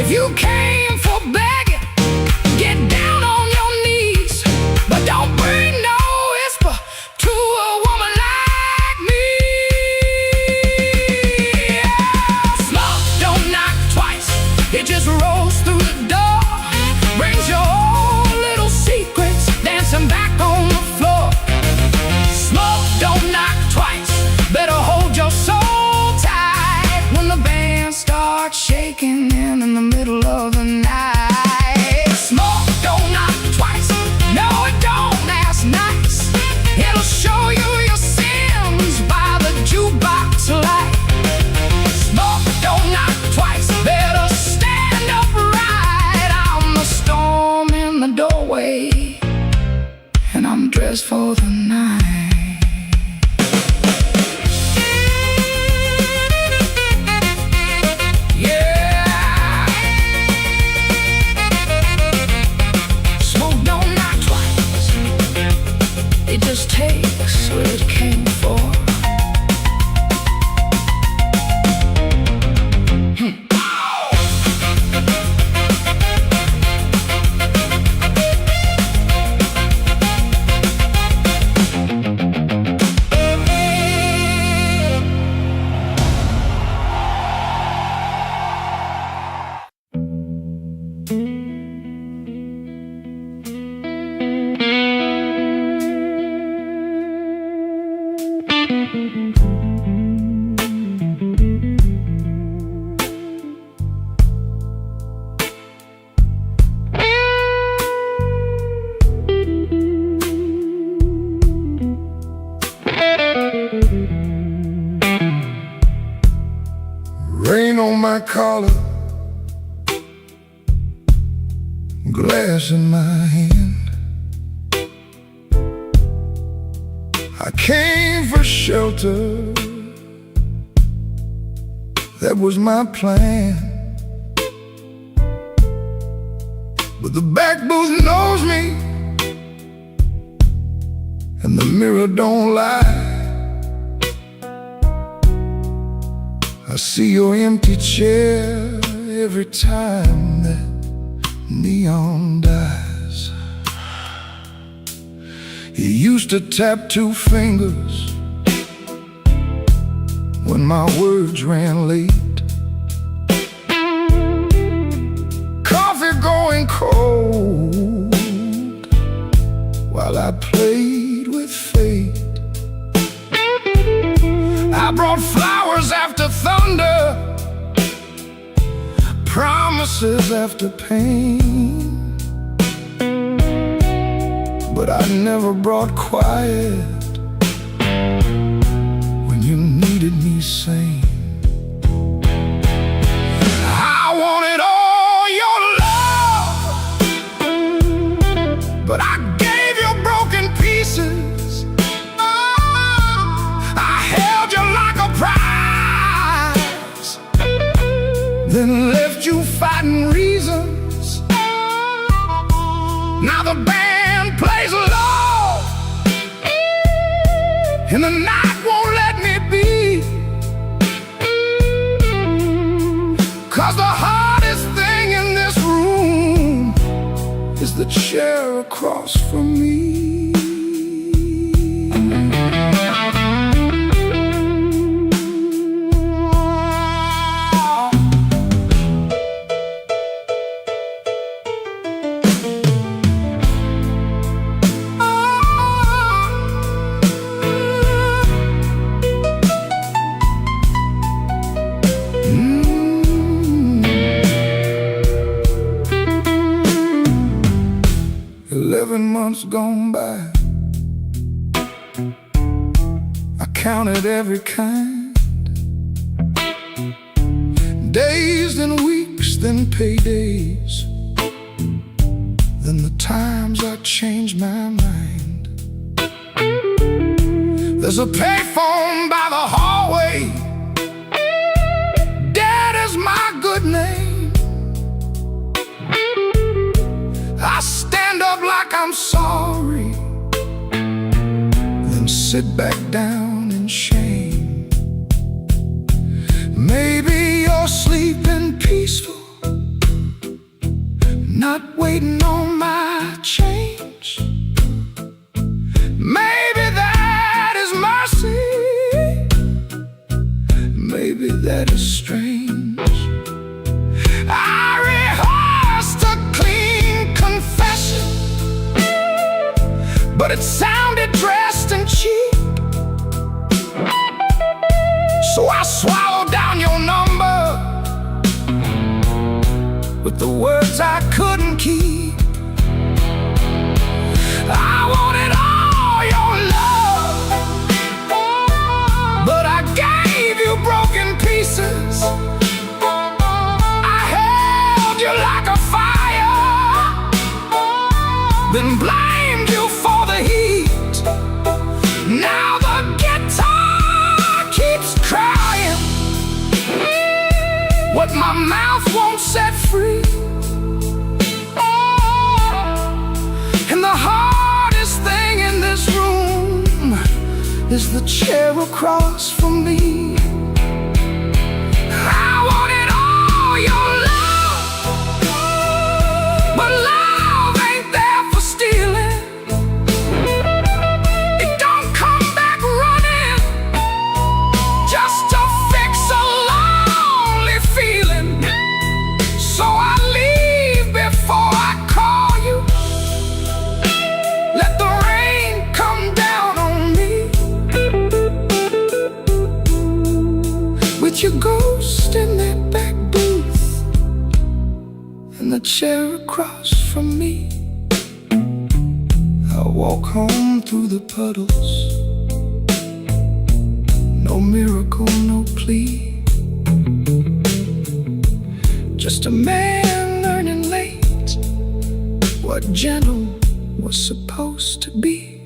If you came for begging, get down on your knees, but don't bring no whisper to a woman like me. Smoke don't knock twice, it just rolls through the door. Brings your own little secrets dancing back on the floor. Smoke don't knock twice, better hold your soul tight when the band starts shaking in the middle of the night. Smoke don't knock twice, no it don't, that's nice. It'll show you your sins by the jukebox light. Smoke don't knock twice, better stand upright. I'm the storm in the doorway, and I'm dressed for the night. It just takes what it came for. Rain on my collar, glass in my hand. I came for shelter, that was my plan. But the back booth knows me, and the mirror don't lie. I see your empty chair every time that neon dies. You used to tap two fingers when my words ran late. Coffee going cold while I played with fate. I brought flowers after thunder, promises after pain, but I never brought quiet when you needed me sane. I wanted all your love, but I gave you broken pieces. I held you like a prize, then left you fighting reasons. Now the band plays low, and the night won't let me be. 'Cause the hardest thing in this room is the chair across from me. 11 months gone by, I counted every kind. Days, then weeks, then paydays, then the times I changed my mind. There's a payphone by the hallway, Dad is my good name. I stand up like I'm sorry, then sit back down in shame. Maybe you're sleeping peaceful, not waiting on my change. Maybe that is mercy, maybe that is strange. I rehearsed a clean confession, but it sounded dressed and cheap. So I swallowed down your number with the words I couldn't keep. I wanted all your love, but I gave you broken pieces. I held you like a fire, then blamed you for the heat. Now the guitar keeps crying what my mouth won't set free. And the hardest thing in this room is the chair across from me. I wanted all your love, but love ain't there for stealing. It don't come back running just to fix a lonely feeling. So I leave before I call you. Let the rain come down on me with your ghost in that back booth and the chair across from me. I'll walk home through the puddles. No miracle, no plea, just a man learning late what gentle was supposed to be.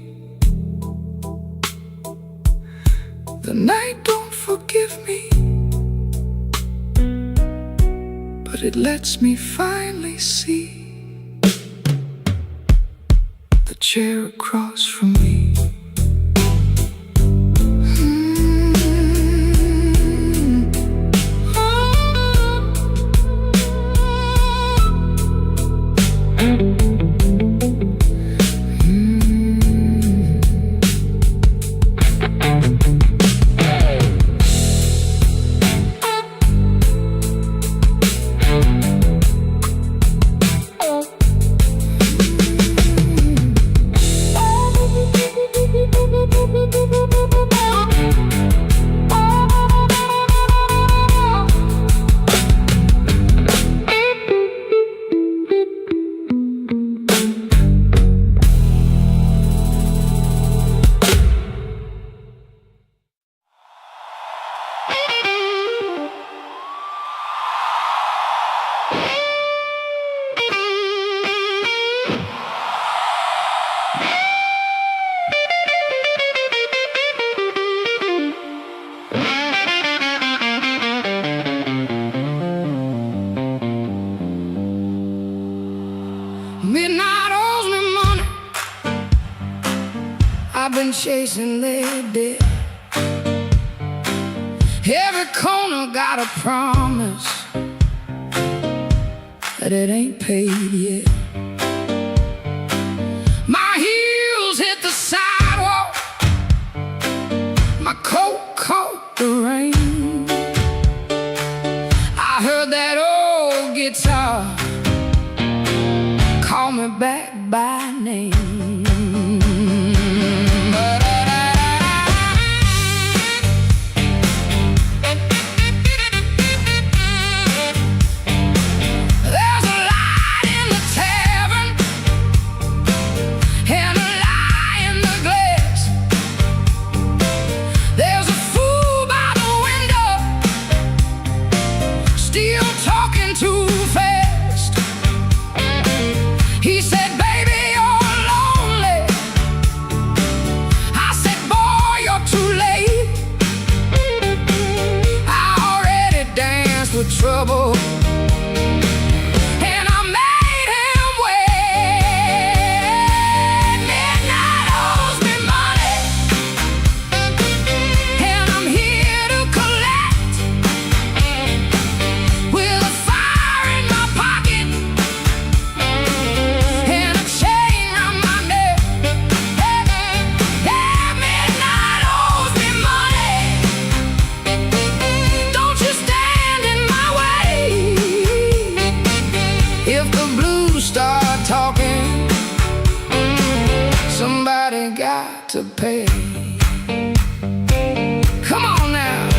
The night don't forgive me, but it lets me finally see the chair across from me. Midnight owes me money. I've been chasing their debt. Every corner got a promise that it ain't paid yet. My heels hit the sidewalk, my coat caught the rain. I heard that old guitar call me back by name. There's a light in the tavern and a lie in the glass. There's a fool by the window, still talking too fast. He said, baby, you're alone somebody got to pay. Come on now.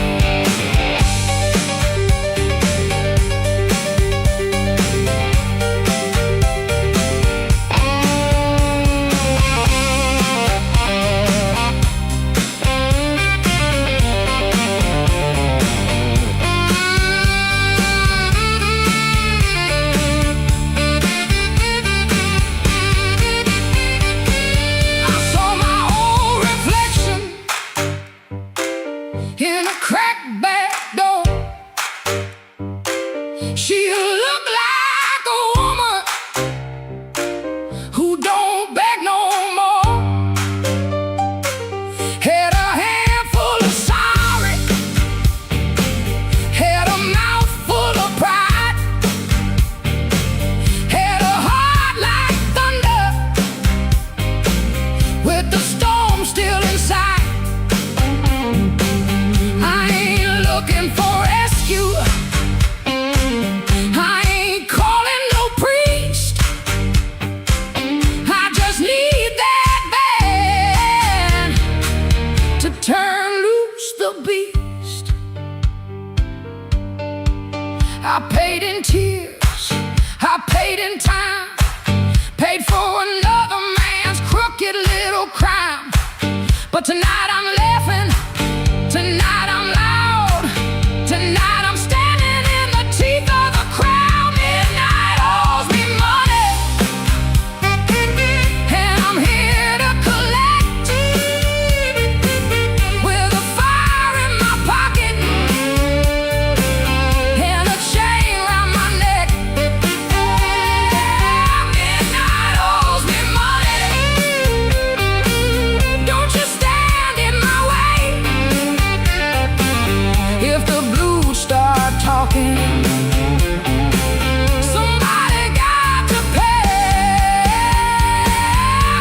In a cracked back door, she looked like a woman who don't beg no more. Had a handful of sorry, had a mouth full of pride, had a heart like thunder with the storm still inside. Looking for rescue, I ain't calling no priest. I just need that band to turn loose the beast. I paid in tears, I paid in time, paid for another man's crooked little crime. But tonight I'm laughing, tonight I'm loud. Tonight I'm standing in the teeth of the crowd. Midnight owes me money, and I'm here to collect. With a fire in my pocket and a chain around my neck. Midnight owes me money. Don't you stand in my way. If the blues start talking, somebody got to pay.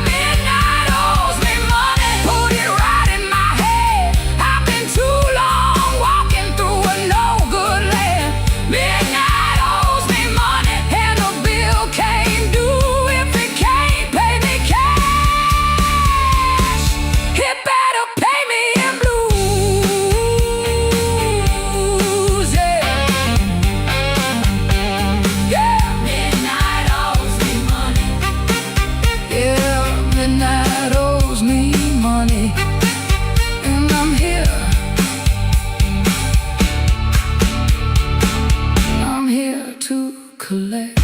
Midnight owes me money. Put it right in my head. I've been too long walking through a no-good land. Midnight owes me money, and the bill came due. If it can't pay me cash, it better pay me in blues. Yeah. Midnight owes me money. Yeah, midnight owes me money, and I'm here. I'm here to collect.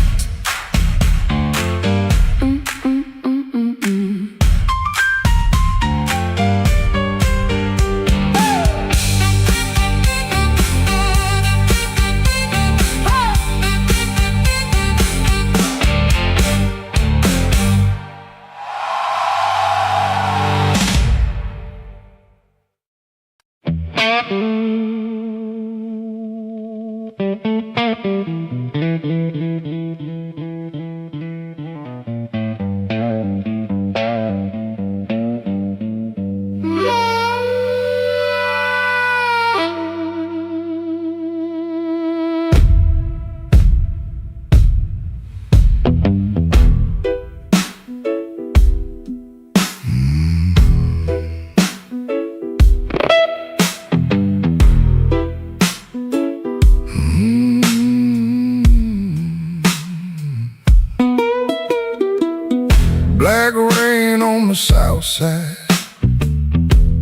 Black rain on the south side,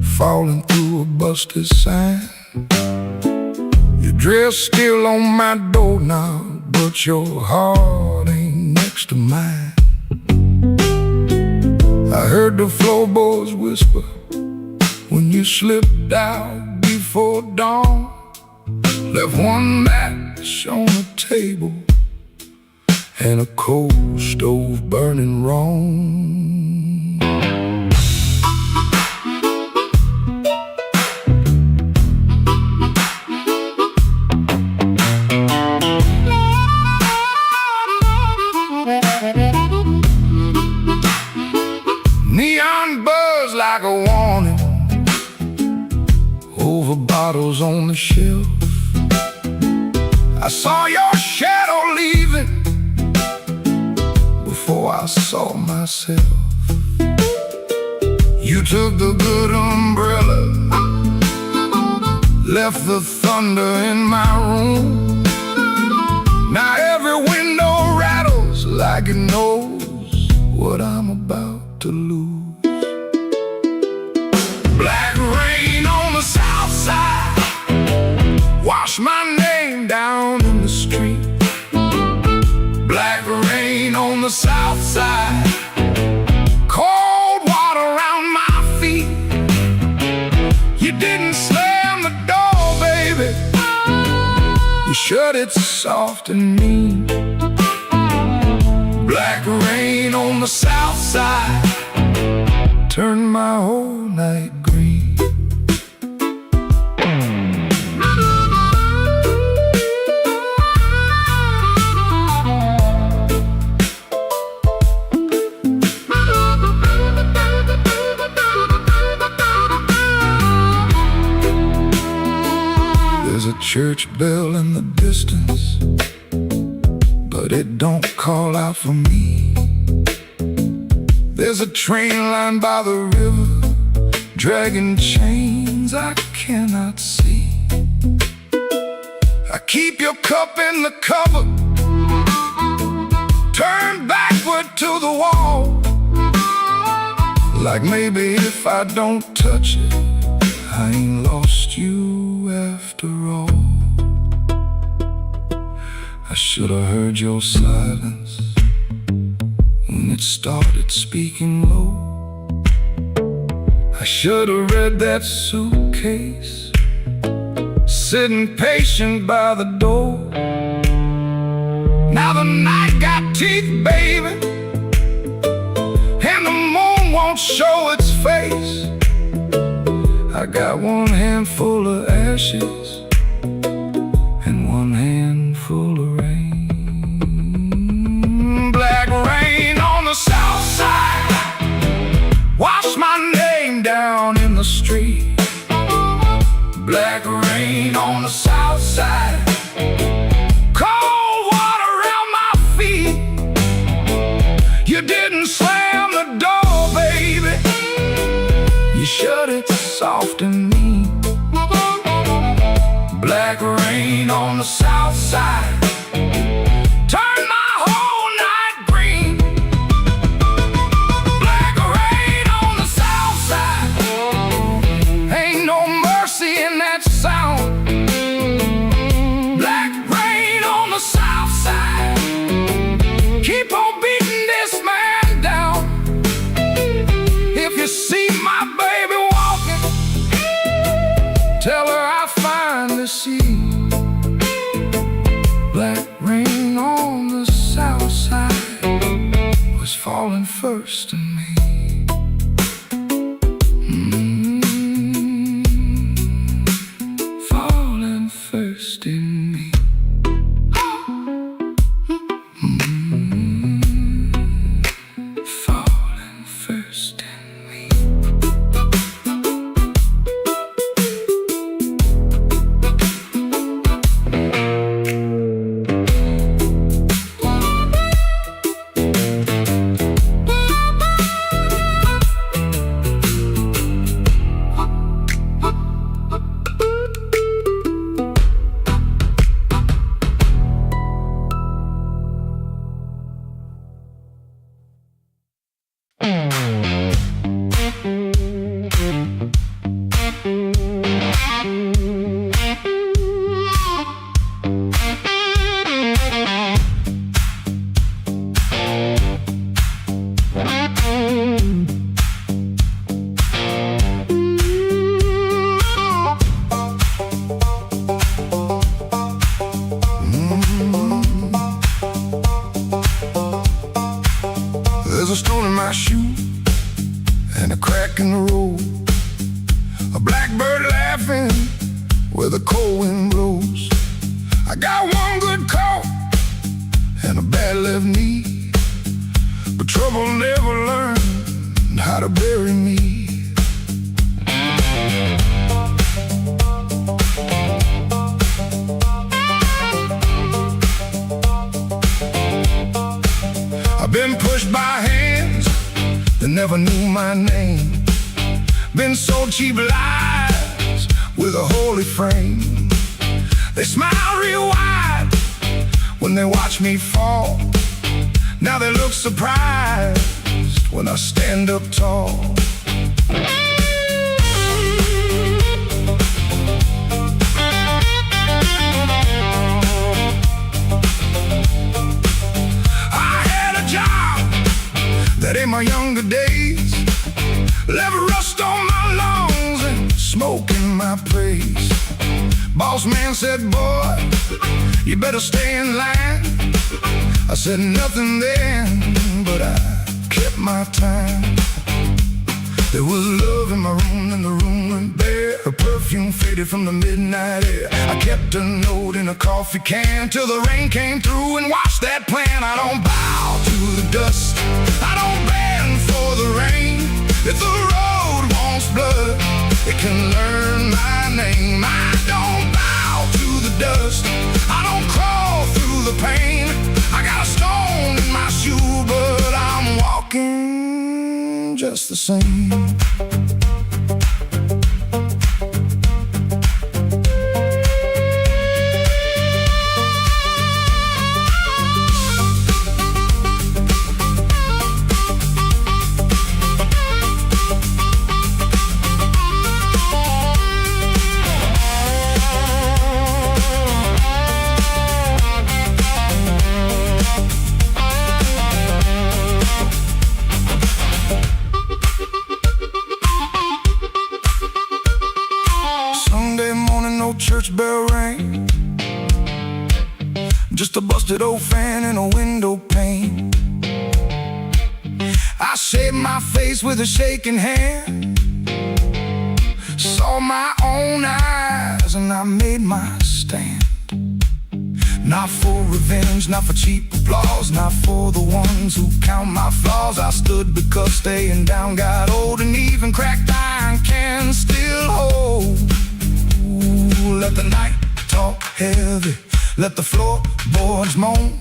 falling through a busted sign. Your dress still on my doorknob, but your heart ain't next to mine. I heard the floorboards whisper when you slipped out before dawn. Left one match on the table and a coal stove burning wrong. Neon buzz like a warning over bottles on the shelf. I saw your shadow leaving before I saw myself. You took the good umbrella, left the thunder in my room. Now every window rattles like it knows what I'm about to lose. Black rain on the south side, wash my name down in the street. Black rain on the south side, cold water around my feet. You didn't slam the door, baby, you shut it soft and mean. Black rain on the south side turned my whole night green. There's a church bell in the distance, but it don't call out for me. There's a train line by the river, dragging chains I cannot see. I keep your cup in the cover, turned backward to the wall, like maybe if I don't touch it, I ain't lost you after all. I should have heard your silence when it started speaking low. I should have read that suitcase sitting patient by the door. Now the night got teeth, baby, and the moon won't show its face. I got one handful of ashes and one handful of rain. Black rain on the south side, wash my name down in the street. Black rain on the south side, cold water around my feet. You didn't slam the door, baby, you shut it soft and mean. Black rain on the south side turned my whole night green. Black rain on the south side, ain't no mercy in that sound. Black rain on the south side, keep on beating this man down. If you see my baby walking, tell her I finally see. Black rain on the south side was falling first to me. Falling first in me. Falling first in me. There's a stone in my shoe and a crack in the road, a blackbird laughing where the cold wind blows. I got one good coat and a bad left knee, but trouble never learned how to bury me. I've been pushed by hands that never knew my name. Been sold cheap lies with a holy frame. They smile real wide when they watch me fall. Now they look surprised when I stand up tall. I had a job that in my younger days left rust on my lungs and smoke in my praise. Boss man said, boy, you better stay in line. I said nothing then, but I kept my time. There was love in my room and the room went bare. Her perfume faded from the midnight air. I kept a note in a coffee can till the rain came through and washed that plan. I don't bow to the dust, I don't bend for the rain. If the road wants blood, it can learn my name. I don't bow to the dust, I don't crawl through the pain. I got a stone in my shoe, but I'm walking just the same. Church bell rang, just a busted old fan in a window pane. I shaved my face with a shaking hand, saw my own eyes and I made my stand. Not for revenge, not for cheap applause, not for the ones who count my flaws. I stood because staying down got old, and even cracked iron can still hold. Let the night talk heavy, let the floorboards moan,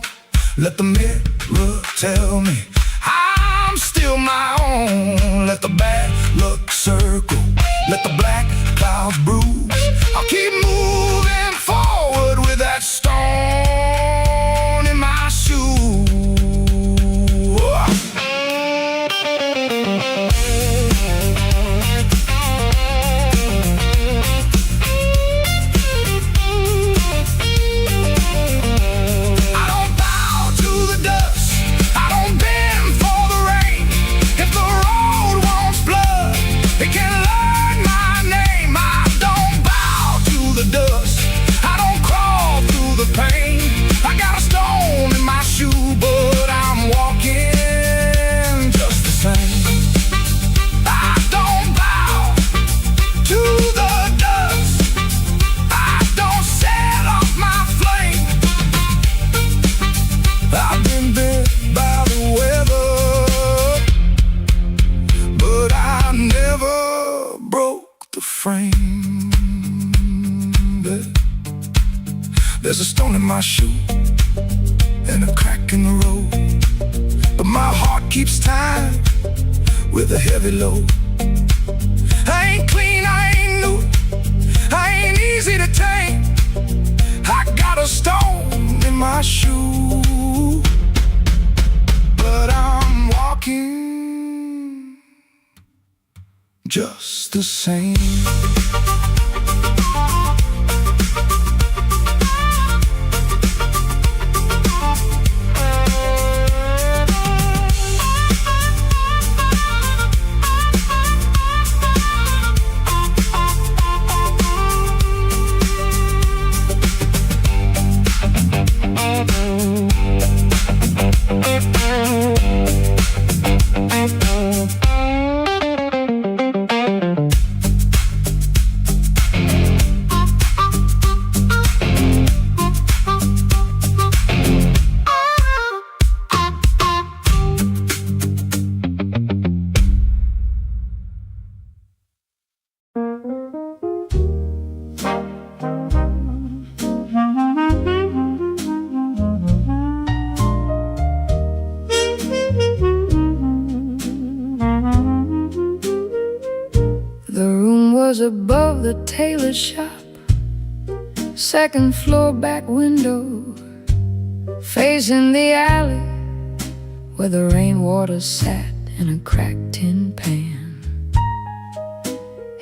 let the mirror tell me I'm still my own. Let the bad luck circle, let the black clouds bruise. I'll keep moving forward with that stone in my shoe. There's a stone in my shoe and a crack in the road, but my heart keeps time with a heavy load. I ain't clean, I ain't new, I ain't easy to tame. I got a stone in my shoe, but I'm walking just the same. above the tailor shop, second floor back window, facing the alley where the rainwater sat in a cracked tin pan.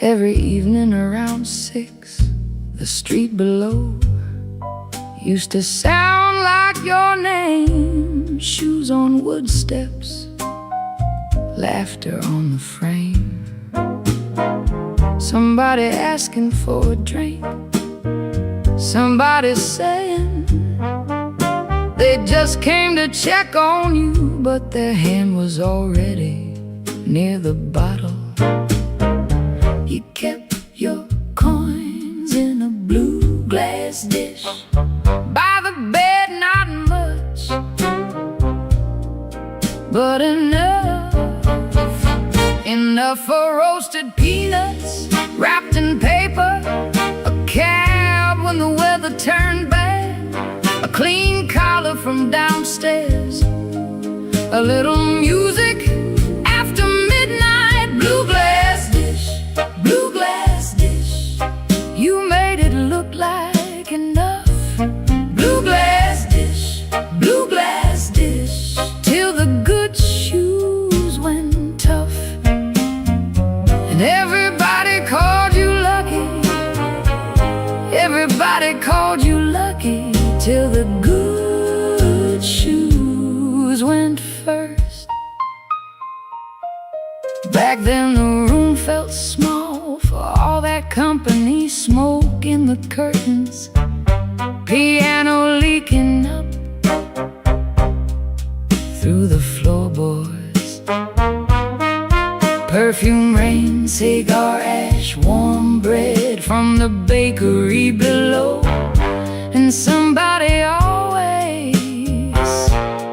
Every evening around 6, the street below used to sound like your name. Shoes on wood steps, laughter on the frame, somebody asking for a drink, somebody saying they just came to check on you, but their hand was already near the bottle. You kept your coins in a blue glass dish by the bed, not much, but enough for roasted peanuts wrapped in paper, a cab when the weather turned bad, a clean collar from downstairs, a little music after midnight. Blue glass dish, blue glass dish, you made it look like enough. Blue glass dish, blue glass dish, till the good shoes went tough, and everybody called you lucky. Everybody called you lucky, till the good shoes went first. Back then the room felt small for all that company, smoke in the curtains, piano leaking up through the floorboards, perfume rain, cigar ash, warm bread from the bakery below, and somebody always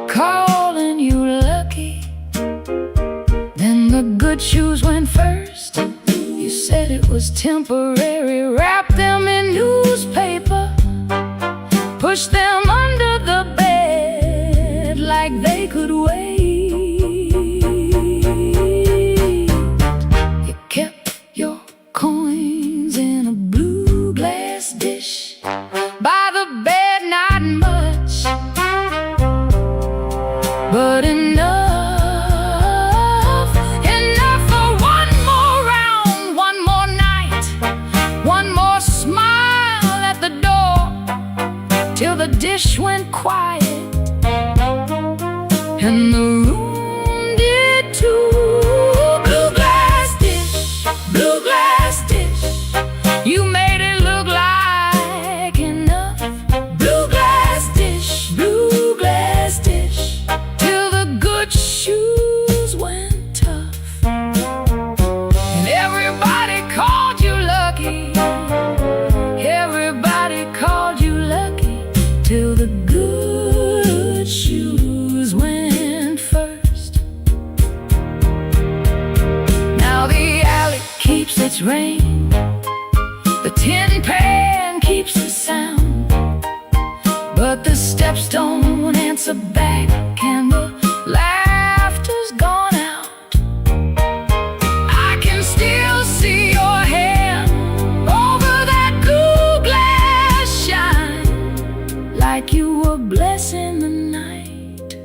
calling you lucky. Then the good shoes went first. You said it was temporary, wrap them in newspaper, push them under the bed like they could wait. You kept your coins in a blue glass dish by the bed, not much, but enough for one more round, one more night, one more smile at the door, till the dish went quiet and the room did too. Blue glass dish, blue glass dish, you made it look like enough. Blue glass dish, blue glass dish, till the good shoes went tough, and everybody called you lucky. Everybody called you lucky, till the good shoes went first. Now the alley keeps its rain, the tin pan keeps the sound, but the steps don't answer back, and the laughter's gone out. I can still see your hand over that blue glass shine, like you were blessing the night,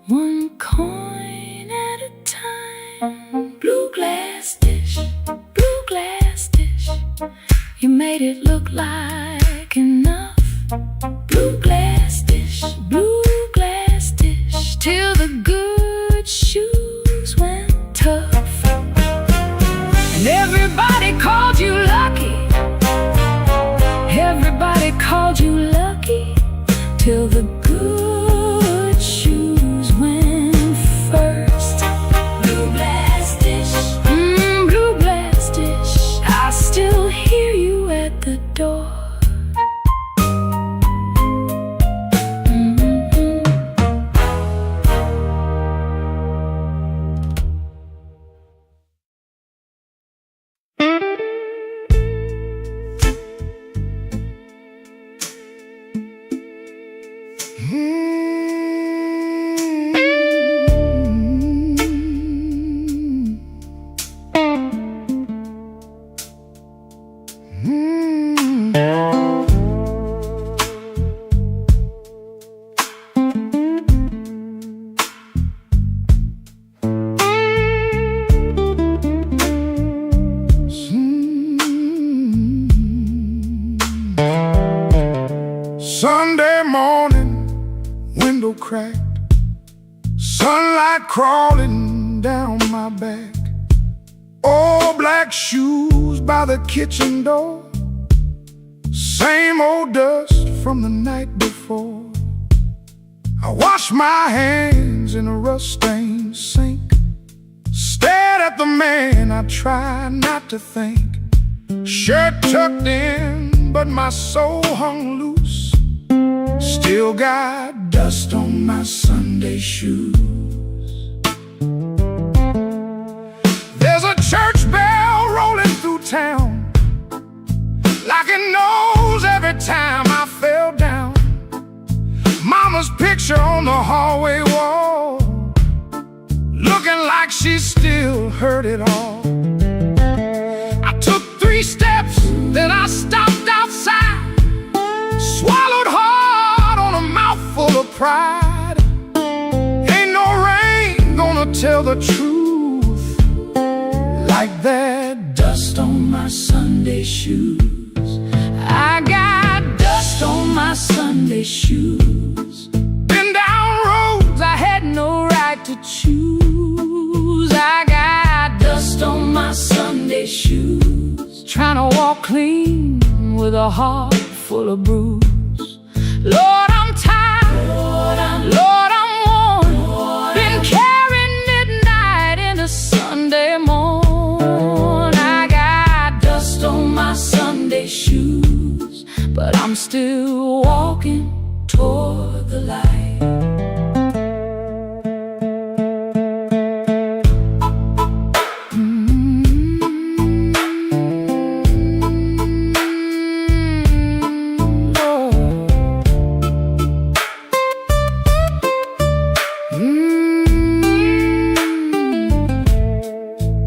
one coin at a time. Blue glass dish, blue glass dish, you made it look like enough. Blue glass dish, blue glass dish, till the good shoes went tough, and everybody called you lucky. Everybody called you lucky, till the good shoes went first. Blue glass dish, blue glass dish, I still hear you at the door. cracked, sunlight crawling down my back. Old black shoes by the kitchen door, same old dust from the night before. I washed my hands in a rust-stained sink, stared at the man I tried not to think. Shirt tucked in, but my soul hung loose. Still got dust on my Sunday shoes. There's a church bell rolling through town, like it knows every time I fell down. Mama's picture on the hallway wall, looking like she still heard it all. I took 3 steps, then I stopped outside, swallowed hard on a mouthful of pride. Ain't no rain gonna tell the truth like that dust on my Sunday shoes. I got dust on my Sunday shoes. Been down roads I had no right to choose. I got dust on my Sunday shoes, trying to walk clean with a heart full of bruise. Lord, I'm tired, Lord, I'm worn, been carrying midnight into Sunday morn. I got dust on my Sunday shoes, but I'm still walking toward the light.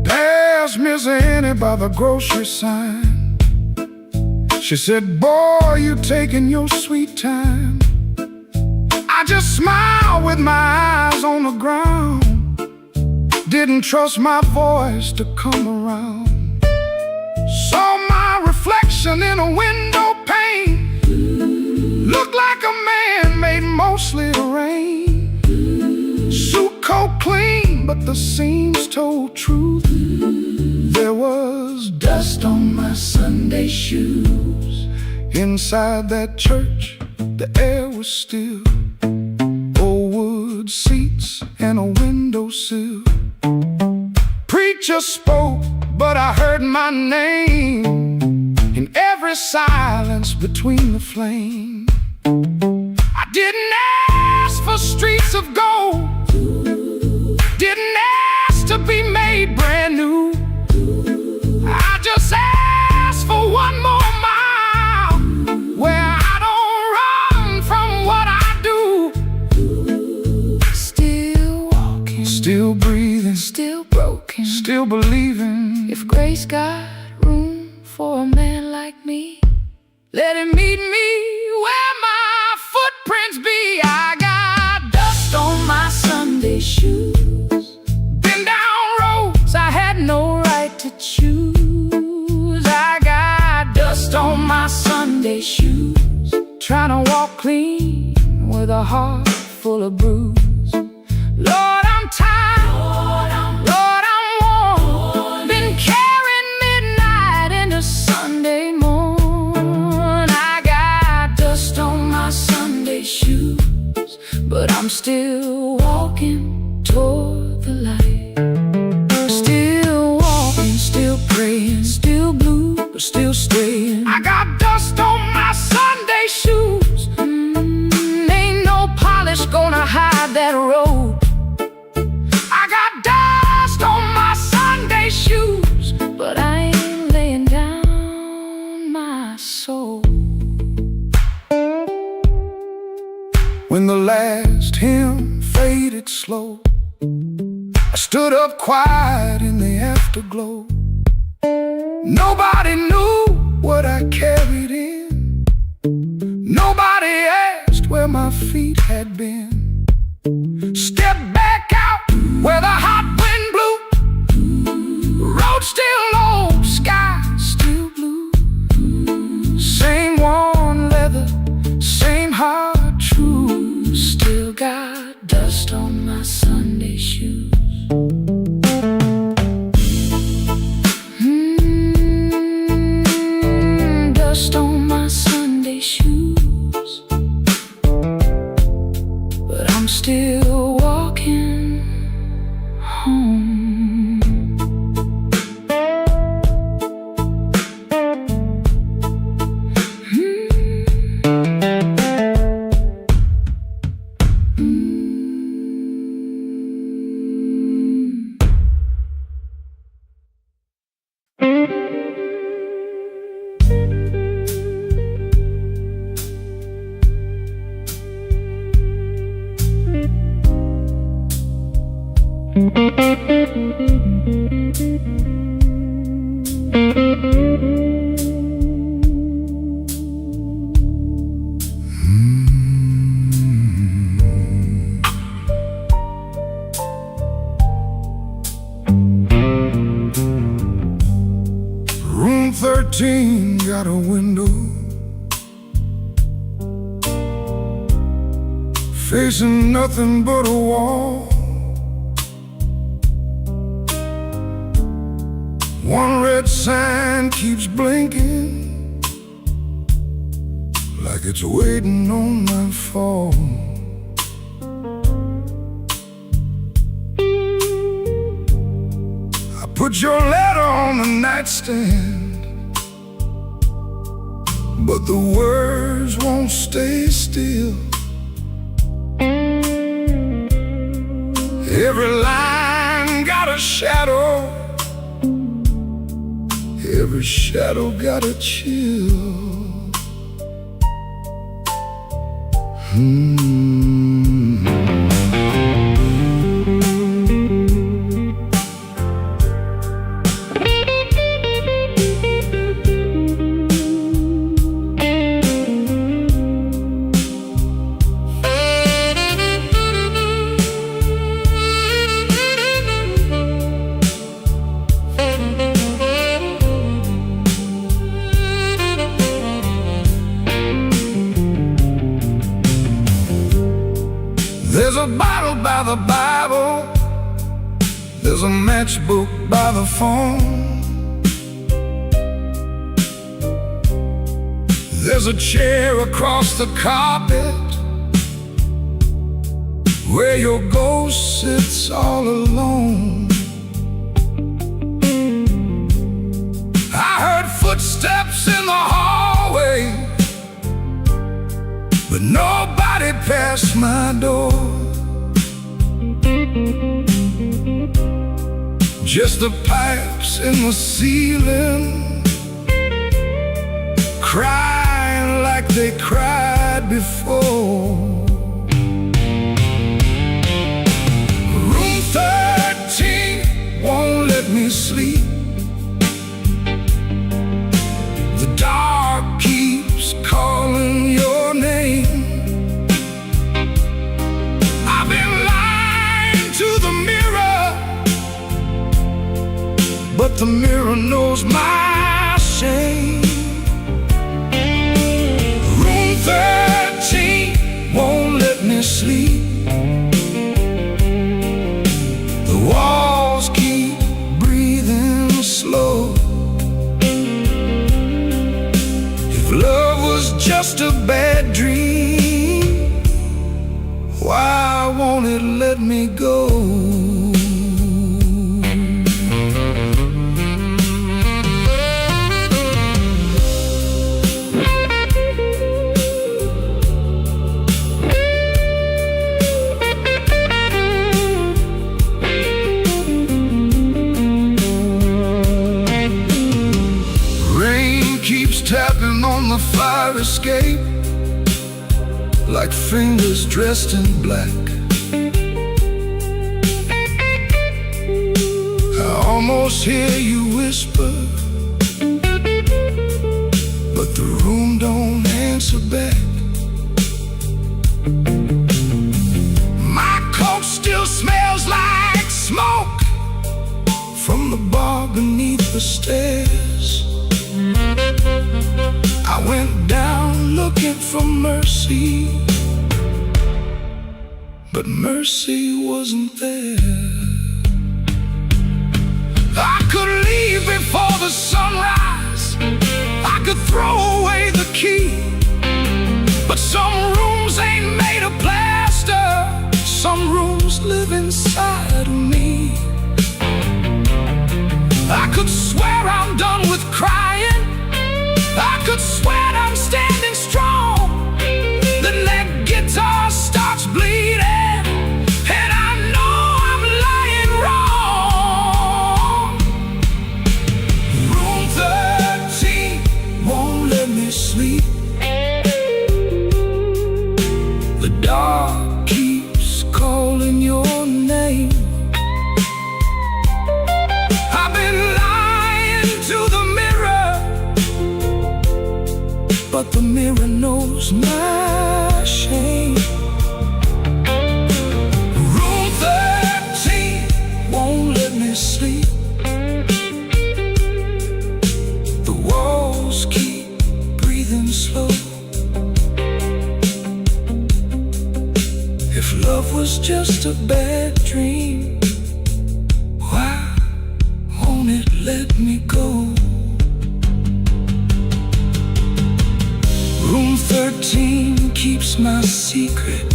There's Miss Annie by the grocery sign. She said, boy, you taking your sweet time. I just smiled with my eyes on the ground, didn't trust my voice to come around. Saw my reflection in a window pane, looked like a man made mostly of rain. Suit coat clean, but the seams told truth. There was dust on my Sunday shoes. Inside that church, the air was still, old wood seats and a windowsill. Preacher spoke, but I heard my name in every silence between the flame. I didn't ask for streets of gold, didn't ask to be made brand new. I just asked for one more mile, where I don't run from what I do. Still walking, still breathing, still broken, still believing. If grace got room for a man like me, let him meet me where my footprints be. I got dust on my Sunday shoes, been down roads I had no right to choose. I got dust on my Sunday shoes, trying to walk clean with a heart full of bruise. Lord, I'm tired, Lord, I'm worn, been carrying midnight into Sunday morn. I got dust on my Sunday shoes, but I'm still walking toward the light. Still walking, still praying, still blue, but still straying. I got dust on my Sunday shoes. Ain't no polish gonna hide that road. I got dust on my Sunday shoes, but I ain't laying down my soul. When the last hymn faded slow, I stood up quiet in the afterglow. Nobody knew what I carried in, nobody asked where my feet had been. Stepped back out where the hot wind blew, road still low, sky still blue. Same worn leather, same heart true, still got still walking home. Room 13 got a window facing nothing but a wall. One red sign keeps blinking like it's waiting on my fall. I put your letter on the nightstand, but the words won't stay still. Every line got a shadow, every shadow got a chill. There's a bottle by the Bible, there's a matchbook by the phone, there's a chair across the carpet where your ghost sits all alone. I heard footsteps in the hallway, but nobody passed my door. Just the pipes in the ceiling, crying like they cried before. Room 13 won't let me sleep. The dark keeps calling your name. I've been lying to the mirror, but the mirror knows my shame. Room 13 won't let me sleep. The walls keep breathing slow. If love was just a bad dream, why won't it let me go? Tapping on the fire escape like fingers dressed in black. I almost hear you whisper, but the room don't answer back. My coat still smells like smoke from the bar beneath the stairs. I went down looking for mercy, but mercy wasn't there. I could leave before the sunrise, I could throw away the key, but some rooms ain't made of plaster, Some rooms live inside of me. I could swear I'm done with crying. I could swear I'm standing strong. The neck guitar starts bleeding, and I know I'm lying wrong. Room 13 won't let me sleep. The dark keeps calling your name. I've been lying to the mirror, but the mirror knows my shame. Room 13 won't let me sleep. The walls keep breathing slow. If love was just a bad dream, why won't it let me go? Room 13 keeps my secret.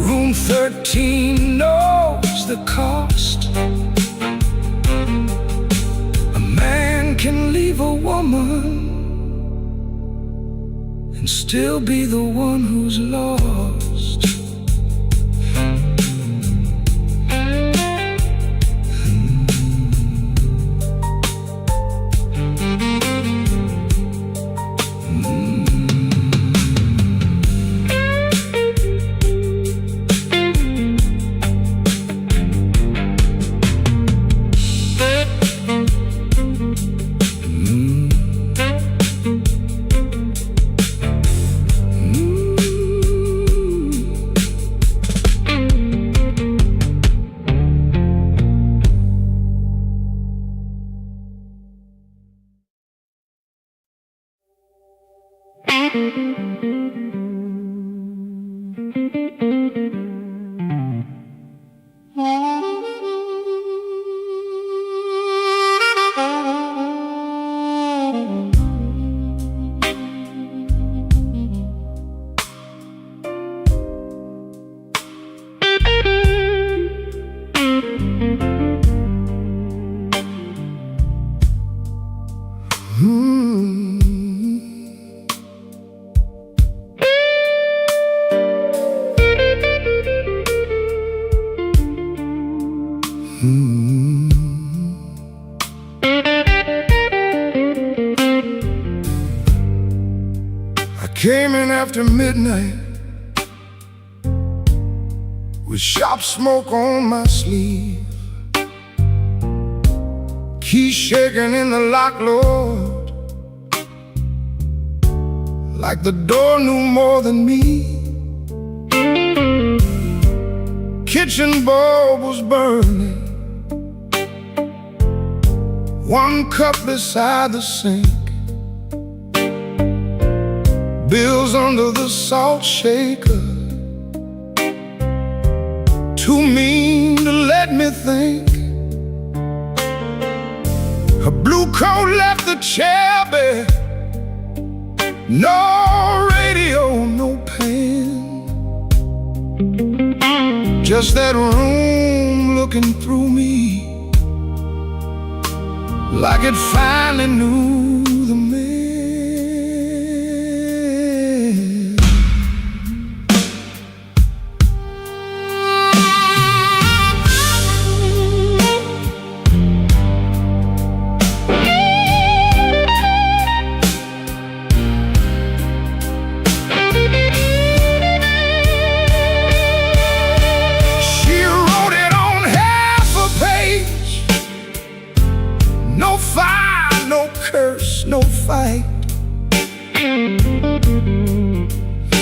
Room 13 knows the cost. A man can leave a woman and still be the one who's lost. I came in after midnight with sharp smoke on my sleeve, keys shaking in the lock, Lord, like the door knew more than me. Kitchen bulb was burning, one cup beside the sink, bills under the salt shaker, too mean to let me think. Her blue coat left the chair bare, no radio, no pen, just that room looking through me like it finally knew the man. No fire, no curse, no fight.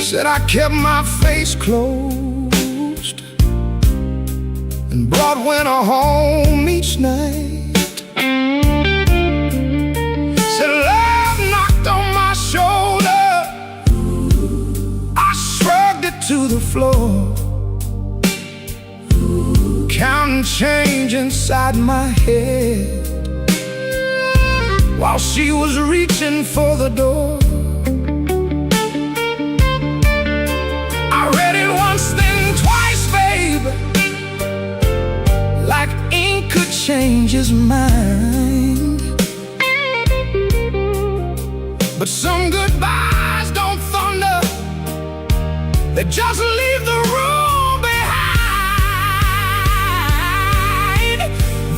Said I kept my face closed and brought winter home each night. Said love knocked on my shoulder, I shrugged it to the floor, counting change inside my head while she was reaching for the door. change his mind. But some goodbyes don't thunder, they just leave the room behind.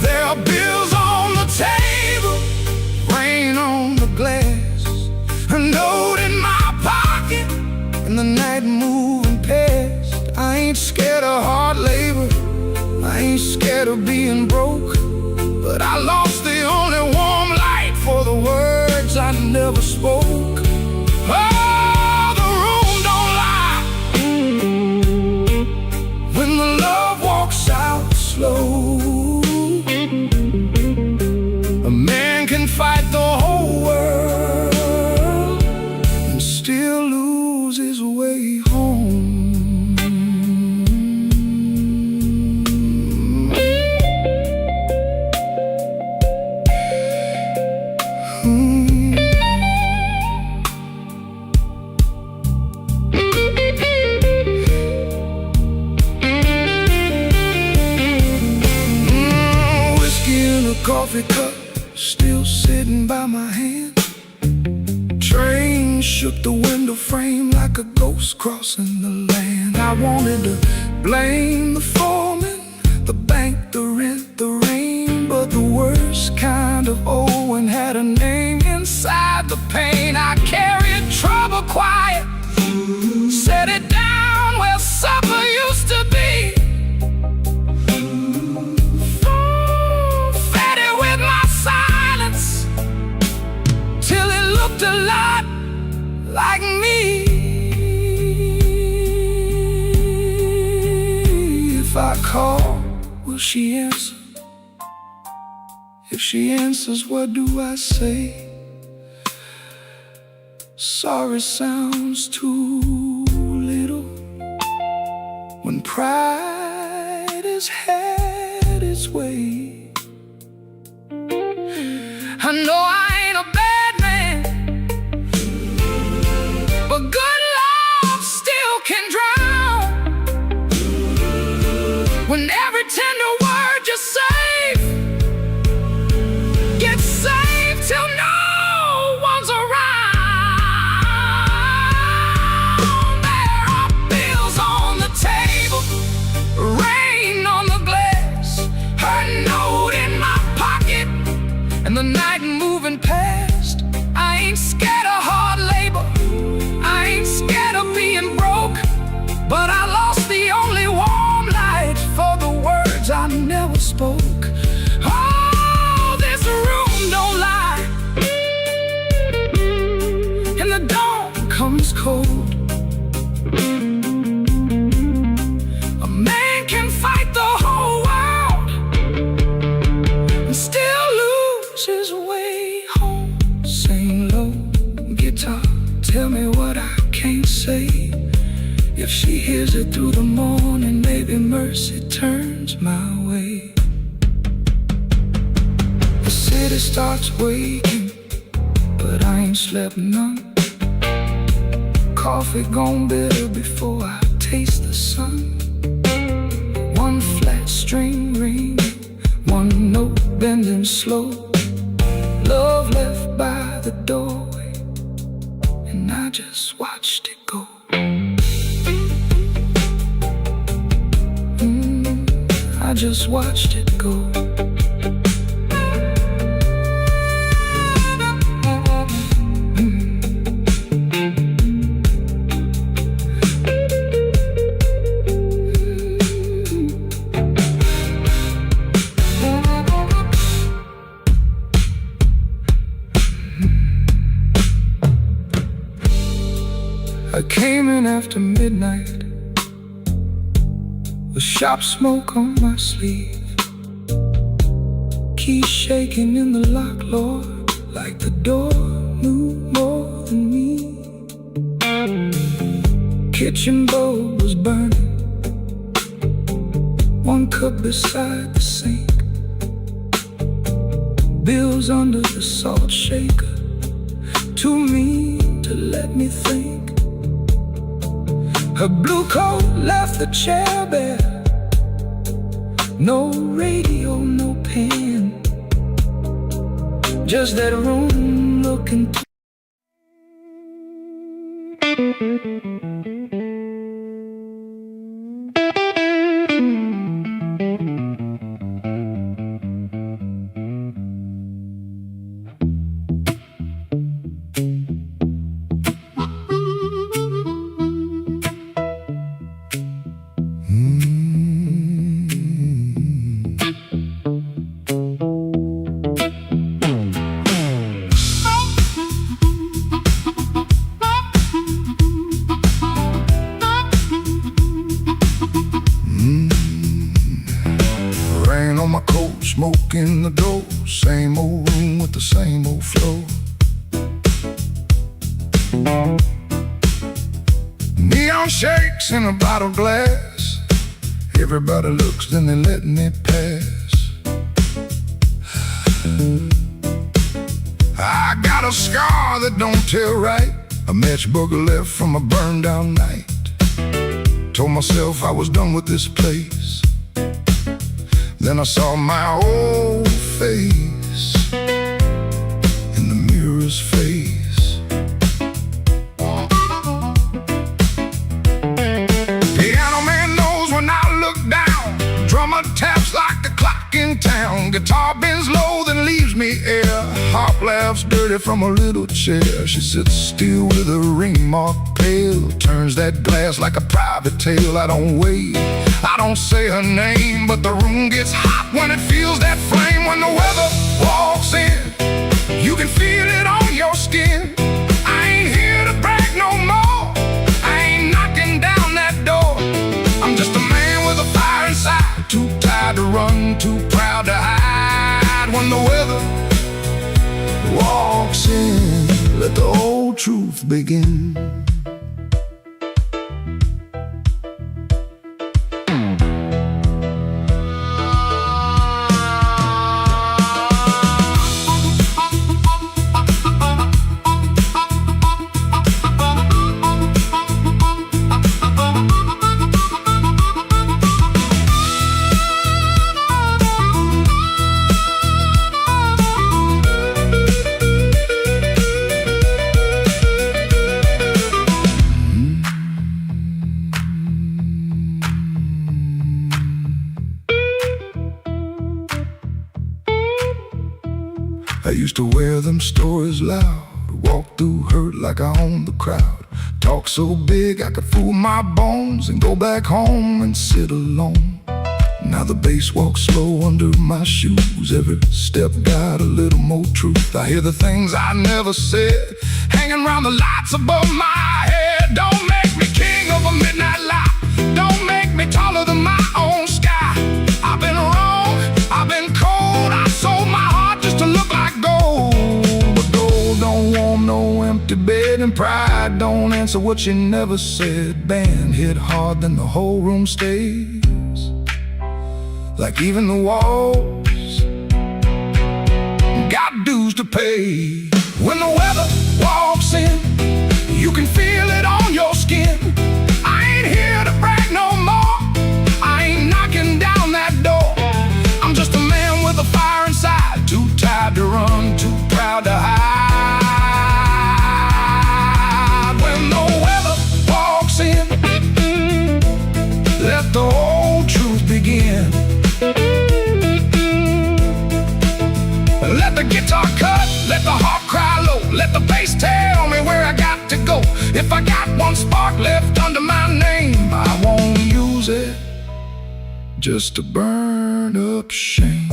There are bills on the table, rain on the glass, a note in my pocket, and the night moving past. I ain't scared of hard labor, I ain't scared of being broke, but I lost the only warm light for the words I never spoke. Oh, the room don't lie when the love walks out slow. A man can fight the whole world and still lose his way home. Coffee cup still sitting by my hand. Train shook the window frame like a ghost crossing the land. I wanted to blame the foreman, the bank, the rent, the rain, but the worst kind of Owen had a name inside the pain. I carried trouble quiet, set it down where supper used to be. A lot like me. If I call, will she answer? If she answers, what do I say? Sorry sounds too little when pride has had its way. I know I ain't a bad man, but good love still can drown. When every tender word you save gets saved till no one's around. There are bills on the table, rain on the glass, her note in my pocket, and the night moving past. I ain't scared of hard labor, I ain't scared of being broke, but I lost the only warm light for the words I never spoke. Oh, this room don't lie, and the dawn comes cold. A man can fight the whole world and still lose his way home. Sing low, guitar, tell me what I can't say. If she hears it through the morning, maybe mercy turns my way. The city starts waking, but I ain't slept none. Coffee gone bitter before I taste the sun. One flat string ringing, one note bending slow. Love left by the doorway, and I just watched it go. I just watched it go. I came in after midnight with sharp smoke on my sleeve, keys shaking in the lock, Lord, like the door knew more than me. Kitchen bowl was burning, one cup beside the sink, bills under the salt shaker, too mean to let me think. Her blue coat left the chair bare, No radio, no pen, just that room looking. Rain on my coat, smoke in the door, same old room with the same old floor. Neon shakes in a bottle glass. Everybody looks, then they letting it pass. I got a scar that don't tell right, a match booger left from a burned down night. Told myself I was done with this place. Then I saw my old face in the mirror's face. Piano man knows when I look down. Drummer taps like the clock in town. Guitar bends low, then leaves me air. Harp laughs dirty from a little chair. She sits still with a ring mark pale. Turns that glass like a private tale. I don't wait, I don't say her name, but the room gets hot when it feels that flame. When the weather walks in, you can feel it on your skin. I ain't here to brag no more, I ain't knocking down that door. I'm just a man with a fire inside, too tired to run, too proud to hide. When the weather walks in, let the old truth begin. I used to wear them stories loud, walk through hurt like I owned the crowd. Talk so big I could fool my bones and go back home and sit alone. Now the bass walks slow under my shoes. Every step got a little more truth. I hear the things I never said hanging around the lights above my head. Don't make me king of a midnight lie. Don't make me taller than my own sky. I've been wrong, I've been cold. I sold my heart just to look like gold. But gold don't warm no empty bed, and pride don't answer what you never said. Band hit hard, then the whole room stays, like even the walls got dues to pay. When the weather walks in, you can feel it on your skin. I ain't here to brag no more, I ain't knocking down that door. I'm just a man with a fire inside, too tired to run, too proud to hide. When the weather walks in, let the old truth begin. Let the guitar cut, let the harp cry low. Let the bass tell me where I got to go. If I got one spark left under my name, I won't use it just to burn up shame.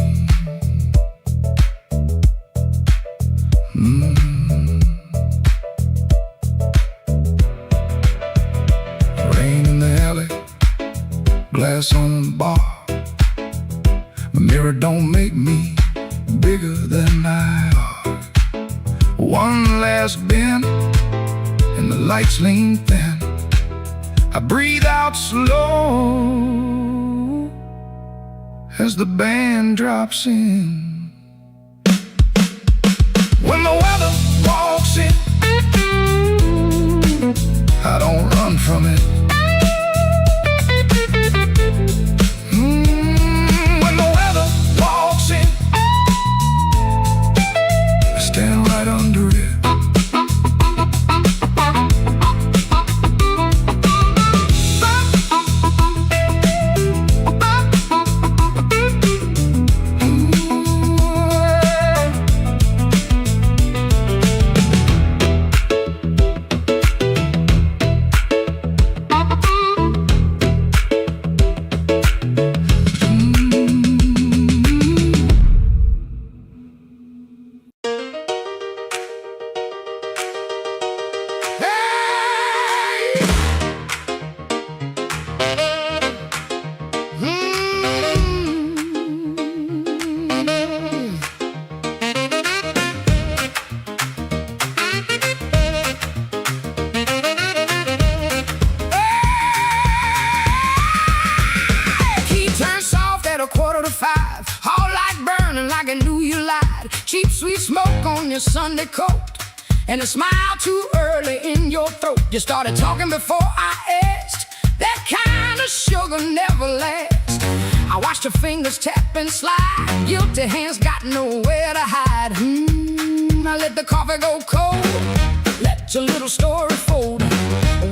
Rain in the alley, glass on the bar. My mirror don't make me bigger than I are. One last bend, and the lights lean thin. I breathe out slow as the band drops in. When the weather walks in, I don't run from it. Cheap sweet smoke on your Sunday coat, and a smile too early in your throat. You started talking before I asked. That kind of sugar never lasts. I watched your fingers tap and slide. Guilty hands got nowhere to hide. I let the coffee go cold. Let your little story fold.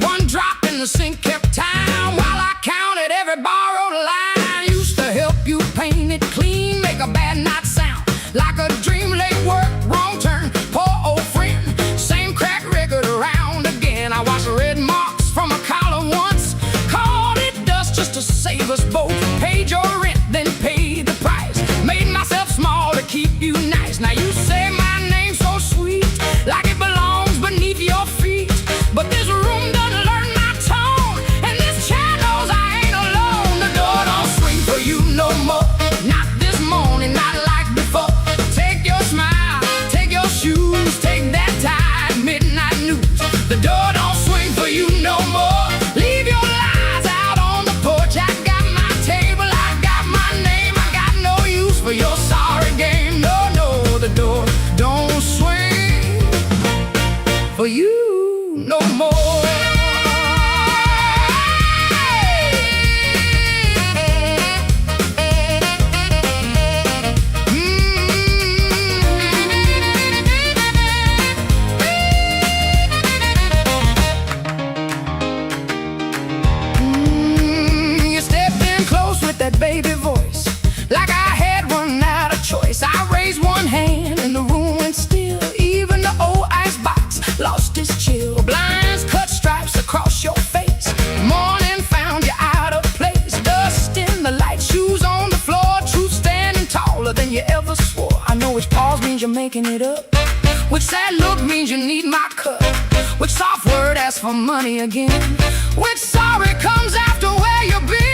One drop in the sink kept time while I counted every borrowed line. Used to help you paint it clean, make a bad night sound like a dream. Late work, wrong turn, poor old friend. Same crack record around again. I watched red marks from a collar once. Called it dust just to save us both. Paid your rent, then paid the price. Made myself small to keep you nice. Now you say my name so sweet, like it belongs beneath your feet. But this room doesn't learn my tone, and this chair knows I ain't alone. The door don't swing for you no more. Not this morning, not like before. Take your smile, take your shoes, take that tie, midnight news. The door don't swing for you no more. Leave your lies out on the porch. I got my table, I got my name. I got no use for your sorry game. No, no, the door don't swing for you no more. Baby voice, like I had run out of choice. I raised one hand and the room went still. Even the old icebox lost its chill. Blinds cut stripes across your face. Morning found you out of place. Dust in the light, shoes on the floor. Truth standing taller than you ever swore. I know which pause means you're making it up. Which sad look means you need my cut. Which soft word asks for money again. Which sorry comes after where you've been.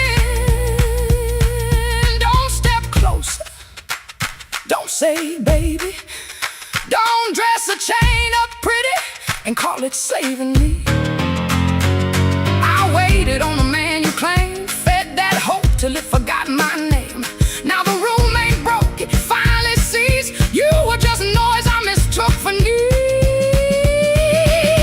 Don't say baby, don't dress a chain up pretty and call it saving me. I waited on the man you claimed, fed that hope till it forgot my name. Now the room ain't broke, it finally sees you were just noise I mistook for need.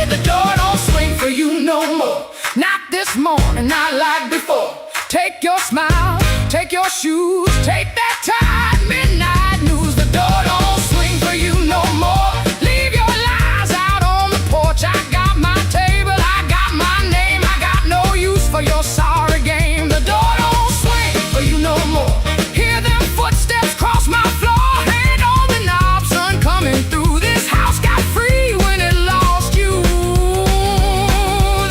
The door don't swing for you no more. Not this morning, not like before. Take your smile, take your shoes, take that tie, midnight news. The door don't swing for you no more. Leave your lies out on the porch. I got my table, I got my name. I got no use for your sorry game. The door don't swing for you no more. Hear them footsteps cross my floor. Hand on the knob, sun coming through. This house got free when it lost you.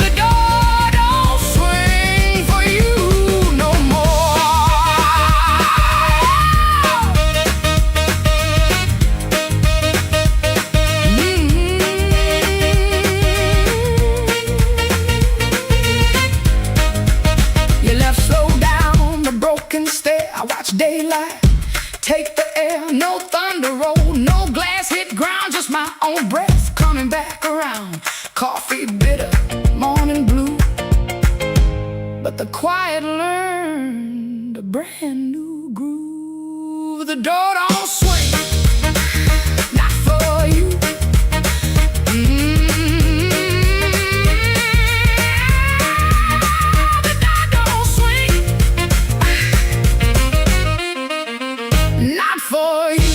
The door don't swing for you no more. You left slow down the broken stair. I watch daylight take the air. No thunder roll, no glass hit ground. Just my own breath coming back around. Coffee bitter, morning blue. But the quiet learned a brand new groove. The door don't swing, not for you. The door don't swing, not for you.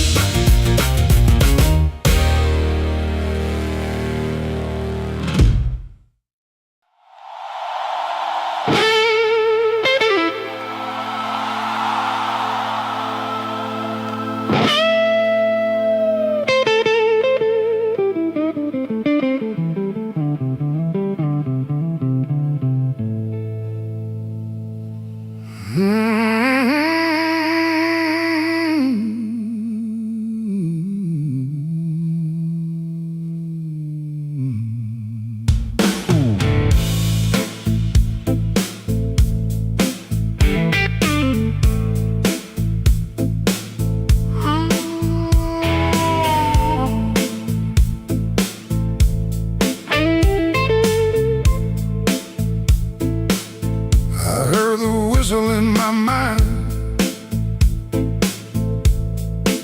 I heard the whistle in my mind,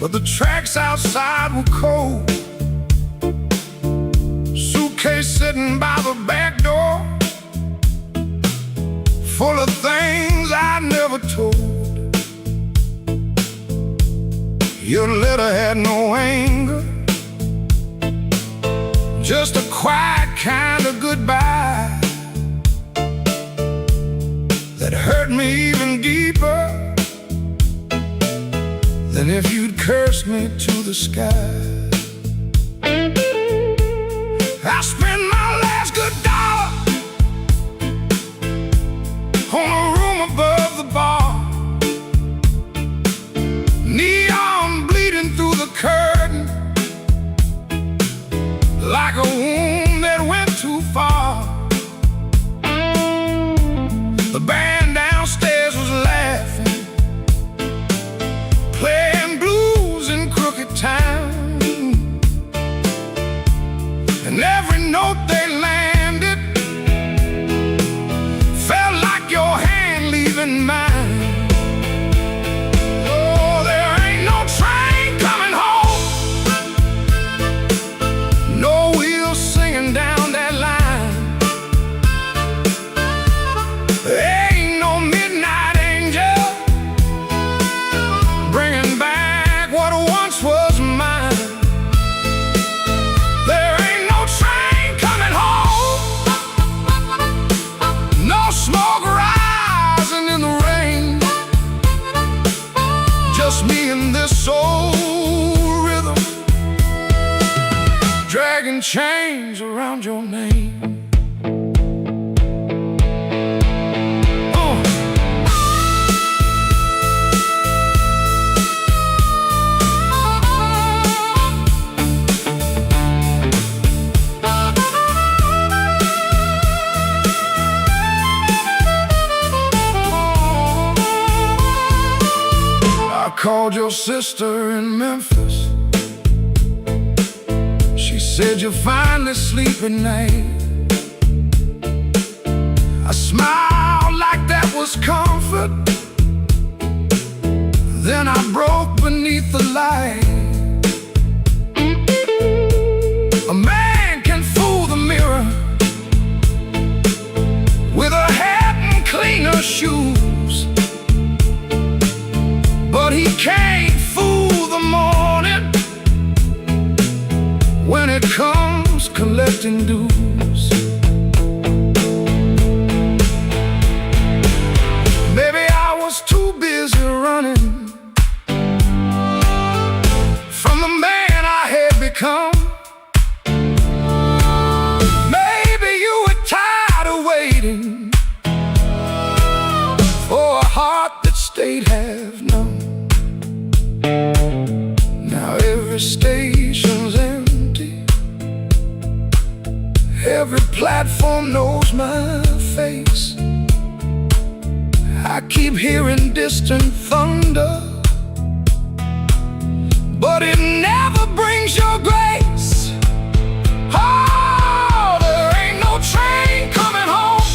but the tracks outside were cold. Suitcase sitting by the back door, full of things I never told. Your letter had no anger, just a quiet kind of goodbye that hurt me even deeper than if you'd cursed me to the sky. I spent my last good dollar on a room above the bar, neon bleeding through the curtain like a wound that went too far. The band downstairs was laughing, playing blues in crooked time, and every note they landed felt like your hand leaving mine. Oh, there ain't no train coming home, no wheels singing down that line. Ain't no midnight angel bringing back what once was mine. There ain't no train coming home, no smoke rising in the rain, just me and this old rhythm, dragging chains around your name. I called your sister in Memphis. She said you're finally sleeping night. I smiled like that was comfort, then I broke beneath the light. A man can fool the mirror with a hat and cleaner shoes, but he can't fool the morning when it comes collecting dues. Maybe I was too busy running from the man I had become. Maybe you were tired of waiting for a heart that stayed half numb. Now every station's empty, every platform knows my face. I keep hearing distant thunder, but it never brings your grace. Oh, there ain't no train coming home,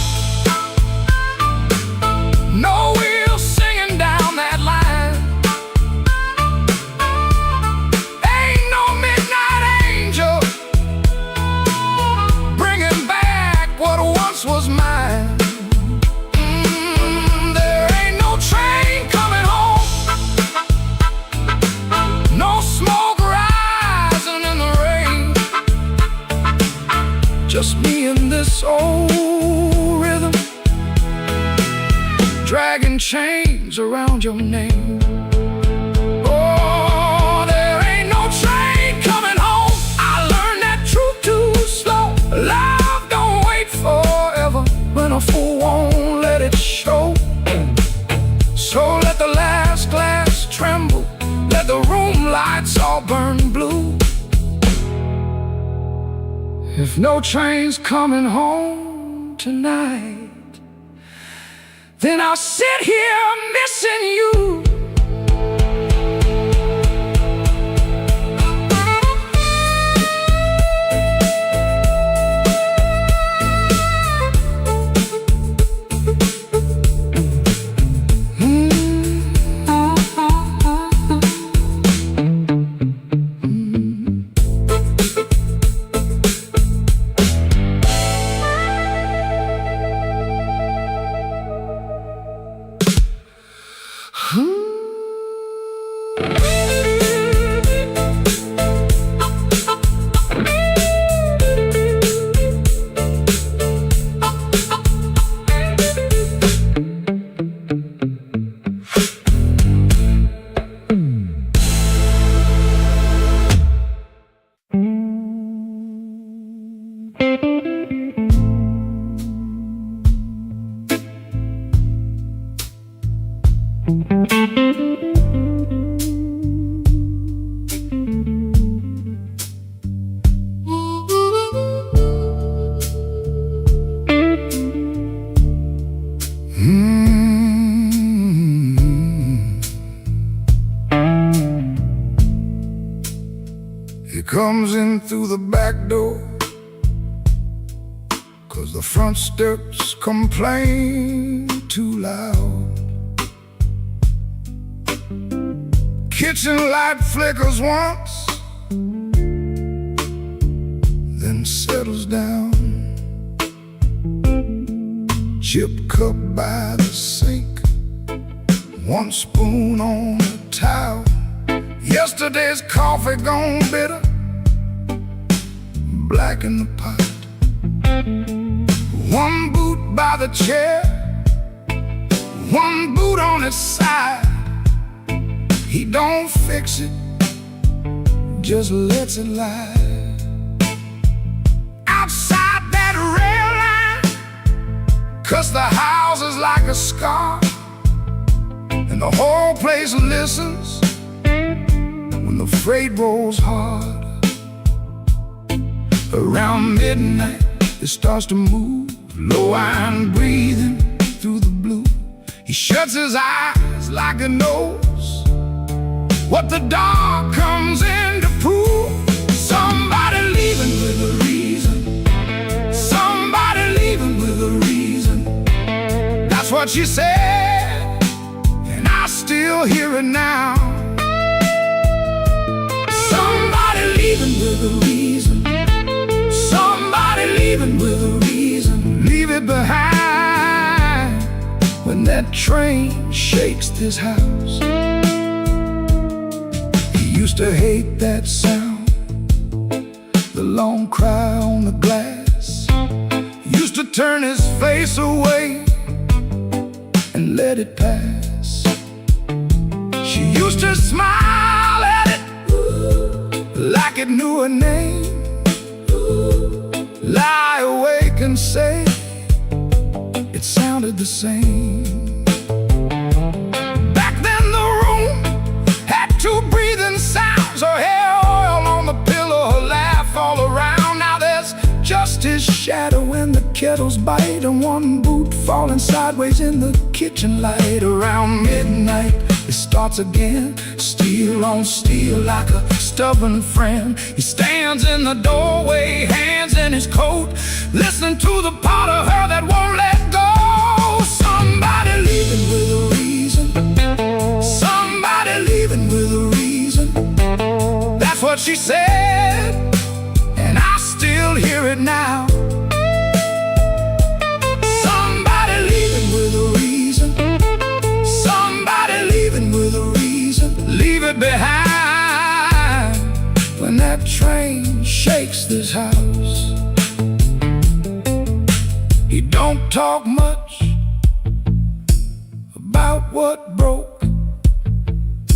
no wheels singing down that line. Ain't no midnight angel bringing back what once was mine. There ain't no train coming home, no smoke rising in the rain, just me and this old rhythm, dragging chains around your name. Oh, there ain't no train coming home. I learned that truth too slow. Love don't wait forever when a fool won't let it show. So let the last glass tremble, let the room lights all burn blue. If no train's coming home tonight, then I'll sit here missing you. He comes in through the back door, 'cause the front steps complain too loud. Kitchen light flickers once, then settles down. Chip cup by the sink, one spoon on the towel. Yesterday's coffee gone bitter, black in the pot. One boot by the chair, one boot on its side. He don't fix it, just lets it lie. Outside that rail line, 'cause the house is like a scar, and the whole place listens when the freight rolls hard. Around midnight it starts to move, low iron breathing through the blue. He shuts his eyes like he knows what the dark comes in to prove. Somebody leaving with a reason, somebody leaving with a reason. That's what she said, and I still hear it now. Somebody leaving with a reason, somebody leaving with a reason. Leave it behind when that train shakes this house. He used to hate that sound, the long cry on the glass. Used to turn his face away and let it pass. She used to smile at it like it knew her name. Lie awake and say it sounded the same. Back then the room had two breathing sounds, her hair oil on the pillow, her laugh all around. Now there's just his shadow when the kettles bite, and one boot falling sideways in the kitchen light. Around midnight it starts again, steel on steel like a stubborn friend. He stands in the doorway, hands in his coat, listening to the part of her that won't let go. Somebody leaving with a reason, somebody leaving with a reason. That's what she said, and I still hear it now. Somebody leaving with a reason, somebody leaving with a reason. Leave it behind when that train shakes this house. He don't talk much about what broke,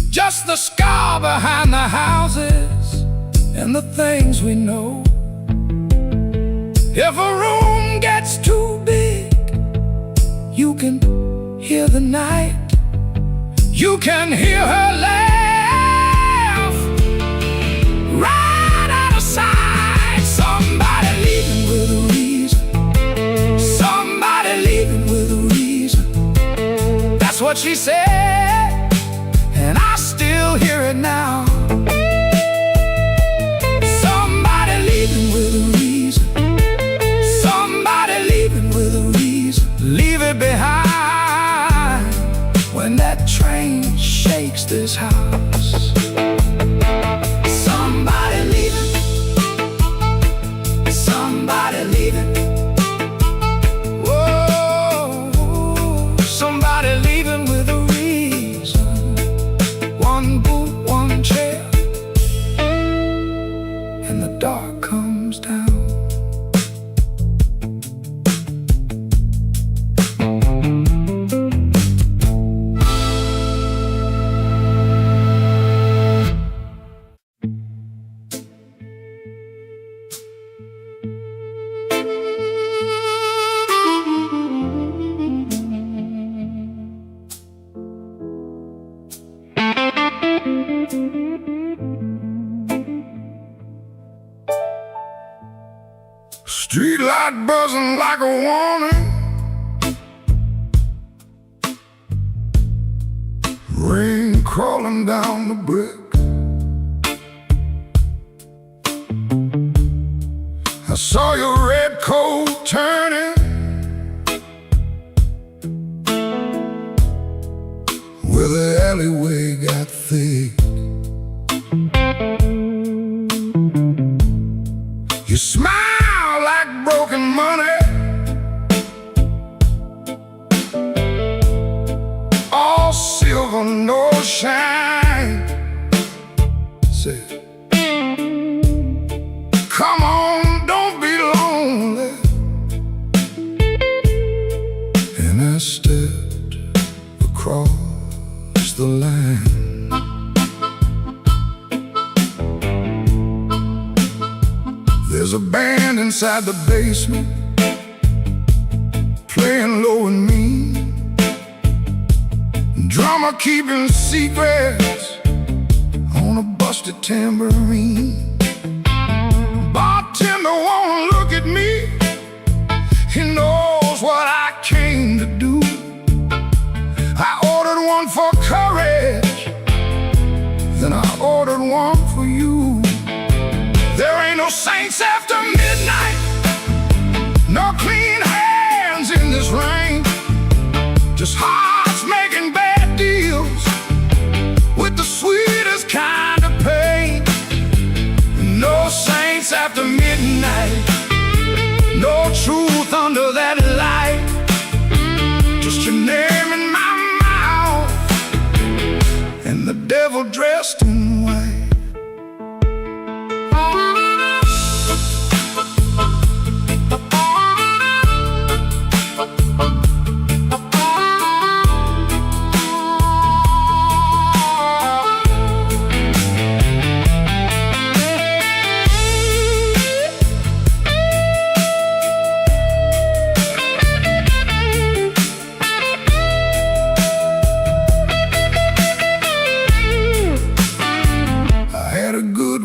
just the scar behind the houses and the things we know. If a room gets too big, you can hear the night, you can hear her laugh right out of sight. Somebody leaving with a reason, somebody leaving with a reason. That's what she said, and I still hear it now. Somebody leaving with a reason, somebody leaving with a reason. Leave it behind when that train shakes this house. Somebody leaving, somebody leaving. Whoa, somebody leaving with a reason. One boot, one chair, and the dark comes down. Street light buzzing like a warning, rain crawling down the brick. I saw your red coat turning where the alleyway got thick. You smile like broken money, all silver, no shine. Say, come on, don't be lonely. And I stepped across the line. There's a band inside the basement playing low and mean, drummer keeping secrets on a busted tambourine. Bartender won't look at me, he knows what I came to do. I ordered one for courage, then I ordered one for you. There ain't no saints after midnight, no clean hands in this rain, just hearts making bad deals with the sweetest kind of pain. No saints after midnight, no truth under that light, just your name in my mouth and the devil dressed in white.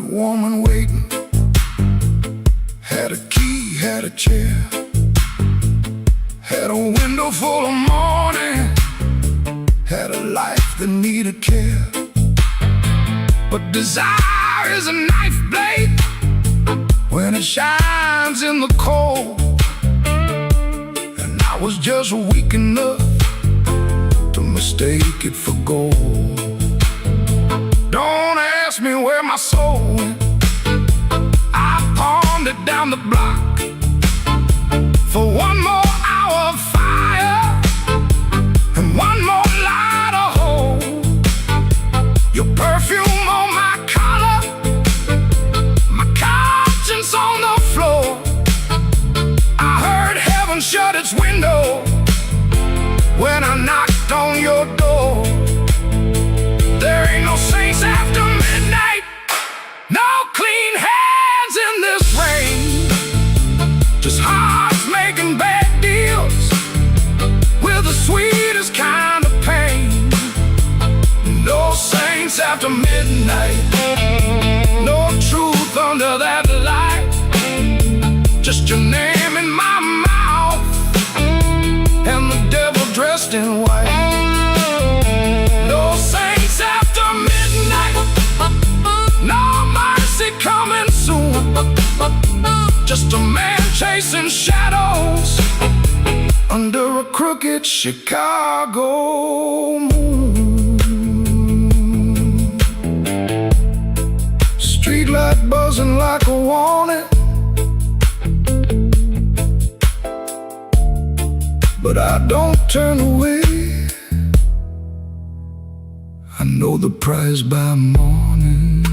Woman waiting, had a key, had a chair, had a window full of morning, had a life that needed care. But desire is a knife blade when it shines in the cold, and I was just weak enough to mistake it for gold. Don't ask me where my soul went, I pawned it down the block for one more hour of fire and one more light of hope. Your perfume on my collar, my conscience on the floor. I heard heaven shut its window when I knocked on your door. There ain't no saints after midnight, no clean hands in this rain, just hearts making bad deals with the sweetest kind of pain. No saints after midnight, no truth under that light, just your name in my mouth and the devil dressed in white. No saints after midnight, no mercy coming soon, just a man chasing shadows under a crooked Chicago moon. Streetlight buzzing like a warning, but I don't turn away. I know the prize by morning,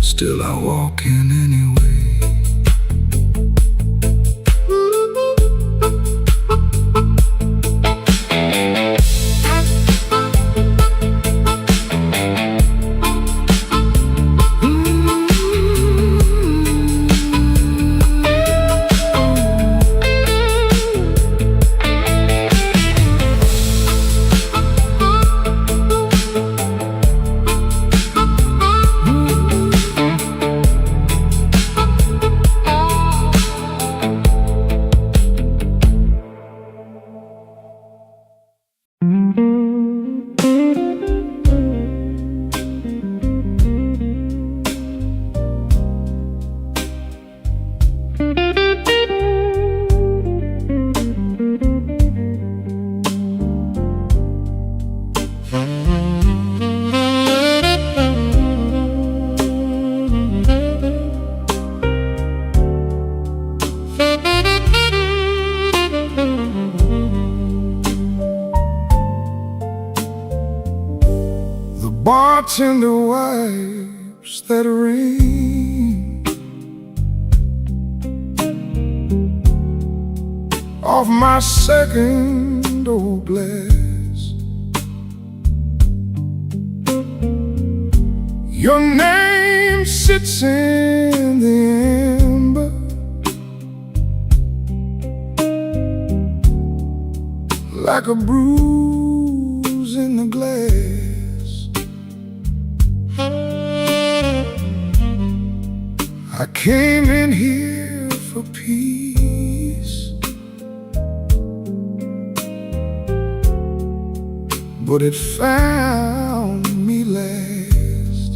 still I walk in anyway. bartender wipes that rain off my second old glass. Your name sits in the amber like a bruise in the glass. I came in here for peace, but it found me last.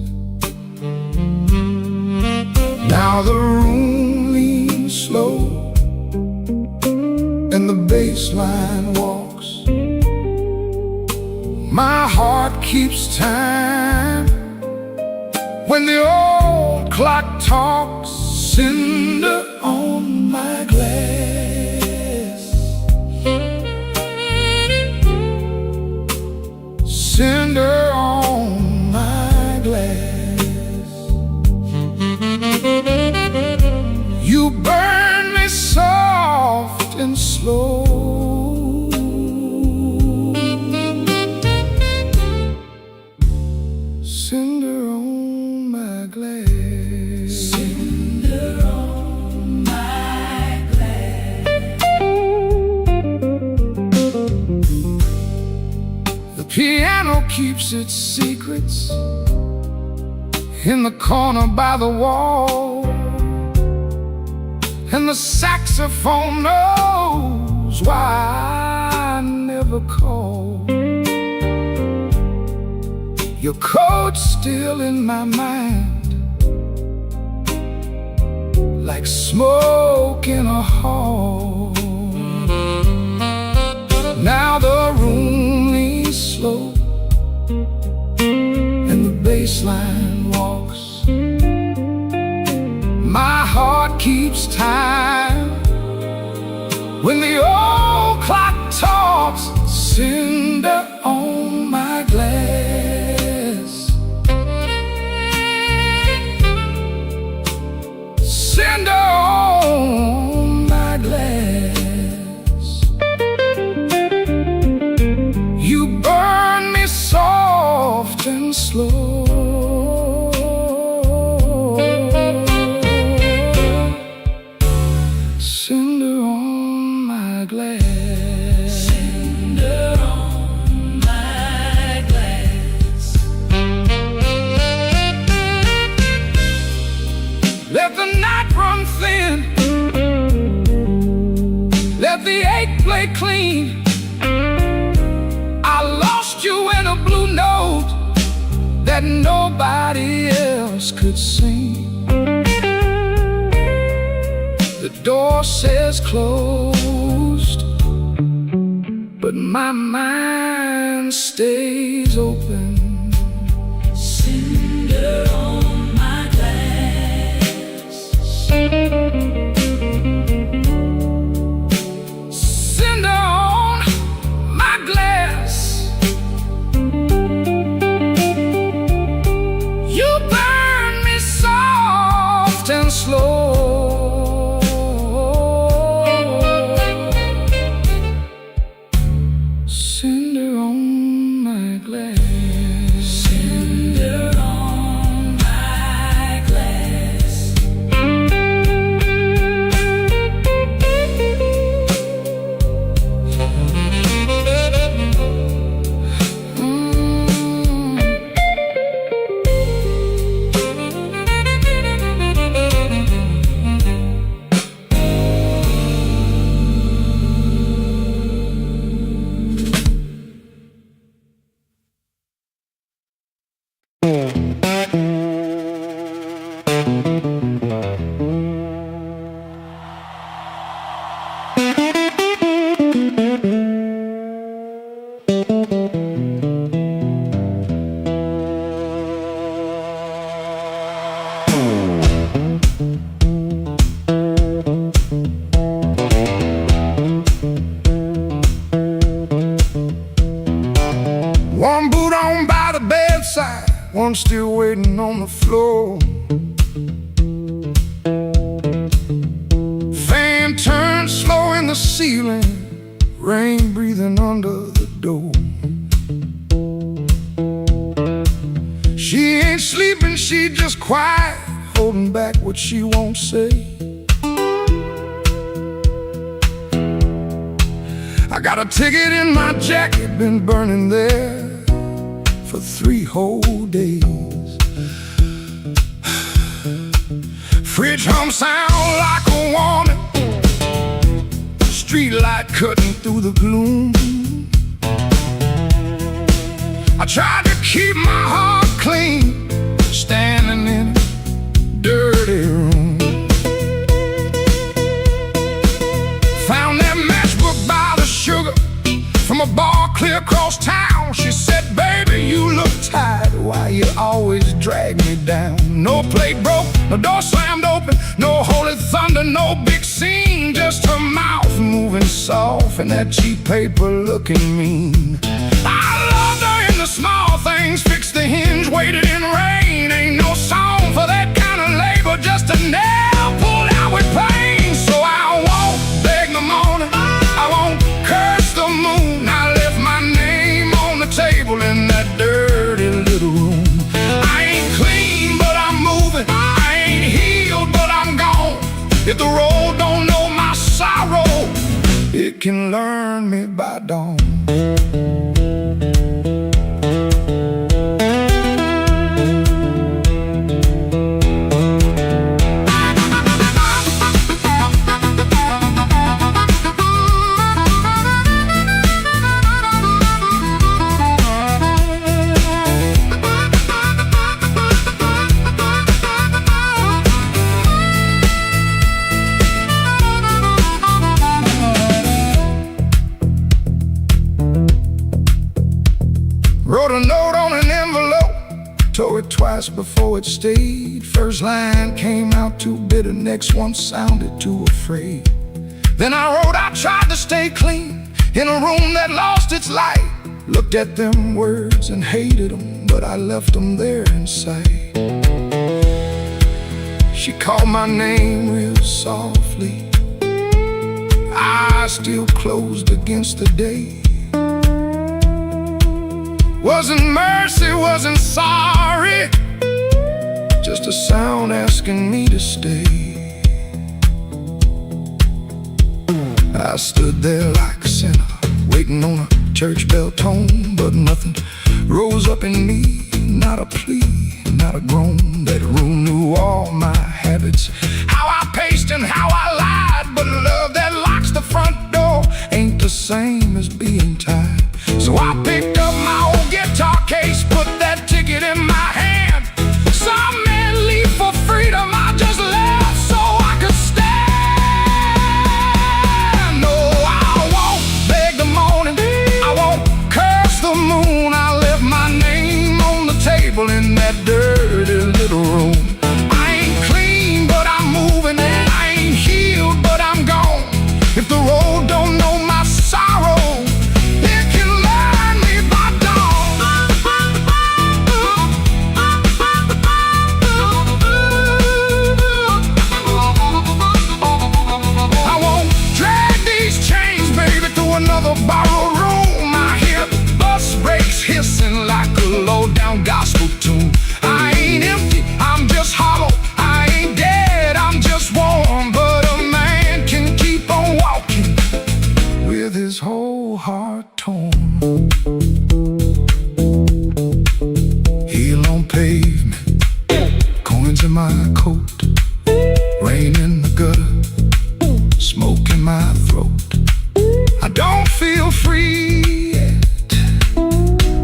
Now the room leans slow and the bass line walks. My heart keeps time when the old clock talks. Cinder on my glass, cinder on my glass. You burn me soft and slow. Cinder on my glass, cinder on my glass. The piano keeps its secrets in the corner by the wall, and the saxophone knows why I never call. Your coat's still in my mind, like smoke in a hall. Now the room leans slow and the bass line walks. My heart keeps time when the old clock talks. Cinder on my glass, cinder on my glass. You burn me soft and slow. Cinder on my glass, cinder on my glass. Let the night run thin, let the ache play clean. I lost you in a blue note that nobody else could sing. The door says closed, but my mind stays open. Cinder on my glass, cinder on my glass. You burn me soft and slow. Cinder on my glass, cinder on my glass. One boot on by the bedside, one still waiting on the floor. Fan turns slow in the ceiling, rain breathing under the door. She ain't sleeping, she just quiet, holding back what she won't say. I got a ticket in my jacket, been burning there for 3 whole days. Fridge hum sound like a warning, street light cutting through the gloom. I tried to keep my heart clean, standing in a dirty room. Found that matchbook by the sugar from a bar clear across town. She said, baby, you look tired, why you always drag me down? No plate broke, no door slammed open, no holy thunder, no big scene. Just her mouth moving soft and that cheap paper looking mean. I loved her in the small things, fixed the hinge, waited in rain. Ain't no song for that kind of labor, just a nail pulled out with pain. So I won't beg the morning, I won't curse the moon. I left my name on the table in that dirty little room. I ain't clean, but I'm moving. I ain't healed, but I'm gone. If the road don't know my sorrow, it can learn me by dawn. Wrote a note on an envelope, tore it twice before it stayed. First line came out too bitter, next one sounded too afraid. Then I wrote, I tried to stay clean in a room that lost its light. Looked at them words and hated them, but I left them there inside. She called my name real softly, eyes still closed against the day. Wasn't mercy, wasn't sorry, just a sound asking me to stay. I stood there like a sinner, waiting on a church bell tone, but nothing rose up in me, not a plea, not a groan. That room knew all my habits, how I paced and how I lied, but love that locks the front door ain't the same as being tied. So I picked up my old guitar case, put that ticket in my hand. Some men leave for freedom, I just left so I could stand. No, I won't beg the morning, I won't curse the moon. I left my name on the table in that dirty little room. I ain't clean, but I'm moving, and I ain't healed, but I'm gone. If the road don't know my sorrow, another borrowed room. I hear bus brakes hissing like a low-down gospel tune. I ain't empty, I'm just hollow. I ain't dead, I'm just warm. But a man can keep on walking with his whole heart torn. Heel on pavement, coins in my coat, rain in the gutter, smoke in my throat. I don't feel free yet,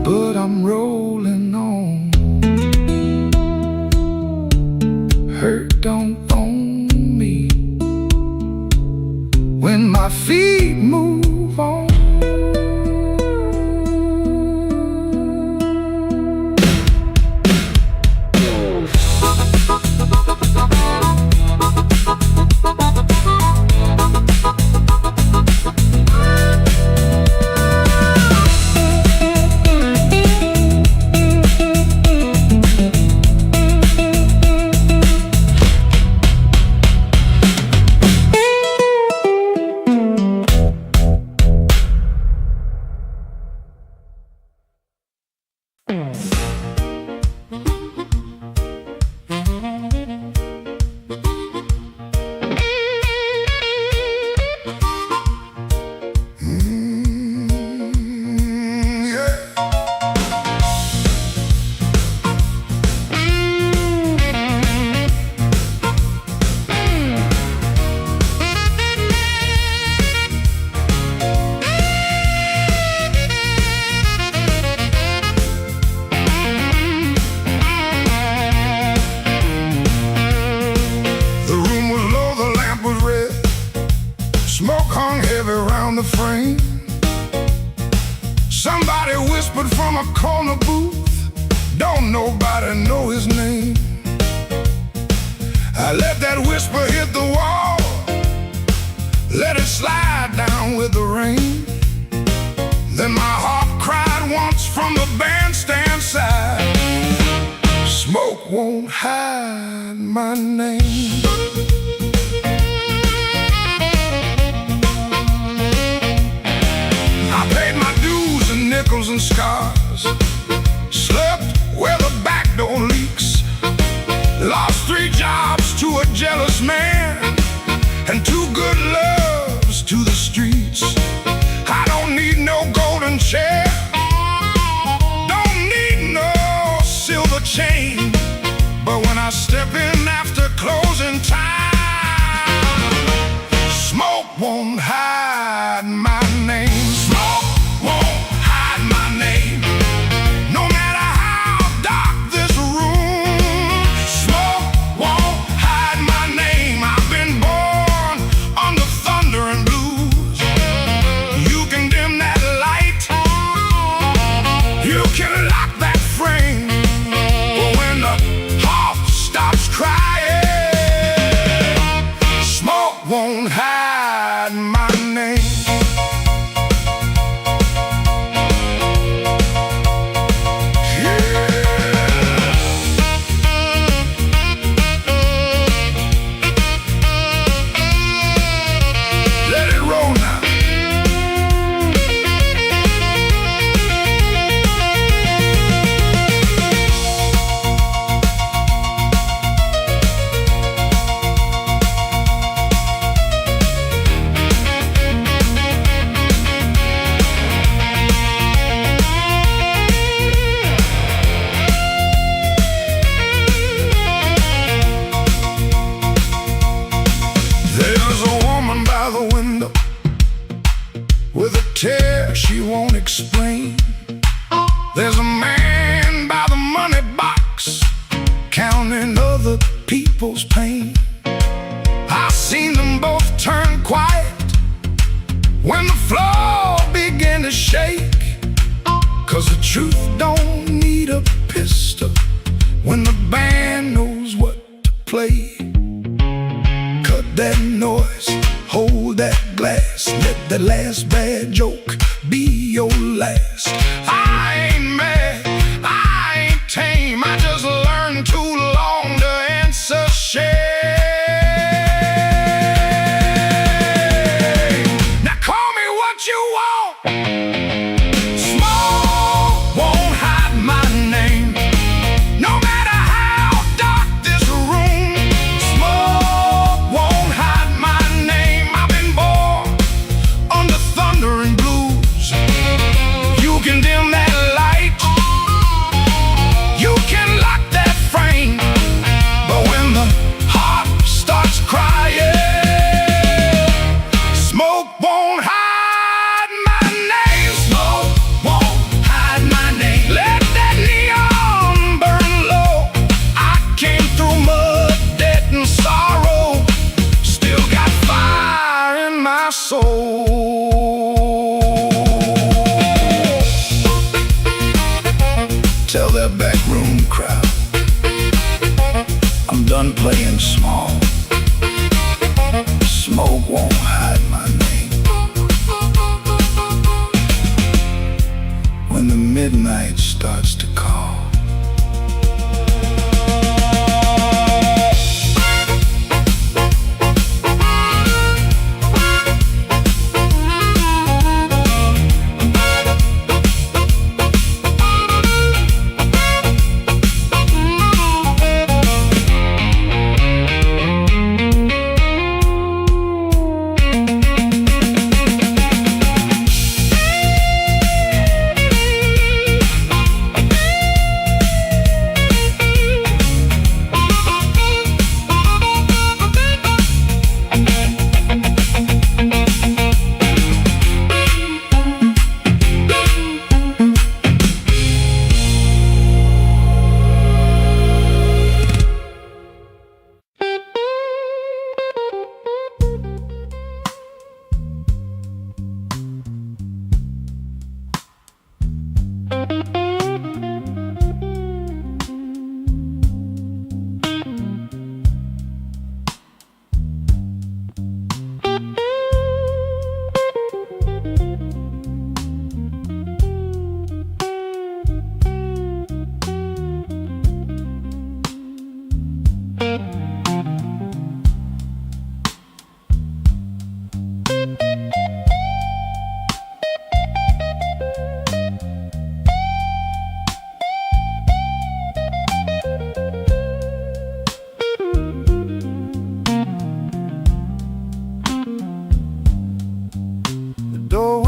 but I'm rolling on. Hurt don't own me when my feet move on. Somebody whispered from a corner booth, don't nobody know his name. I let that whisper hit the wall, let it slide down with the rain. Then my heart cried once from the bandstand side, smoke won't hide my name. I paid my dues in nickels and scars, slept where the back door leaks, lost 3 jobs to a jealous man, and 2 good loves to the streets. I don't need no golden chair, don't need no silver chain, but when I step in after closing time, smoke won't hide my name. Smoke won't hide my name. No matter how dark this room, smoke won't hide my name. I've been born under thunder and blues. You can dim that light, you can lock that frame, but when the heart stops crying, smoke won't hide my name. Let it roll now. There's a woman by the window with a tear she won't explain. There's a man by the money box counting other people's pain. I've seen them both turn quiet when the floor began to shake, 'cause the truth don't need a pistol when the band knows what to play. Cut that noise, hold that glass, let that last bad joke be your last. I ain't mad, I ain't tame, I just learned too long to answer shame. Now call me what you want, smoke won't hide my name. No matter how dark this room, smoke won't hide my name. I've been born under thunder and blues. You can dim that light, you can lock that frame, but when the heart starts crying, smoke won't hide my name. Smoke won't hide my name. Let that neon burn low. I came through mud, debt, and sorrow, still got fire in my soul. Tell that backroom crowd I'm done playing small. Smoke won't hide my name. When the midnight starts to call,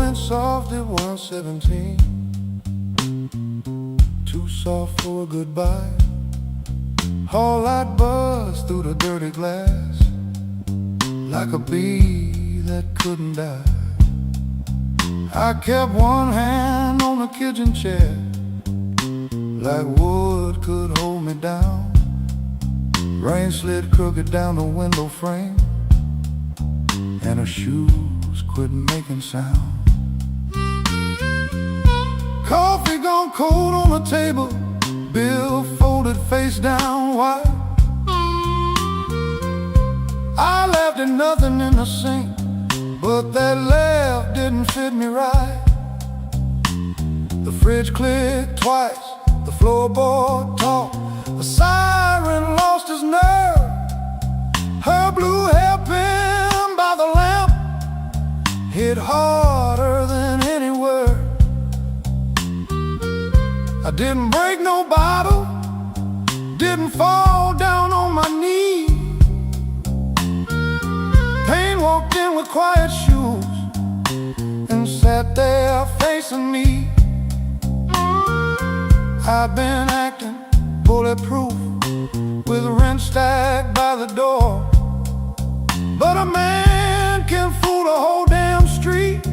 went soft at 117. Too soft for a goodbye. All that buzz through the dirty glass, like a bee that couldn't die. I kept one hand on the kitchen chair, like wood could hold me down. Rain slid crooked down the window frame, and her shoes quit making sound. Coffee gone cold on the table, bill folded face down wide. I laughed at nothing in the sink, but that laugh didn't fit me right. The fridge clicked twice, the floorboard talked, the siren lost his nerve. Her blue hairpin by the lamp hit harder than any word. I didn't break no bottle, didn't fall down on my knee. Pain walked in with quiet shoes and sat there facing me. I've been acting bulletproof with rent stacked by the door, but a man can fool a whole damn street,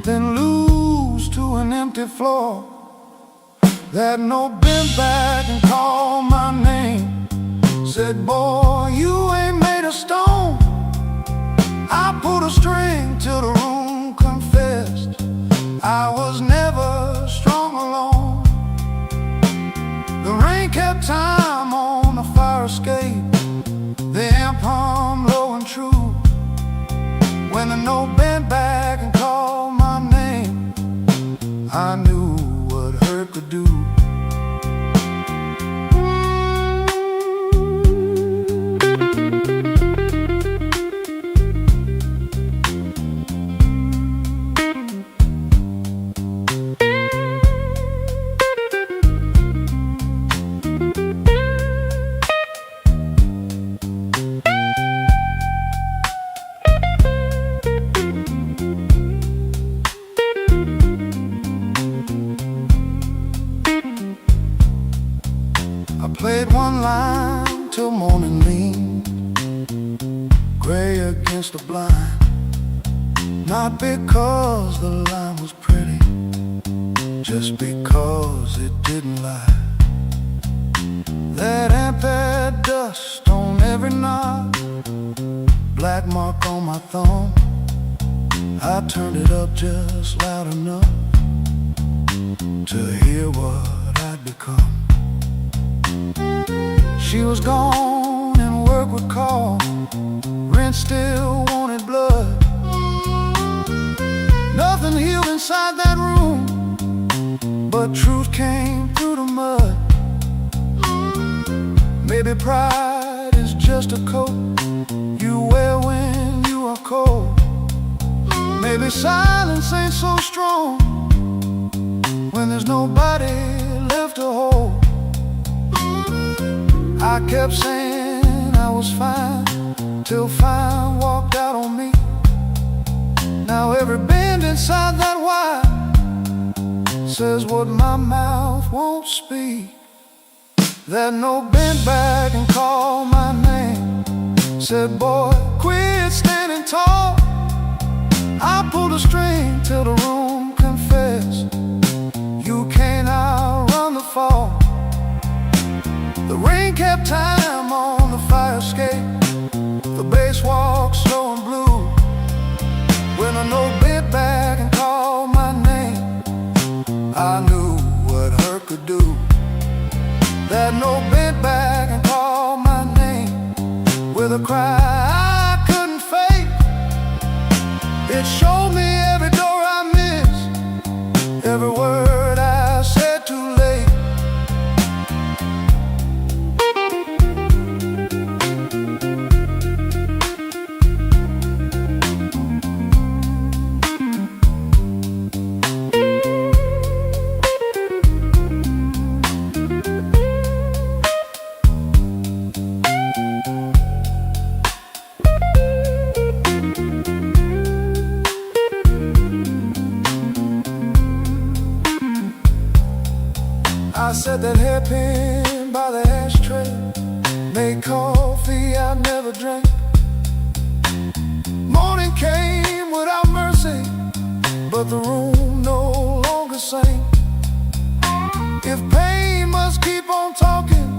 then lose to an empty floor. That note bent back and called my name, said, boy, you ain't made of stone. I pulled a string till the room confessed I was never strong alone. The rain kept time on the fire escape, the amp hummed low and true. When the note bent back and called my name, I knew what hurt could do. Played one line till morning leaned gray against the blind, not because the line was pretty, just because it didn't lie. That amp had dust on every knob, black mark on my thumb. I turned it up just loud enough to hear what I'd become. She was gone and work would call, rent still wanted blood. Nothing healed inside that room, but truth came through the mud. Maybe pride is just a coat you wear when you are cold. Maybe silence ain't so strong when there's nobody left to hold. I kept saying I was fine, till fine walked out on me. Now every bend inside that wire says what my mouth won't speak. That note bent back and called my name, said, boy, quit standing tall. I pulled a string till the room confessed you can't outrun the fall. The rain kept time on the fire escape, the bass walked slow and blue. When a note bent back and called my name, I knew what hurt could do. That note bent back and called my name with a cry I couldn't fake. It showed me every door I missed, every word I said too late. I set that hairpin by the ashtray, made coffee I never drank. Morning came without mercy, but the room no longer sang. If pain must keep on talking,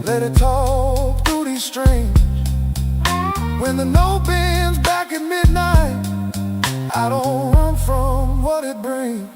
let it talk through these strings. When the note bends back at midnight, I don't run from what it brings.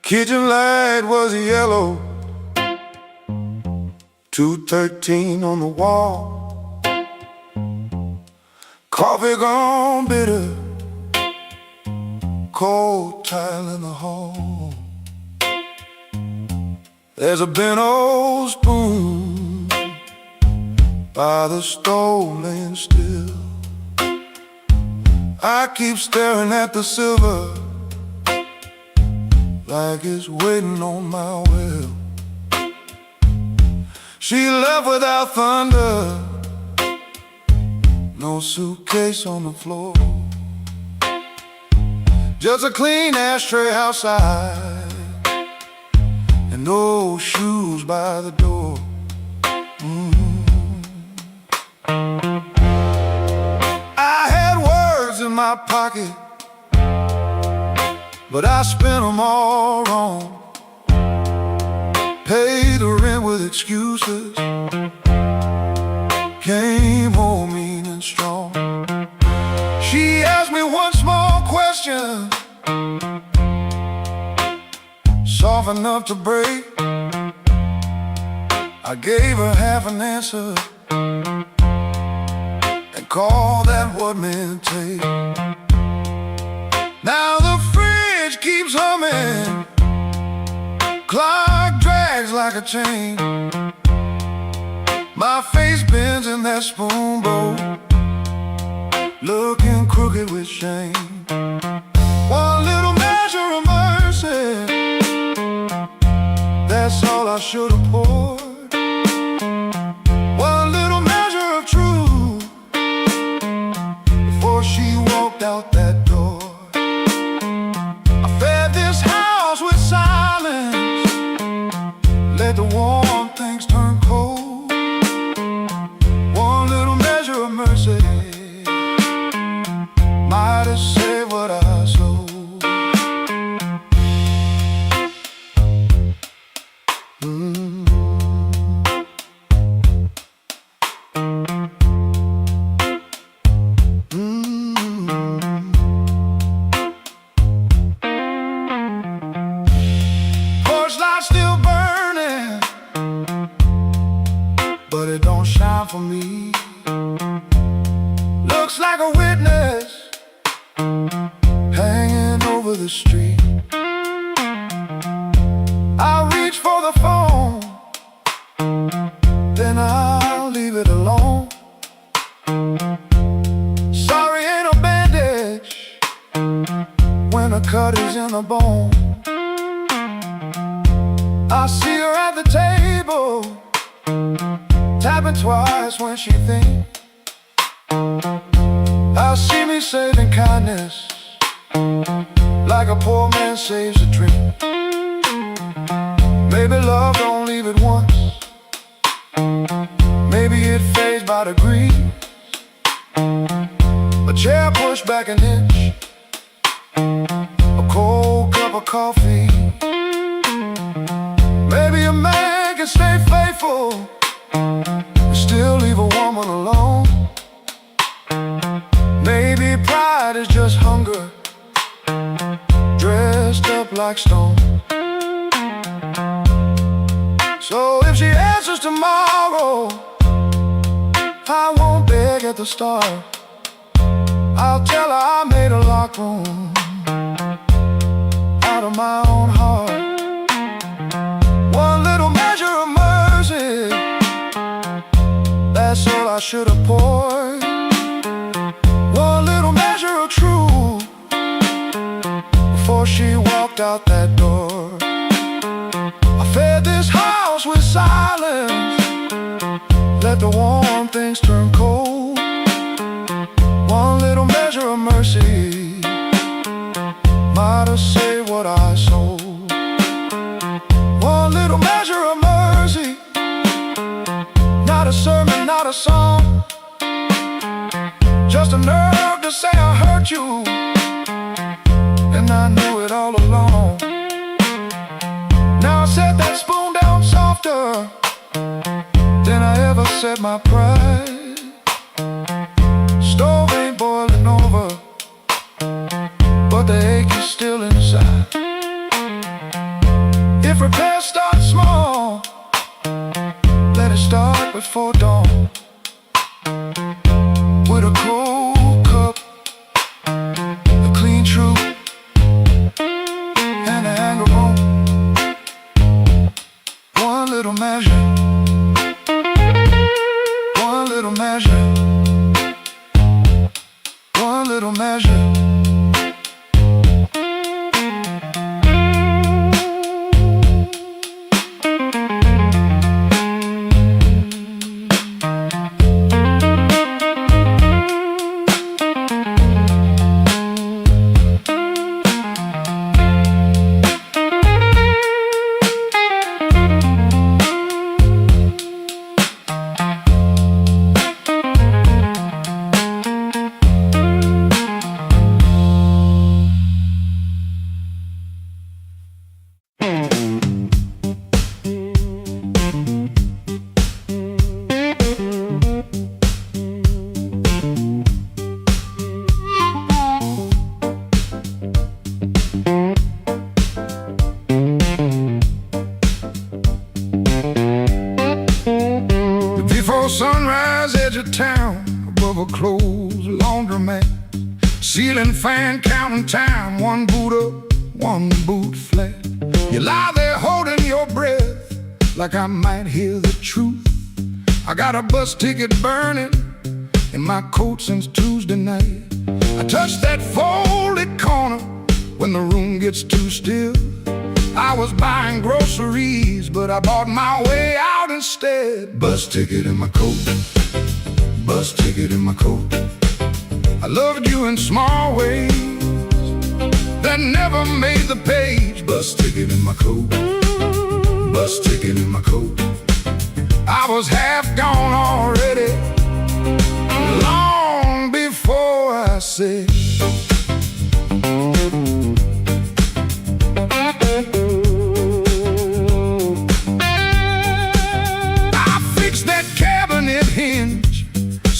Kitchen light was yellow, 213 on the wall. Coffee gone bitter, cold tile in the hall. There's a bent old spoon by the stove laying still. I keep staring at the silver like it's waiting on my will. She left without thunder, no suitcase on the floor, just a clean ashtray outside and no shoes by the door. I had words in my pocket, but I spent them all wrong. Paid the rent with excuses, came home mean and strong. She asked me one small question, soft enough to break. I gave her half an answer and called that what men take. Now the fridge keeps humming, clock drags like a chain. My face bends in that spoon bowl, looking crooked with shame. One little measure of mercy, that's all I should have poured. One little measure of truth before she walked out that door. I fed this house with silence, let the warm things turn cold. One little measure of mercy might have saved what I sold. Porch light still burning, but it don't shine for me. Looks like a witness hanging over the street. I reach for the phone, then I'll leave it alone. Sorry ain't a bandage when a cut is in the bone. I see her at the table, tapping twice when she thinks. I see me saving kindness like a poor man saves a drink. Maybe love don't leave it once, maybe it fades by degrees. A chair pushed back an inch, a cold cup of coffee. Maybe a man can stay faithful and still leave a woman alone. Maybe pride is just hunger dressed up like stone. So if she answers tomorrow, I won't beg at the start. I'll tell her I made a locker room out of my own heart. One little measure of mercy, that's all I should have poured. One little measure of truth before she walked out that door. I fed this house with silence, let the warm things turn cold. One little measure of mercy might have saved what I sold. One little measure of mercy, not a sermon, not a song, just a nerve to say I hurt you, and I knew it all along. Now I set that spoon down softer than I ever set my pride. Stove ain't boiling over, but the ache is still inside. If repairs start small, let it start before dawn. With a cold cup, a clean truth, and an anger room. One little measure, one little measure, one little measure. Sunrise, edge of town, above a closed laundromat. Ceiling fan counting time, one boot up, one boot flat. You lie there holding your breath, like I might hear the truth. I got a bus ticket burning in my coat since Tuesday night. I touch that folded corner when the room gets too still. I was buying groceries, but I bought my way out instead. Bus ticket in my coat, bus ticket in my coat. I loved you in small ways that never made the page. Bus ticket in my coat, bus ticket in my coat. I was half gone already, long before I said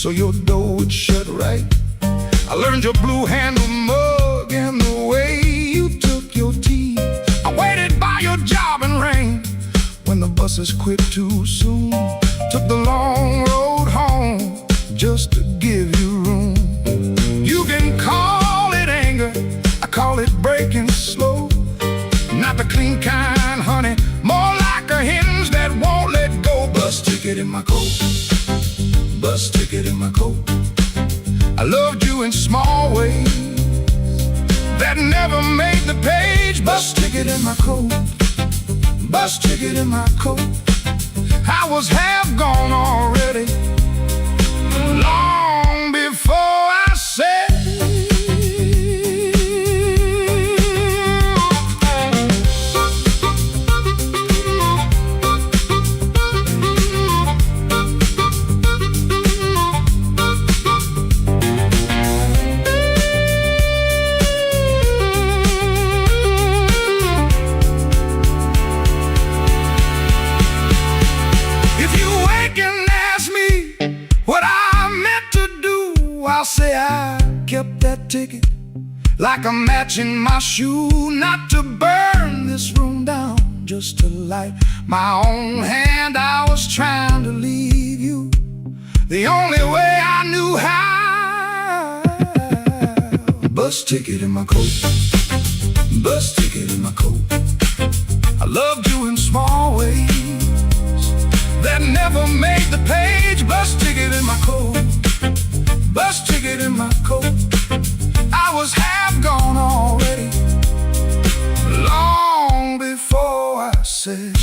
so your door would shut right. I learned your blue handle mug and the way you took your tea. I waited by your job in rain when the buses quit too soon. Took the long road home just to give you room. You can call it anger, I call it breaking slow. Not the clean kind, honey, more like a hinge that won't let go. Bus ticket in my coat, bus ticket in my coat. I loved you in small ways that never made the page. Bus ticket in my coat, bus ticket in my coat. I was half gone already, long before I said I kept that ticket like a match in my shoe, not to burn this room down, just to light my own hand. I was trying to leave you the only way I knew how. Bus ticket in my coat, bus ticket in my coat. I loved you in small ways that never made the page. Bus ticket in my coat, bus ticket in my coat. I was half gone already, long before I said.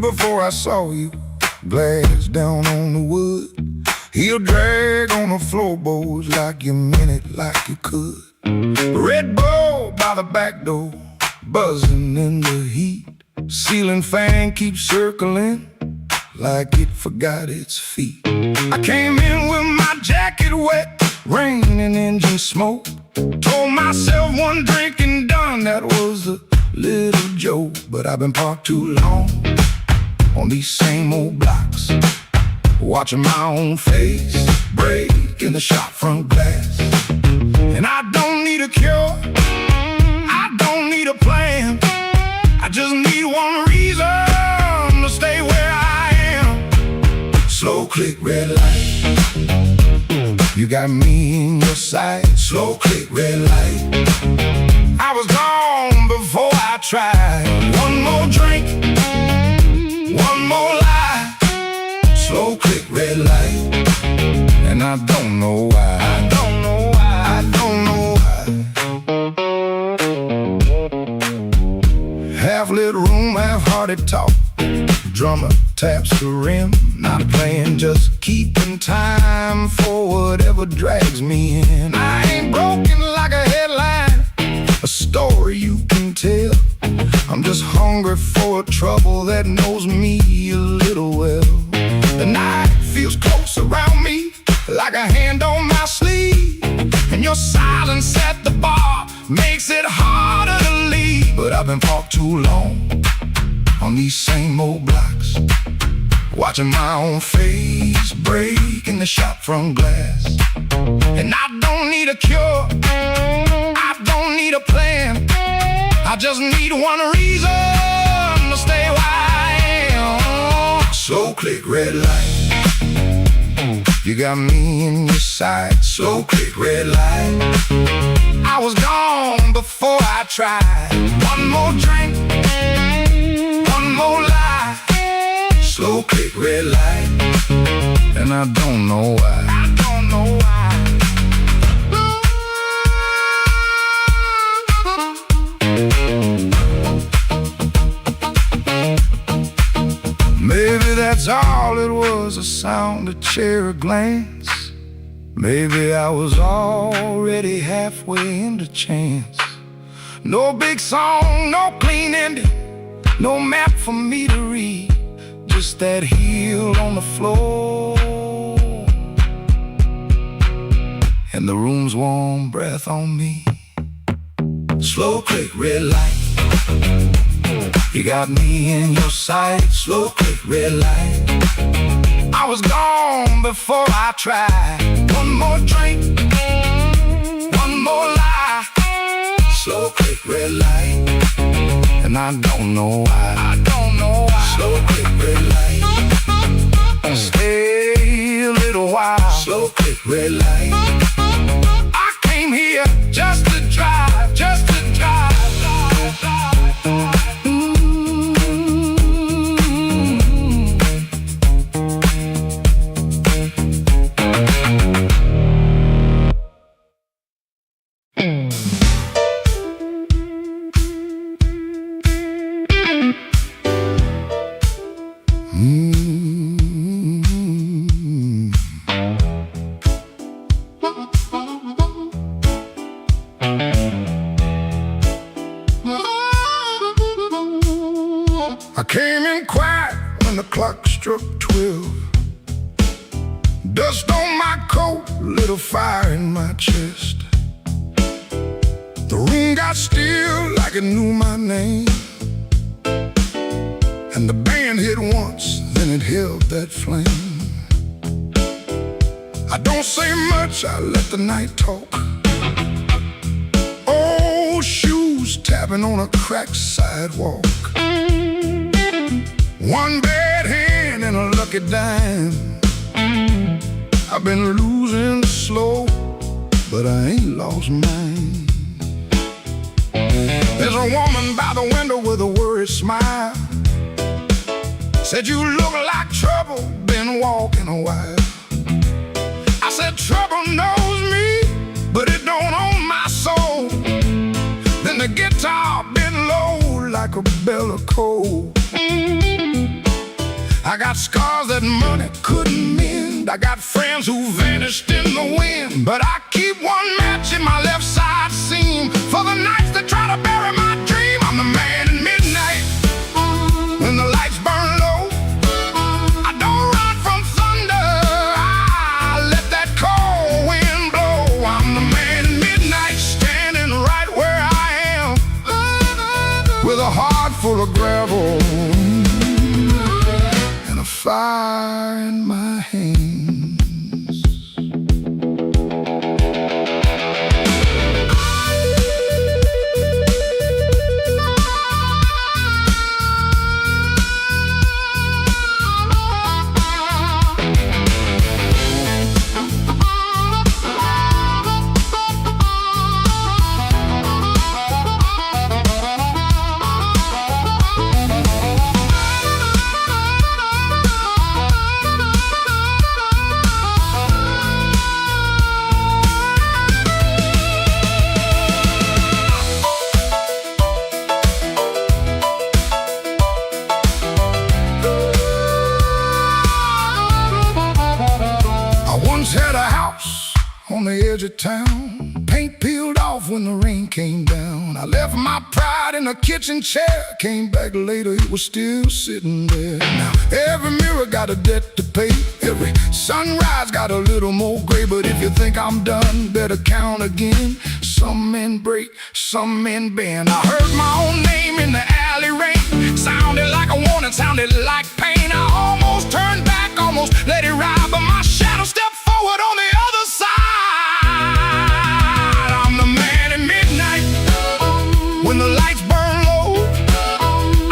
Before I saw you, glass down on the wood, heel drag on the floorboards like you meant it, like you could. Red Bull by the back door, buzzing in the heat. Ceiling fan keeps circling like it forgot its feet. I came in with my jacket wet, rain and engine smoke. Told myself one drink and done, that was a little joke. But I've been parked too long on these same old blocks, watching my own face break in the shop front glass. And I don't need a cure, I don't need a plan, I just need one reason to stay where I am. Slow click, red light, you got me in your sight. Slow click, red light, I was gone before I tried. One more drink, one more lie. Slow click, red light, and I don't know why. I don't know why. I don't know why. Half lit room, half-hearted talk. Drummer taps the rim, not playing, just keeping time for whatever drags me in. I ain't broken like a headline, a story you can tell. I'm just hungry for a trouble that knows me a little well. The night feels close around me, like a hand on my sleeve, and your silence at the bar makes it harder to leave. But I've been parked too long on these same old blocks, watching my own face break in the shop front glass. And I don't need a cure, I don't need a plan, I just need one reason to stay where I am. Slow click, red light, you got me in your sight. Slow click, red light, I was gone before I tried. One more drink, one more lie. Slow click, red light, and I don't know why. I don't know why. Maybe that's all it was, a sound, a chair, a glance. Maybe I was already halfway into chance. No big song, no clean ending, no map for me to read, just that heel on the floor and the room's warm breath on me. Slow click, red light, you got me in your sight. Slow click, red light, I was gone before I tried. One more drink, one more lie. Slow click, red light, and I don't know why. Slow, quick, red light. Stay a little while. Slow, quick, red light. I came here just to drive, just to drive. I came in quiet when the clock struck 12. Dust on my coat, lit a fire in my chest. The room got still like it knew my name. And the band hit once, then it held that flame. I don't say much, I let the night talk. Old shoes tapping on a cracked sidewalk. One bad hand and a lucky dime. I've been losing slow, but I ain't lost mine. There's a woman by the window with a worried smile. Said you look like trouble, been walking a while. I said trouble knows me, but it don't own my soul. Then the guitar bent low like a bell of coal. I got scars that money couldn't mend. I got friends who vanished in the wind. But I keep one match in my left side seam for the nights that try to bury my dream. I'm the man in midnight when the lights burn low. I don't run from thunder, I let that cold wind blow. I'm the man in midnight standing right where I am with a heart full of gravel, fire in my hands. Had a house on the edge of town. Paint peeled off when the rain came down. I left my pride in a kitchen chair. Came back later, it was still sitting there. Now every mirror got a debt to pay. Every sunrise got a little more gray. But if you think I'm done, better count again. Some men break, some men bend. I heard my own name in the alley rain. Sounded like a warning, sounded like pain. I almost turned back, almost let it ride, but my shadow stepped forward on the other side. I'm the man in midnight when the lights burn low.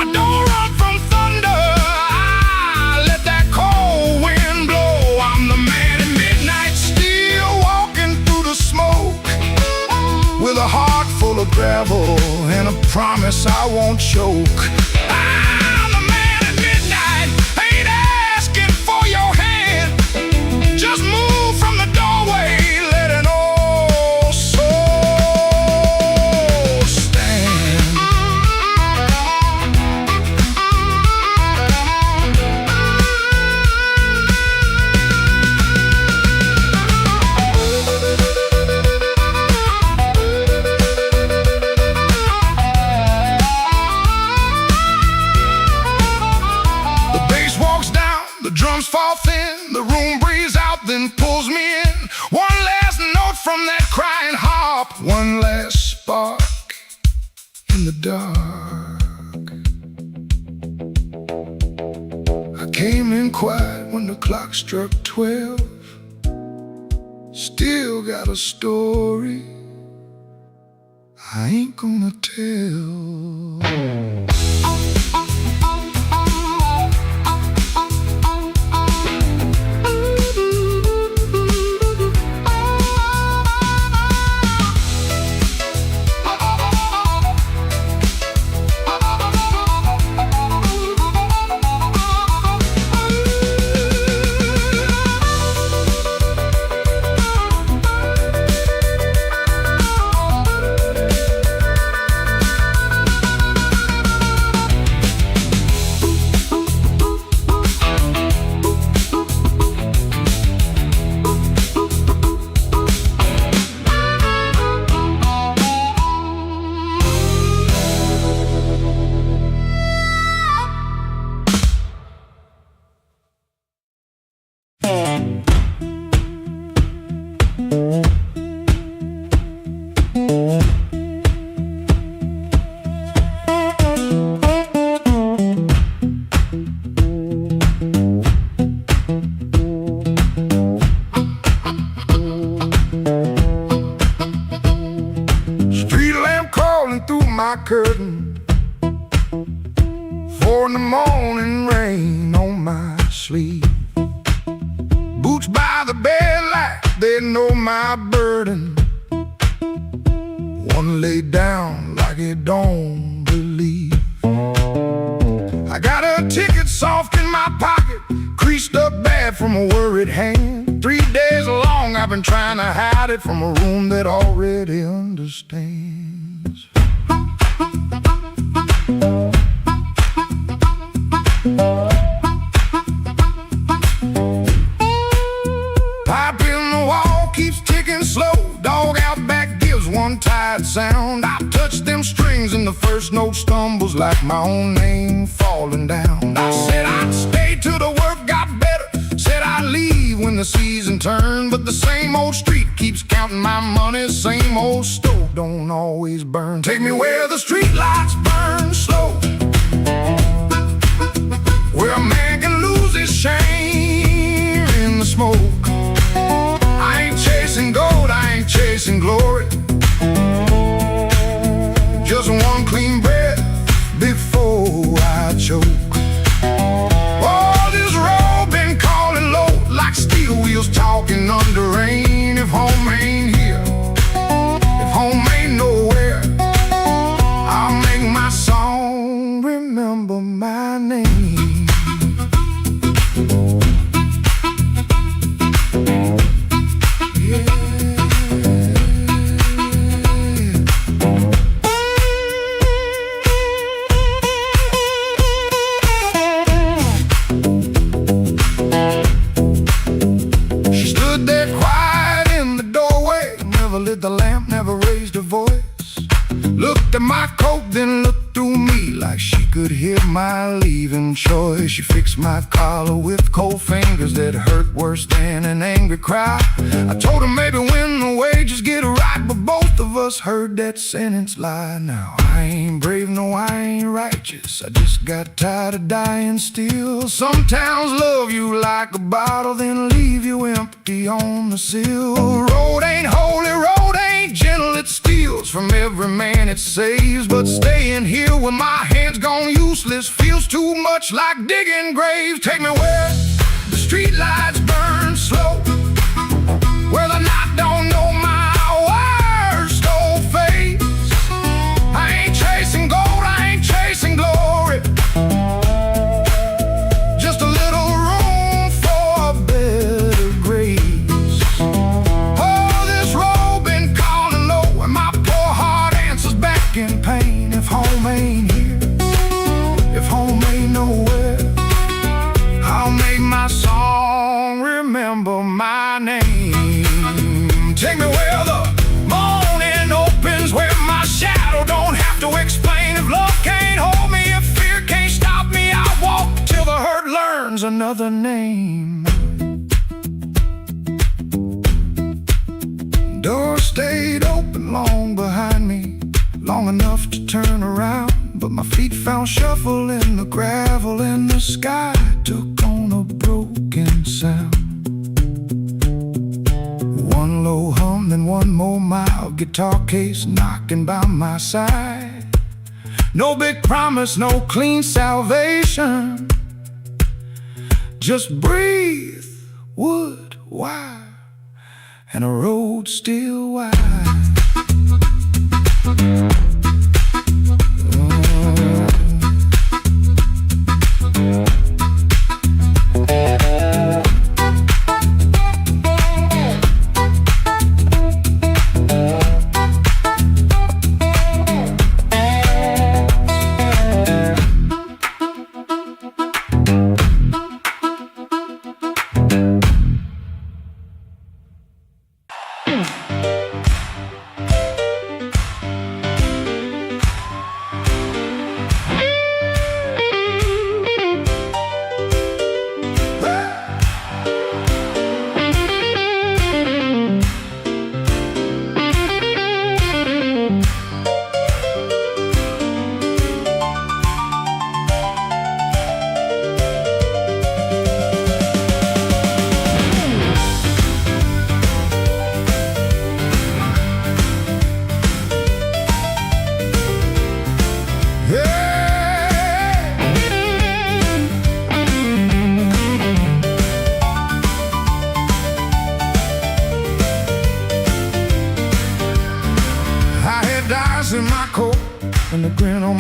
I don't run from thunder, I let that cold wind blow. I'm the man in midnight, still walking through the smoke with a heart full of gravel and a promise I won't choke. I'm the man in midnight, ain't asking for your hand. Just move from the doorway, let an old soul stand. The bass walks down, the drums fall thin, the room breathes out, then pulls me in. One last note from that crying harp, one last spark in the dark. I came in quiet when the clock struck 12. Still got a story I ain't gonna tell. curtain, 4 in the morning rain on my sleeve. Boots by the bed like they know my burden. One laid down like it don't believe. I got a ticket soft in my pocket, creased up bad from a worried hand. 3 days long I've been trying to hide it from a room that already understands. Pipe in the wall keeps ticking slow. Dog out back gives one tired sound. I touch them strings and the first note stumbles like my own name falling down. I said I'd stay till the work got better, said I'd leave when the season turned. But the same old street keeps counting my money, same old stove don't always burn. Take me where the street lights burn slow, where a man can lose his shame in the smoke. I ain't chasing gold, I ain't chasing glory, just one clean breath before I choke. Oh, this road been calling low like steel wheels talking under rain. If home ain't here, if home ain't nowhere, I'll make my song remember my name. Lit the lamp, never raised her voice. Looked at my coat, then looked through me like she could hear my leaving choice. She fixed my collar with cold fingers that hurt worse than an angry cry. I told her maybe when the wages get right, but both of us heard that sentence lie. Now I ain't brave, no I ain't righteous, I just got tired of dying still. Some towns love you like a bottle, then leave you empty on the sill. Road ain't holy, road ain't gentle, it steals from every man it saves. But staying here with my hands gone useless feels too much like digging graves. Take me where the street lights burn slow, where the night don't know my worst old face. I ain't chasing gold, I ain't chasing glory, just a little room for a better grace. Oh, this road been calling low, and my poor heart answers back in pain. If home ain't here, if home ain't nowhere, I'll make my song remember my name. Take me where the morning opens, where my shadow don't have to explain. If love can't hold me, if fear can't stop me, I'll walk till the hurt learns another name. Door stayed open long behind me, long enough to turn around, but my feet found shuffle in the gravel, and the sky took on a broken sound. One low hum, then one more mild guitar case knocking by my side. No big promise, no clean salvation, just breathe, wood, wire, and a road still wide.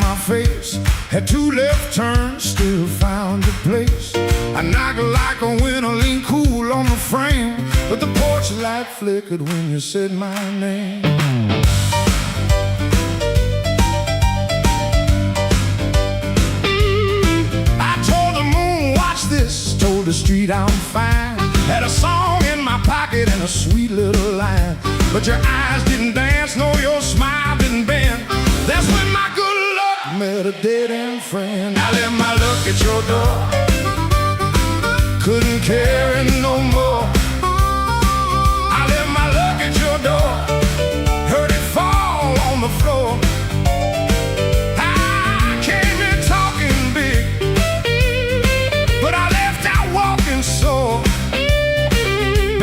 my face. Had two left turns, still found a place. I knocked like a winter, lean cool on the frame, but the porch light flickered when you said my name. I told the moon, watch this, told the street I'm fine. Had a song in my pocket and a sweet little line, but your eyes didn't dance, no, your smile didn't bend. That's when my good luck met a dead-end friend. I left my luck at your door, couldn't carry no more. I left my luck at your door, heard it fall on the floor. I came in talking big, but I left out walking sore.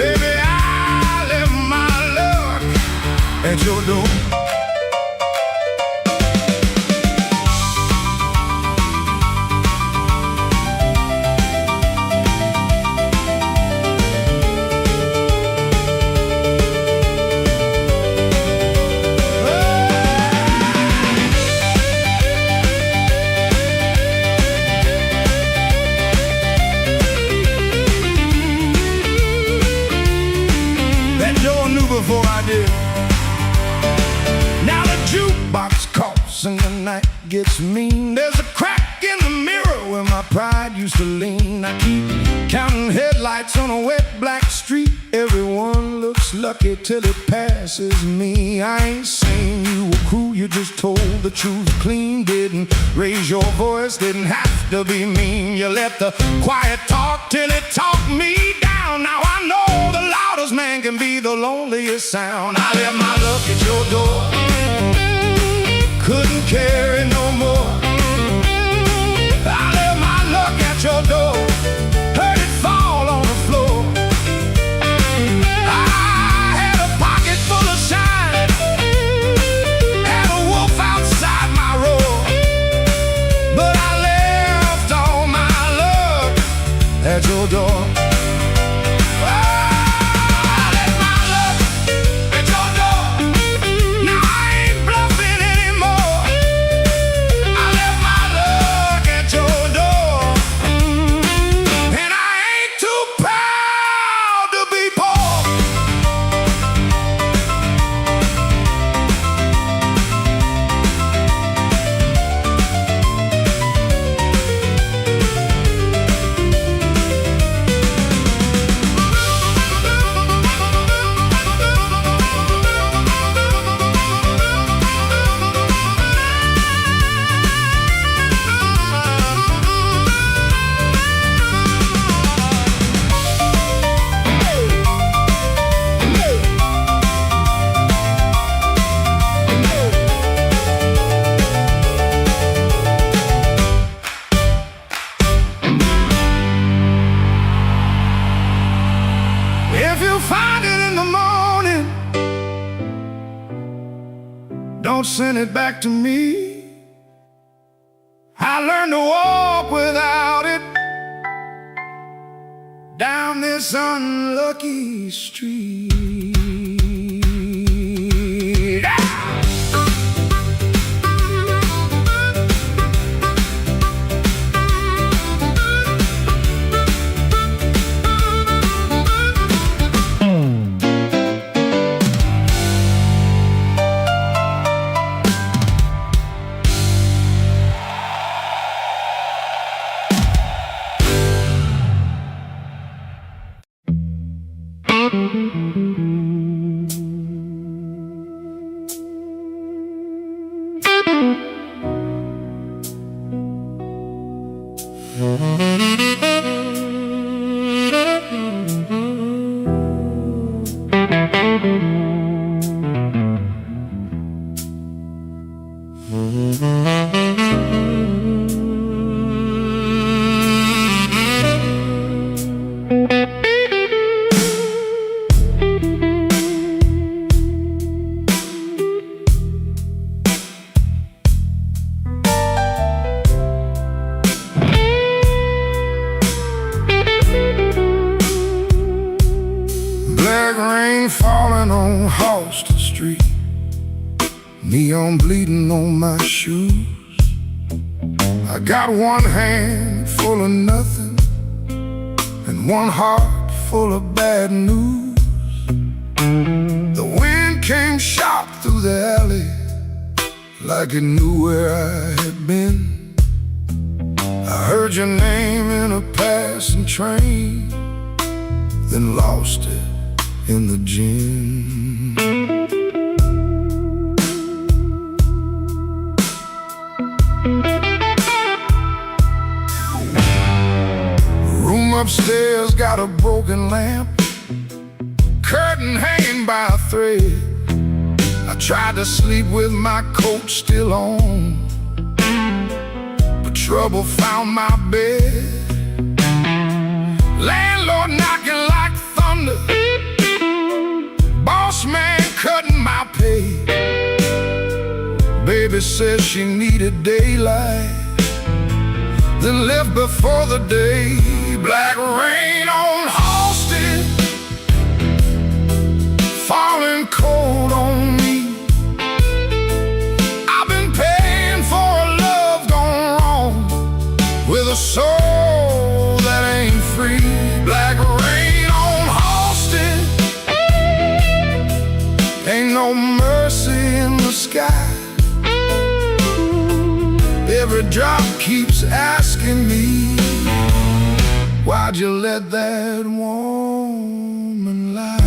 Baby, I left my luck at your door. Before I did. Now the jukebox coughs and the night gets mean. There's a crack in the mirror where my pride used to lean. I keep counting headlights on a wet black street. Everyone looks lucky till it passes me. I ain't saying you were cruel, you just told the truth clean. Didn't raise your voice, didn't have to be mean. You let the quiet talk till it talked me down. Now I know the loudest man can be the loneliest sound. I left my luck at your door, couldn't carry no more. I left my luck at your door, heard it fall on the floor. I had a pocket full of shine, had a wolf outside my roar, but I left all my luck at your door. Don't send it back to me. I learned to walk without it down this unlucky street. Black rain falling on Halsted Street, neon bleeding on my shoes. got one hand full of nothing and one heart full of bad news. The wind came sharp through the alley like it knew where I had been. I heard your name in a passing train, then lost it in the gym. Room upstairs got a broken lamp, curtain hanging by a thread. I tried to sleep with my coat still on, but trouble found my bed. Landlord knocking like thunder, boss man cutting my pay. Baby said she needed daylight, then left before the day. Black rain on Halsted, falling cold on me. I've been paying for a love gone wrong, with a soul that ain't free. Black rain on Halsted, ain't no mercy in the sky. Every drop keeps asking me, why'd you let that woman lie?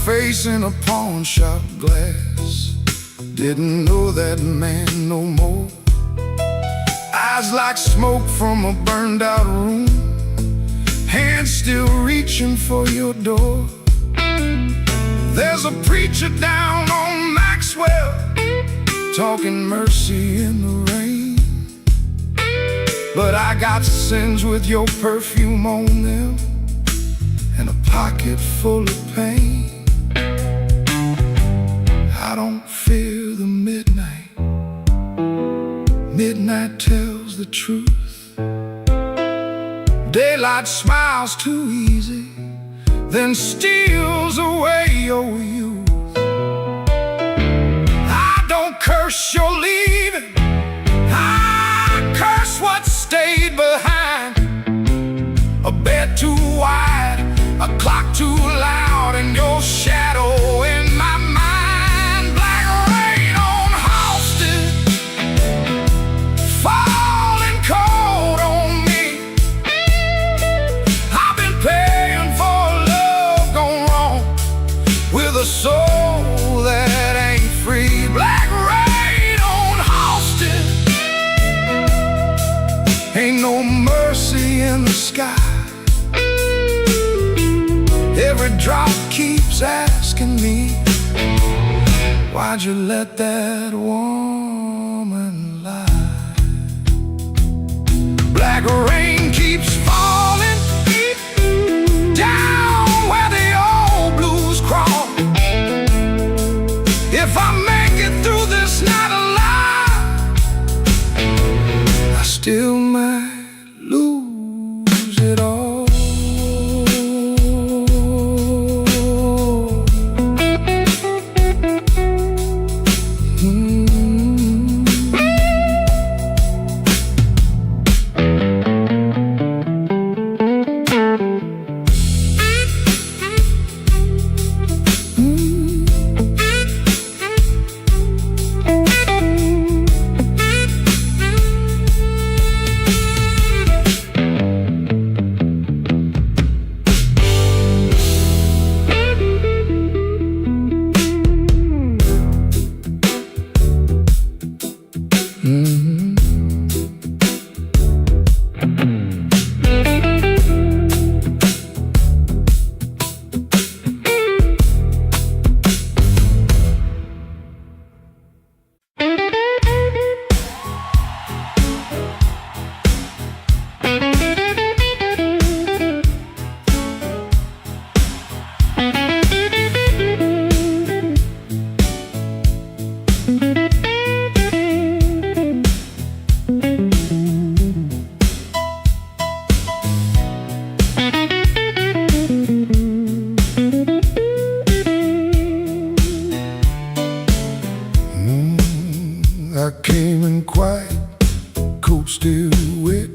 Face in a pawn shop glass, didn't know that man no more. Eyes like smoke from a burned out room, hands still reaching for your door. There's a preacher down on Maxwell, talking mercy in the rain, but I got sins with your perfume on them and a pocket full of pain. I don't fear the midnight. Midnight tells the truth. Daylight smiles too easy, then steals away your youth. I don't curse your leaving, I curse what stayed behind. A bed too wide, a clock too loud, and your shadow in my mind. A soul that ain't free. Black rain on Halsted, ain't no mercy in the sky. Every drop keeps asking me, why'd you let that woman lie? Black rain keeps falling down where the old blues crawl. If I make it through this night alive, I still might lose it all. white, coat still wet,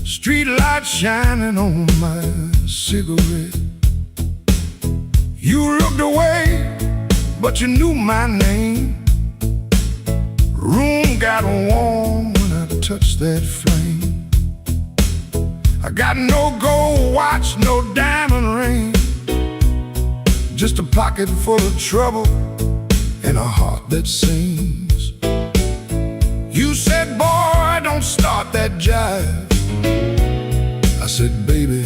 street light shining on my cigarette. You looked away, but you knew my name. Room got warm when I touched that flame. I got no gold watch, no diamond ring, just a pocket full of trouble and a heart that sings. You said, boy, don't start that jive. I said, baby,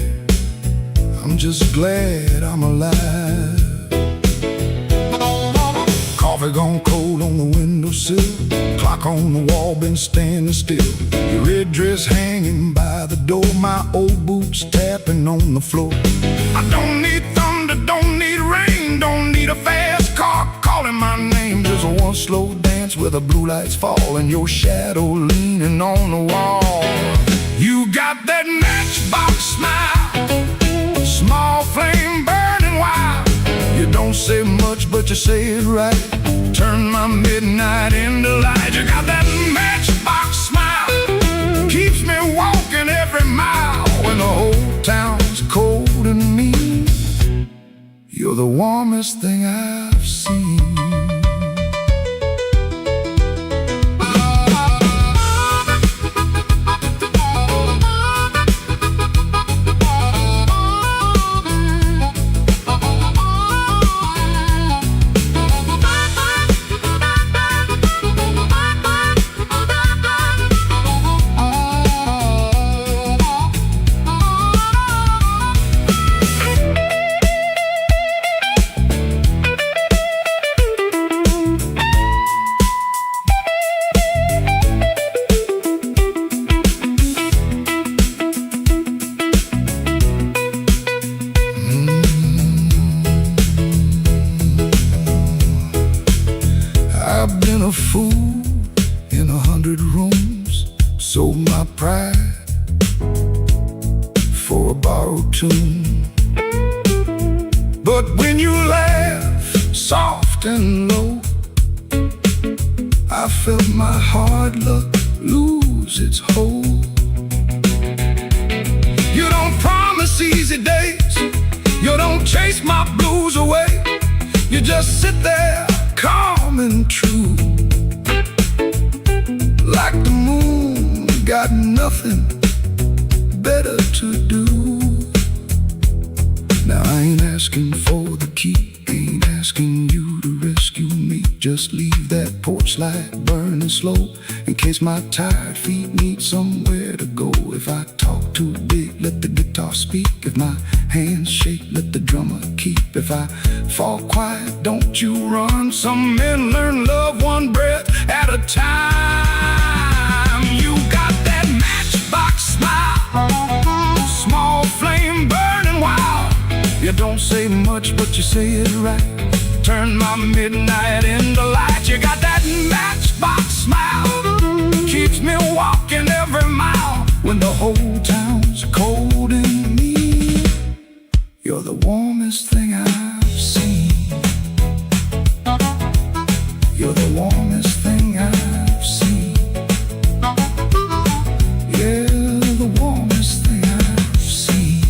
I'm just glad I'm alive. Coffee gone cold on the windowsill, clock on the wall been standing still. Your red dress hanging by the door, my old boots tapping on the floor. I don't need thunder, don't need rain, don't need a fast car calling my name. Just one slow dance where the blue lights fall and your shadow leaning on the wall. You got that matchbox smile, small flame burning wild. You don't say much, but you say it right. Turn my midnight into light. You got that matchbox smile, keeps me walking every mile when the whole town's cold and mean. You're the warmest thing I've seen. I've been a fool in 100 rooms, sold my pride for a borrowed tune. But when you laugh soft and low, I felt my hard luck lose its hold. You don't promise easy days, you don't chase my blues away. You just sit there calm and true, like the moon got nothing better to do. Now I ain't asking for the key, ain't asking you to rescue me. Just leave that porch light burning slow, in case my tired feet need somewhere to go. If I talk too big, let the guitar speak. If my hands shake, let the drummer keep. If I fall quiet, don't you run. Some men learn love one breath at a time. You got that matchbox smile, small flame burning wild. You don't say much, but you say it right. Turn my midnight into light. You got that matchbox smile, keeps me walking every mile when the whole town's cold and mean. You're the warmest thing I've seen. You're the warmest thing I've seen. Yeah, the warmest thing I've seen.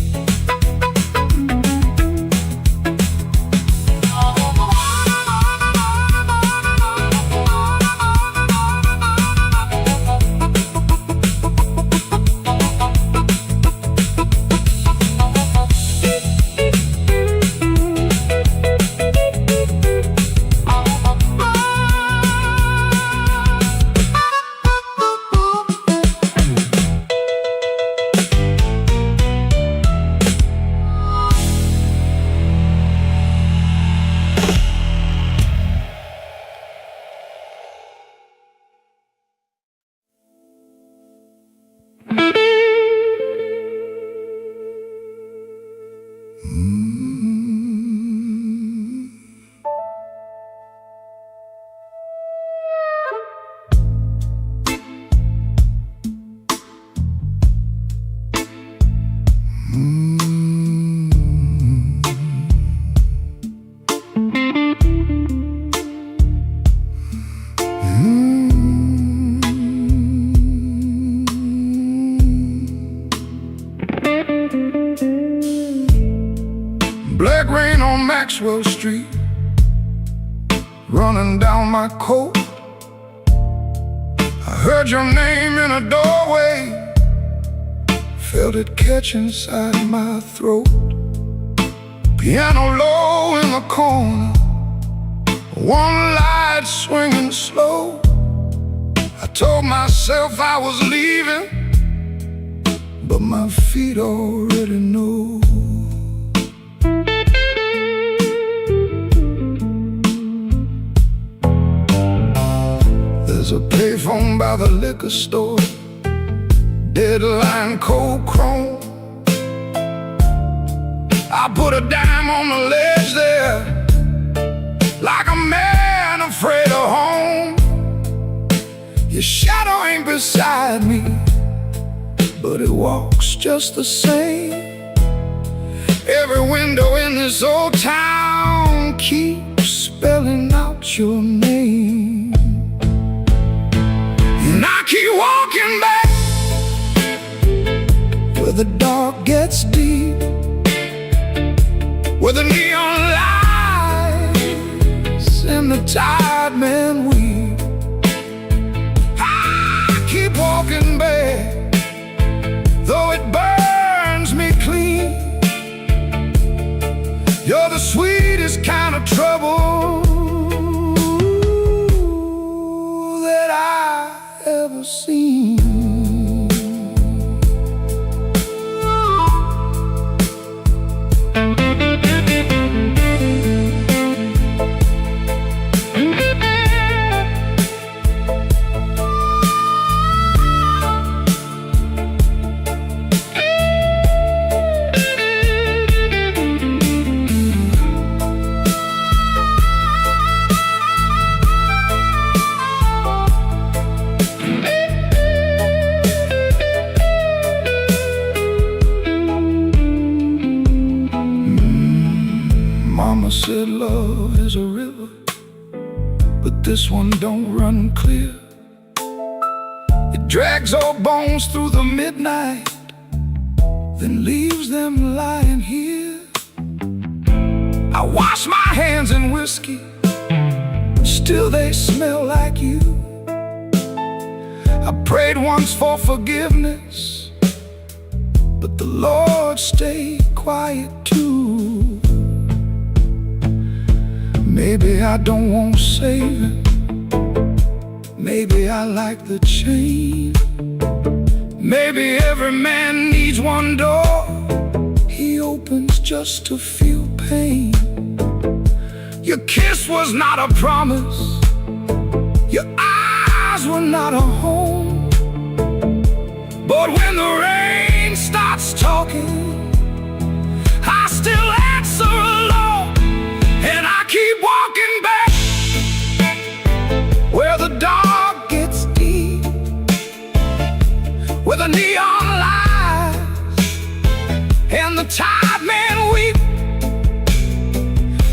Maxwell Street, running down my coat. I heard your name in a doorway, felt it catch inside my throat. Piano low in the corner, one light swinging slow. I told myself I was leaving, but my feet already know. There's a payphone by the liquor store, deadline cold chrome. I put a dime on the ledge there, like a man afraid of home. Your shadow ain't beside me, but it walks just the same. Every window in this old town keeps spelling out your name. And I keep walking back where the dark gets deep, where the neon lights and the tired men weep. I keep walking back, though it burns me clean. You're the sweetest kind of trouble that I ever seen. Mama said love is a river, but this one don't run clear. It drags old bones through the midnight, then leaves them lying here. I wash my hands in whiskey, still they smell like you. I prayed once for forgiveness, but the Lord stayed quiet too. Maybe I don't want saving, maybe I like the chain. Maybe every man needs one door he opens just to feel pain. Your kiss was not a promise, your eyes were not a home. But when the rain starts talking, I still answer alone. And I keep walking back where the dark gets deep, where the neon lights and the tired men weep.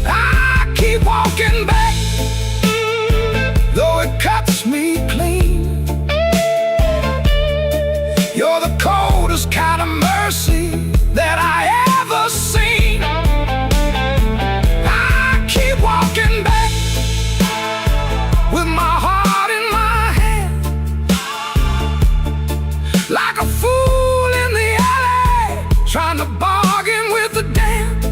I keep walking back, though it cuts me clean. You're the coldest kind of mercy that I ever seen. Walking back with my heart in my hand, like a fool in the alley, trying to bargain with the damned.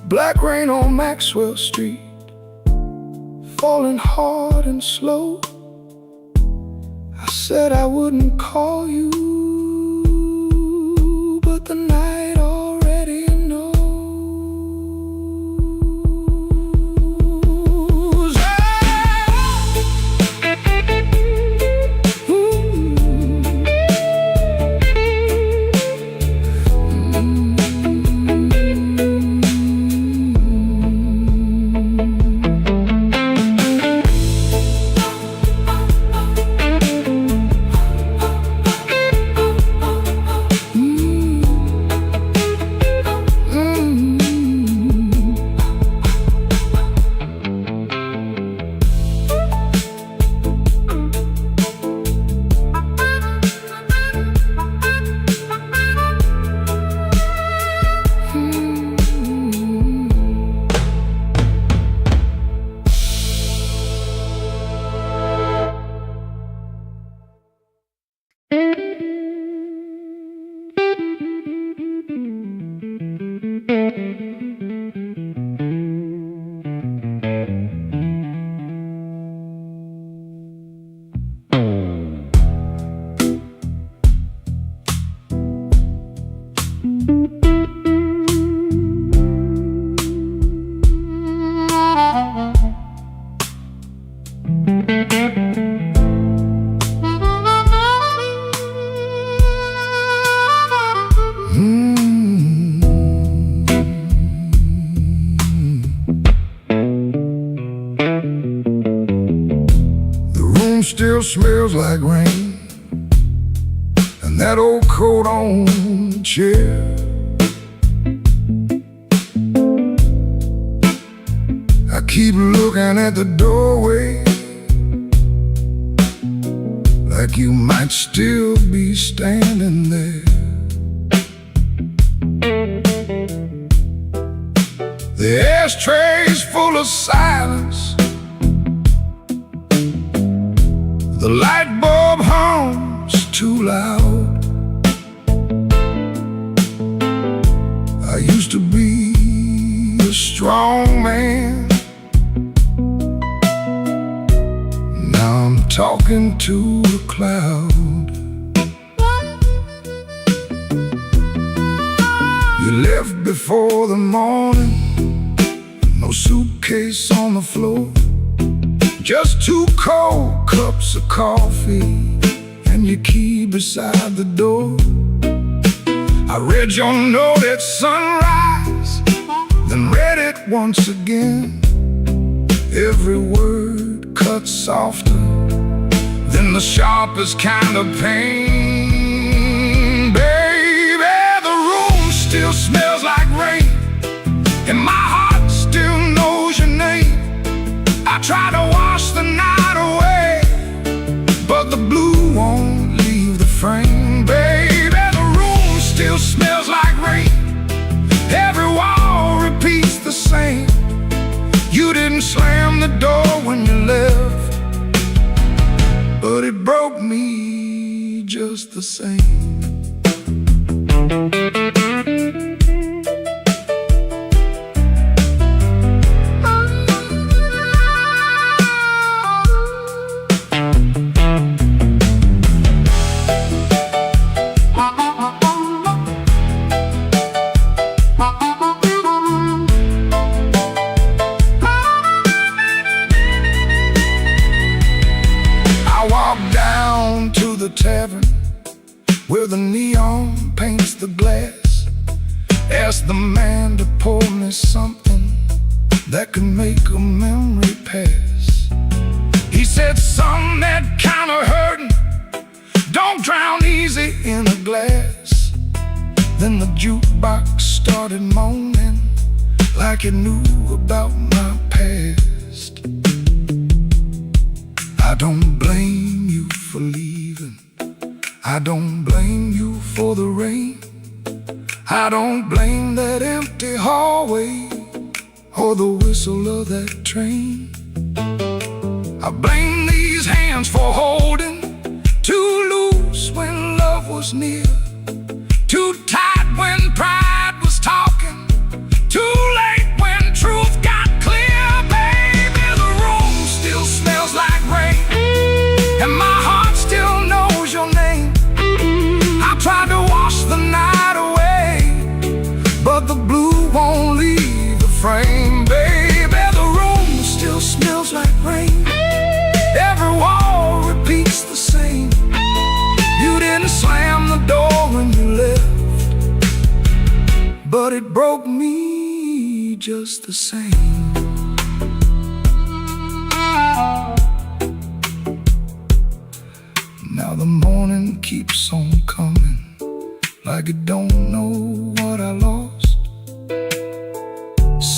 Black rain on Maxwell Street, falling hard and slow. I said I wouldn't call you, but the night already knows. room still smells like rain, and that old coat on the chair. I keep looking at the doorway, like you might still be standing there. The ashtray's full of silence, the light bulb hums too loud. I used to be a strong man, now I'm talking to a cloud. You left before the morning, no suitcase on the floor, just 2 cold cups of coffee and your key beside the door. I read your note at sunrise, then read it once again. Every word cut softer than the sharpest kind of pain. Baby, the room still smells like rain, and my heart still knows your name. I try to wash the night away, but the blue won't leave the frame. Baby, the room still smells like rain, every wall repeats the same. You didn't slam the door when you left, but it broke me just the same. The tavern where the neon paints the glass, asked the man to pour me something that could make a memory pass. He said, "Son, that kind of hurting don't drown easy in a glass." Then the jukebox started moaning like it knew about my past. I don't blame you for leaving, I don't blame you for the rain, I don't blame that empty hallway or the whistle of that train. I blame these hands for holding too loose when love was near, too tight when pride was talking, too late when truth got clear. Baby, the room still smells like rain, and my heart still knows your name. I tried to wash the night away, but the blue won't leave the frame. Baby, the room still smells like rain, every wall repeats the same. You didn't slam the door when you left, but it broke me just the same. Now the morning keeps on coming, like it don't know what I lost.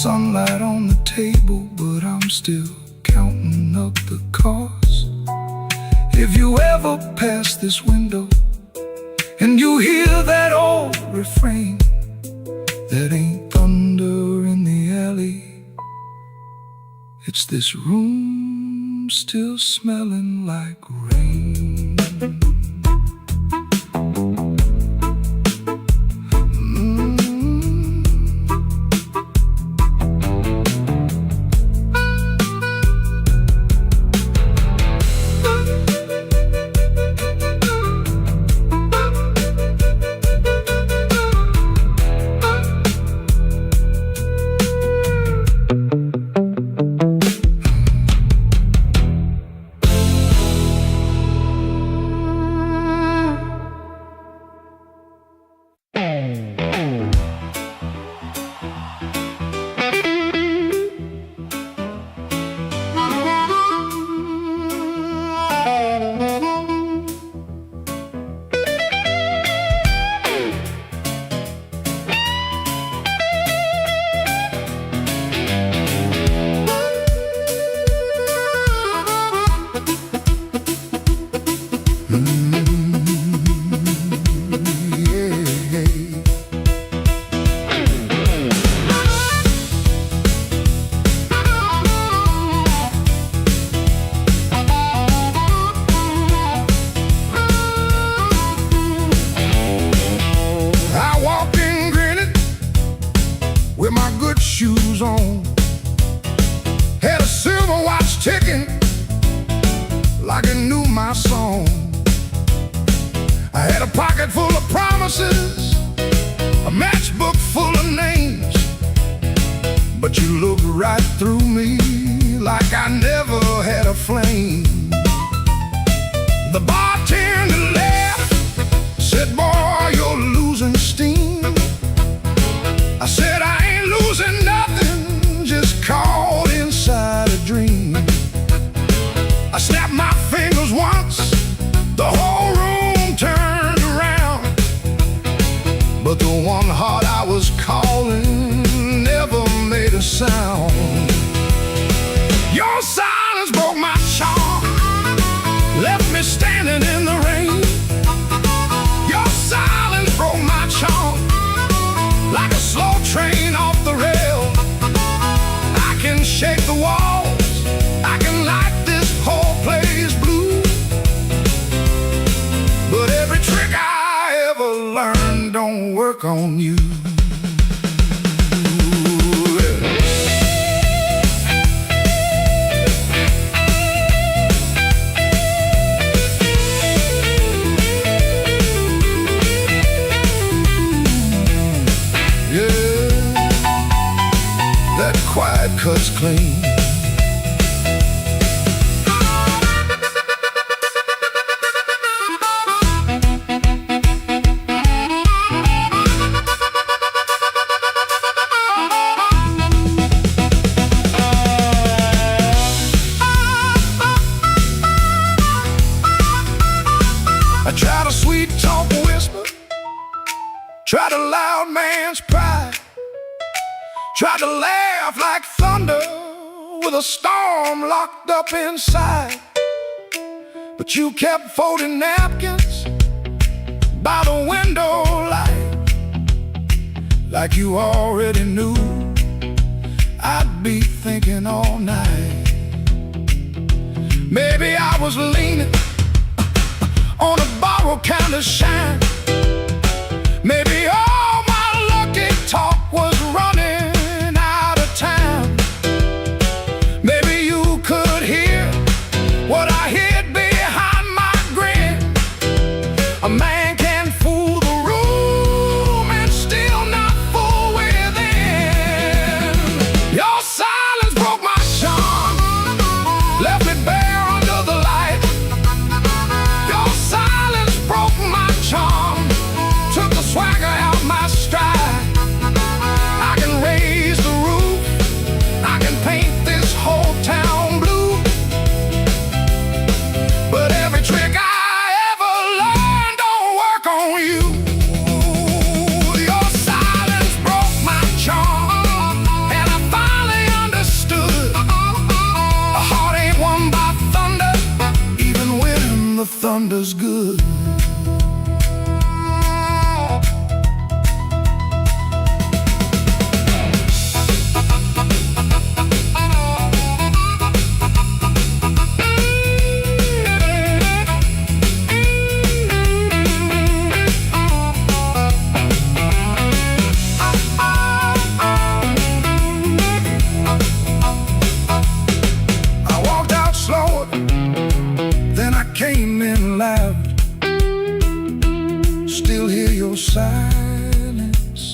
Sunlight on the table, but I'm still counting up the cost. If you ever pass this window and you hear that old refrain, that ain't thunder in the alley, it's this room still smelling like rain. right through me like I never had a flame. The bartender laughed, said, boy, you're losing steam. I said, I ain't losing nothing, just caught inside a dream. I snapped my fingers once, the whole room turned around, but the one heart I was calling never made a sound. Your silence broke my charm, left me standing in the rain. Your silence broke my charm, like a slow train off the rail. I can shake the walls, I can light this whole place blue, but every trick I ever learned don't work on you. Quiet cuts clean. I tried a sweet talk whisper, tried a loud man's pride, tried to laugh like thunder with a storm locked up inside. But you kept folding napkins by the window light, like you already knew I'd be thinking all night. Maybe I was leaning on a borrowed kind of shine. Maybe all my lucky talk was running out of time. Maybe you could hear what I hid behind my grin. A man can fool the room and still not fool within. Your silence broke my charm, left me bare under the light. Your silence broke my charm, took the swagger out my stride. I can raise the roof, I can paint this whole town blue, but every trick I ever learned don't work on you. Your silence broke my charm, and I finally understood a heart ain't won by thunder, even when the thunder's good. Came in loud, still hear your silence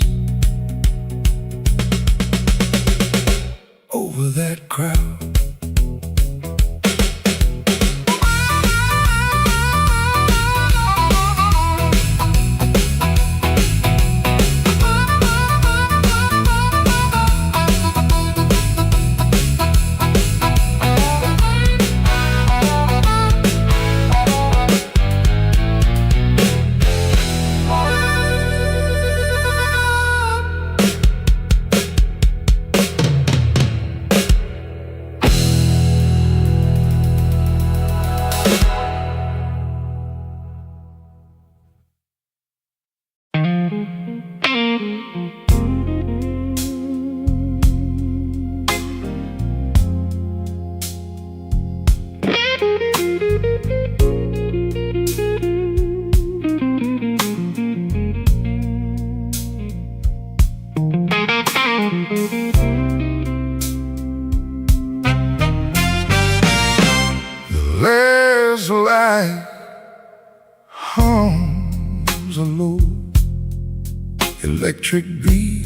over that crowd. There's light hums a low electric beat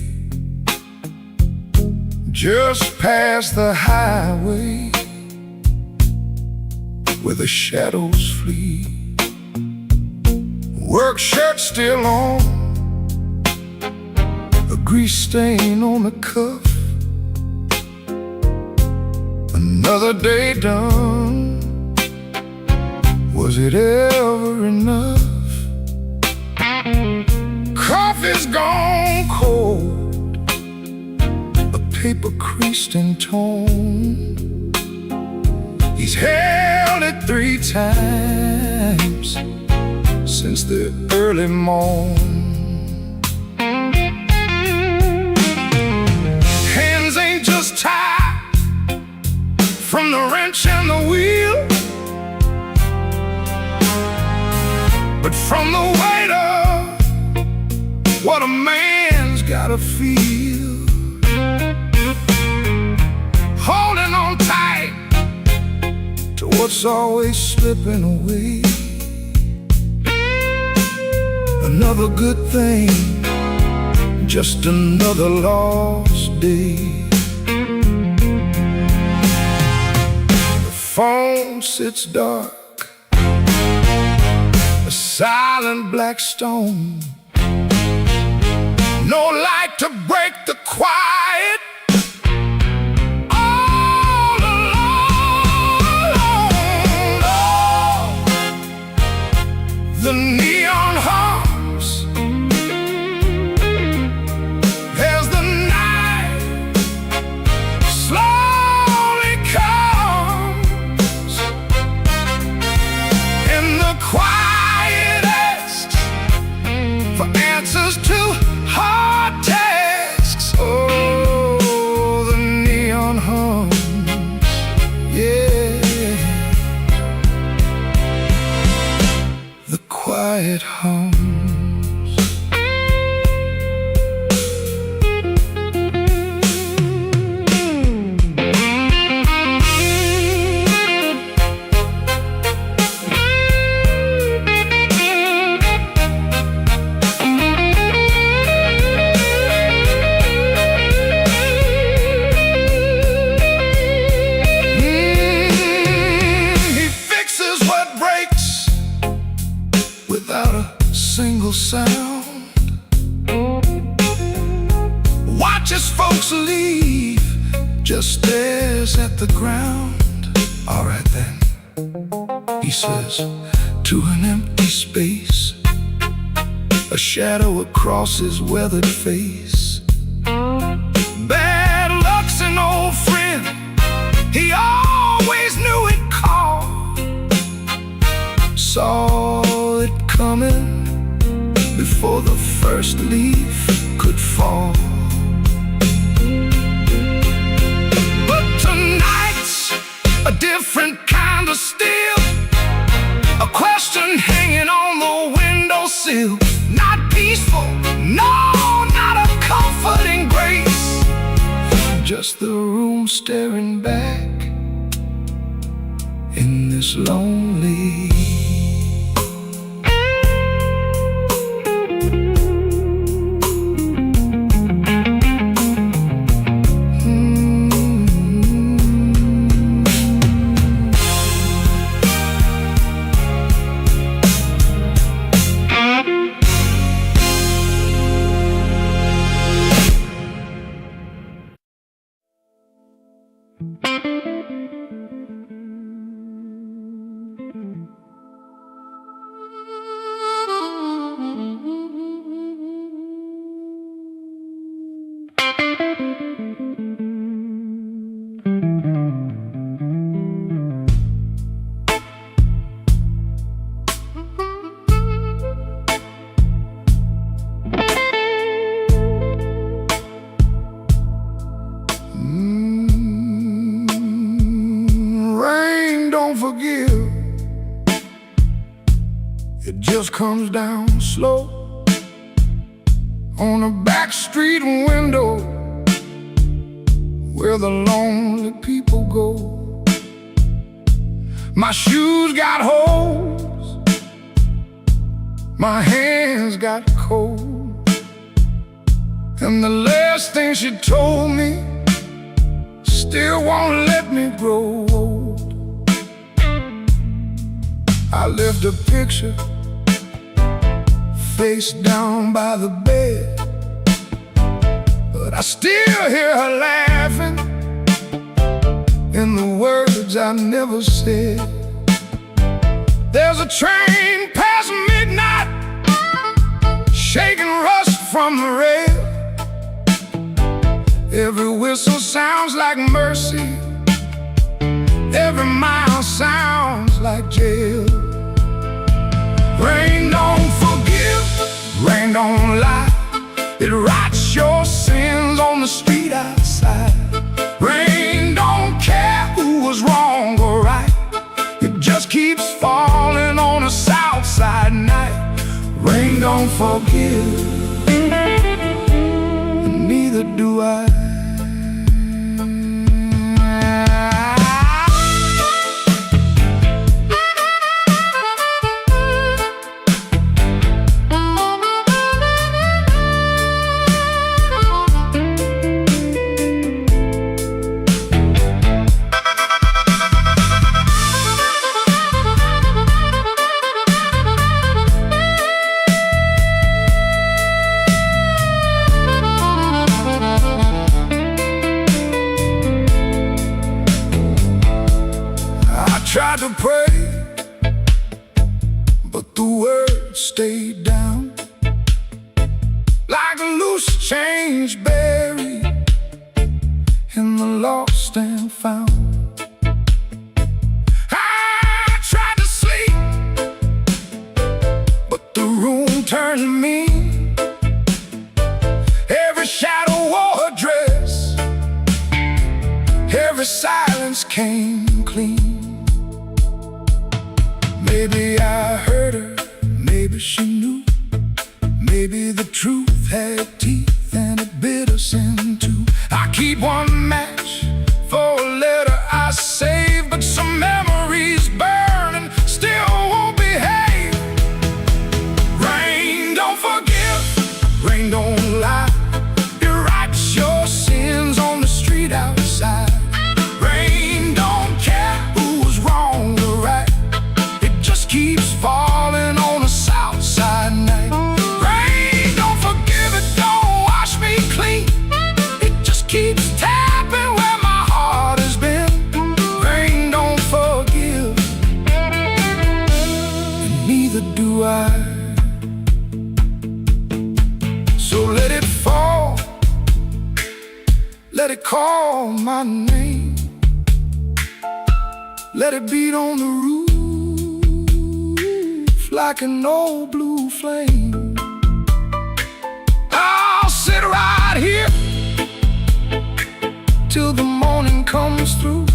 just past the highway where the shadows flee. Work shirt still on, a grease stain on the cuff. Another day done. Was it ever enough? Coffee's gone cold, a paper creased in tone. He's held it 3 times since the early morn. Hands ain't just tied from the wrench and the wheel, but from the weight of what a man's gotta feel. Holding on tight to what's always slipping away. Another good thing, just another lost day. The phone sits dark, a silent black stone. No light to break the quiet. All alone. Oh, the neon hums as the night slowly comes, and the quiet asks for answers to hard tasks. Oh, the neon hums, yeah, the quiet hums. Without a single sound, watches folks leave, just stares at the ground. All right then, he says to an empty space, a shadow across his weathered face. Bad luck's an old friend, he always knew it called. Saw it coming before the first leaf could fall. But tonight's a different kind of steel, a question hanging on the windowsill. Not peaceful, no, not a comforting grace, just the room staring back in this lonely. Rain don't forgive, it just comes down slow on a back street window where the lonely people go. My shoes got holes, my hands got cold, and the last thing she told me still won't let me grow old. I left a picture face down by the bed, but I still hear her laughing in the words I never said. There's a train past midnight, shaking rust from the rail. Every whistle sounds like mercy, every mile sounds like jail. Rain don't forgive, rain don't lie. It writes your sins on the street outside. Rain don't care who was wrong or right, it just keeps falling on a south side night. Rain don't forgive, and neither do I. Tried to pray, but the words stayed down like a loose change buried in the lost and found. I tried to sleep, but the room turned mean. Every shadow wore a dress, every silence came clean. Maybe I heard her, maybe she knew. Maybe the truth had teeth and it bit us in two. I keep one match for a letter I saved, but some memories burn and still won't behave. Rain don't forgive, rain don't lie. It writes your sins on the street outside. Rain don't care who was wrong or right, keeps falling on a south side night. Rain don't forgive, it don't wash me clean, it just keeps tapping where my heart has been. Rain don't forgive, and neither do I. So let it fall, let it call my name, let it beat on the roof like an old blue flame. I'll sit right here till the morning comes through,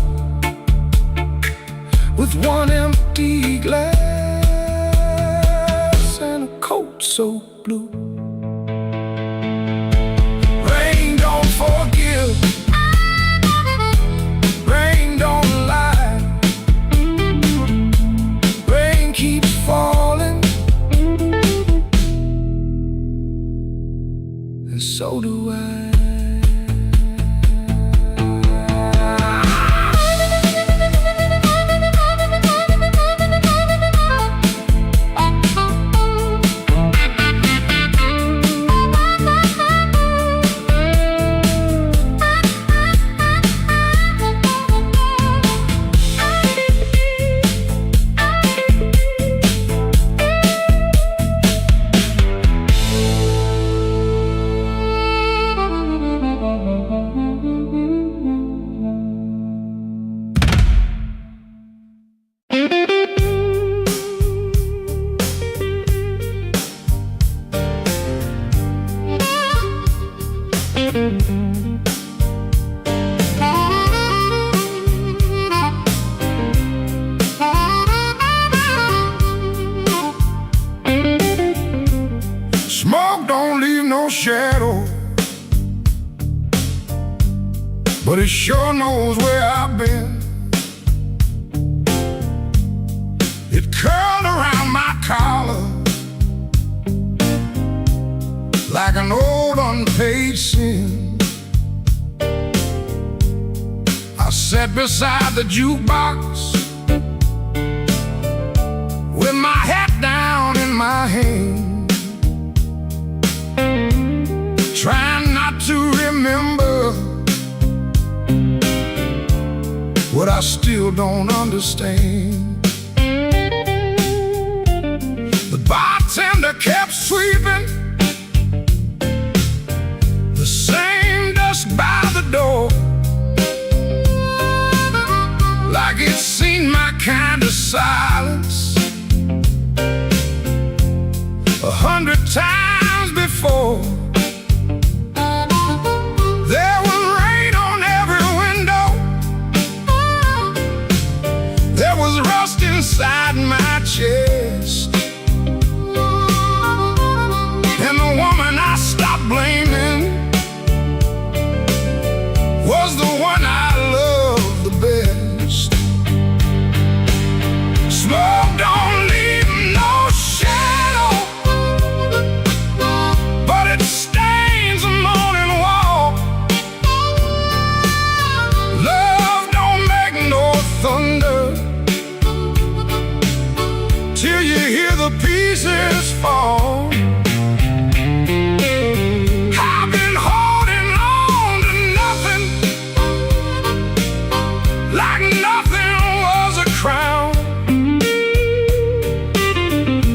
with one empty glass and a coat so blue. Rain don't forgive, rain don't lie. Rain keeps falling, and so do I. Smoke don't leave no shadow, but it sure knows where I've been. It curled around my collar like an old unpaid sin. sat beside the jukebox with my hat down in my hand, trying not to remember what I still don't understand. The bartender kept sweeping the same dust by the door, like it's seen my kind of silence 100 times before. There was rain on every window, there was rust inside my chest, and the woman I stopped blaming was the one I loved the best. Smoke don't leave no shadow, but it stains the morning wall. Love don't make no thunder till you hear the pieces fall. I've been holding on to nothing, like nothing was a crown.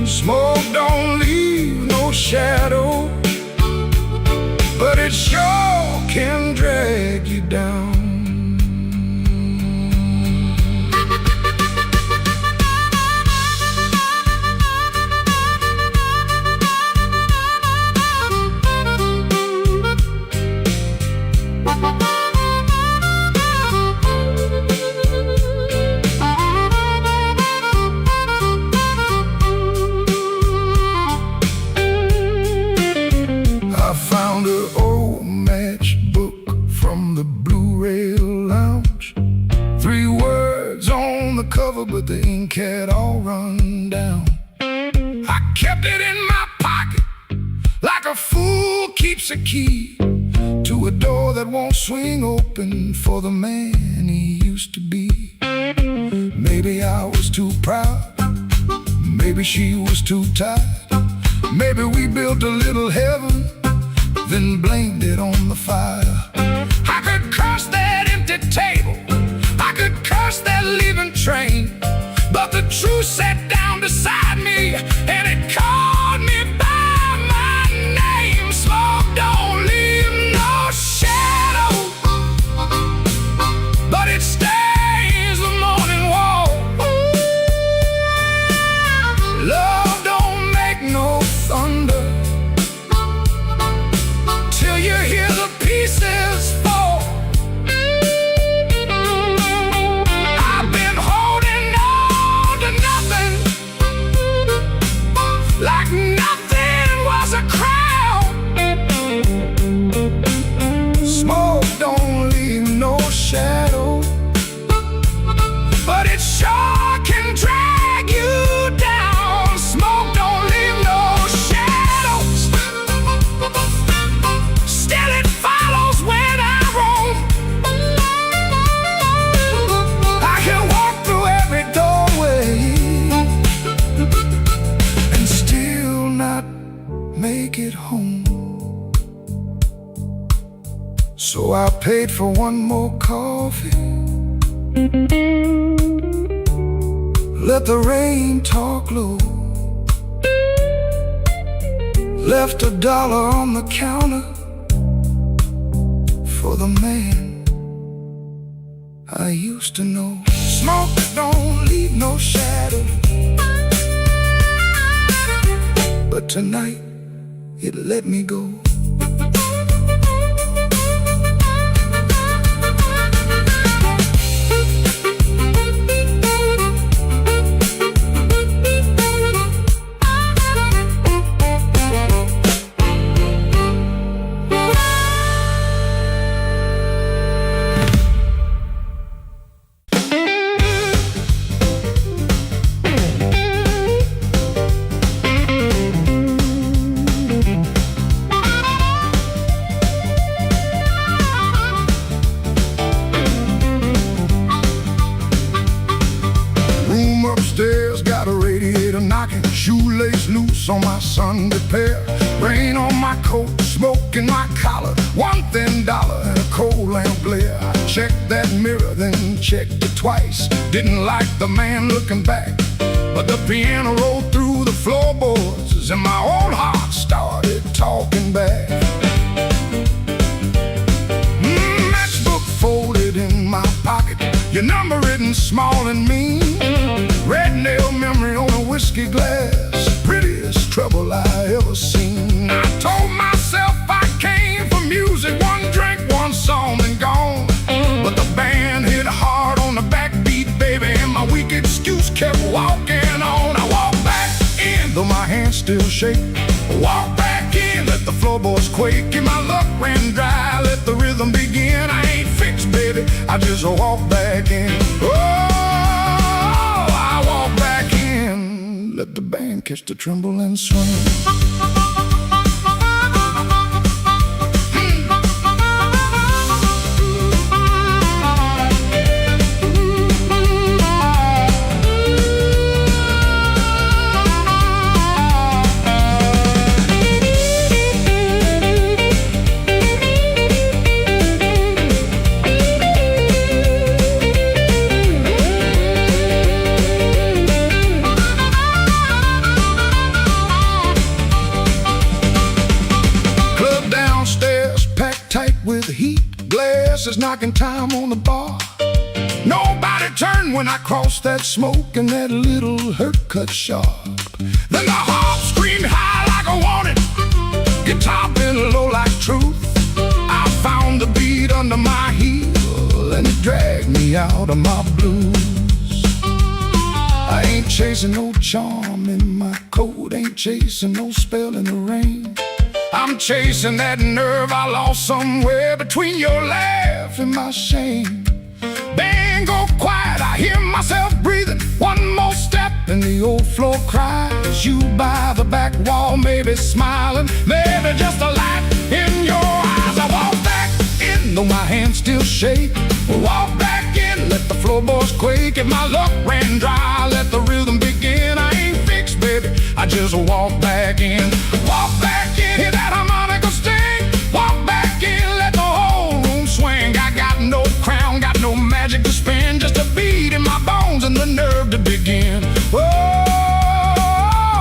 Smoke don't leave no shadow, but it sure can drag you down. I found an old matchbook from the Blue Rail Lounge. 3 words on the cover, but the ink had all run down. I kept it in my pocket like a fool keeps a key to a door that won't swing open for the man he used to be. Maybe I was too proud, maybe she was too tired, maybe we built a little heaven, then blamed it on the fire. I could curse that empty table, I could curse that leaving train, but the truth sat down beside me and it called me by my name. Smoke don't leave no shadow, but it stains the morning wall. Love don't make no thunder till you hear the pieces fall. I've been holding on to nothing, like nothing was a crown. Smoke don't leave no shadow, but it sure can drag you down. Smoke don't leave no shadows, still it follows when I roam. I can walk through every doorway and still not make it home. So I paid for one more coffee, let the rain talk low, left $1 on the counter for the man I used to know. Smoke don't leave no shadow, but tonight it let me go. elevator knocking, shoelace loose on my Sunday pair, rain on my coat, smoke in my collar, one thin dollar and a coal lamp glare. I checked that mirror, then checked it twice. Didn't like the man looking back, but the piano rolled through the floorboards and my old heart started talking back. Matchbook folded in my pocket, your number written small and mean, red nail memory on a whiskey glass, prettiest trouble I ever seen. I told myself I came for music, one drink, one song and gone, but the band hit hard on the backbeat, baby, and my weak excuse kept walking on. I walked back in, though my hands still shake. Walk back in, let the floorboards quake, and my luck ran dry, let the rhythm begin. I ain't fixed, baby, I just walk back in. Oh, I walk back in, let the band catch the tremble and swing. With heat, glasses knocking time on the bar. Nobody turned when I crossed that smoke, and that little hurt cut sharp. Then the harp screamed high like a warning, guitar bent low like truth. I found the beat under my heel, and it dragged me out of my blues. I ain't chasing no charm in my coat, ain't chasing no spell in the rain. I'm chasing that nerve I lost somewhere between your laugh and my shame. Band go quiet, I hear myself breathing. One more step and the old floor cries. You by the back wall, maybe smiling, maybe just a light in your eyes. I walk back in, though my hands still shake. Walk back in, let the floorboards quake. If my luck ran dry, let the rhythm begin. I ain't fixed, baby, I just walk back in. Walk back in, hear that harmonica sting. Walk back in, let the whole room swing. I got no crown, got no magic to spin, just a beat in my bones and the nerve to begin. Oh,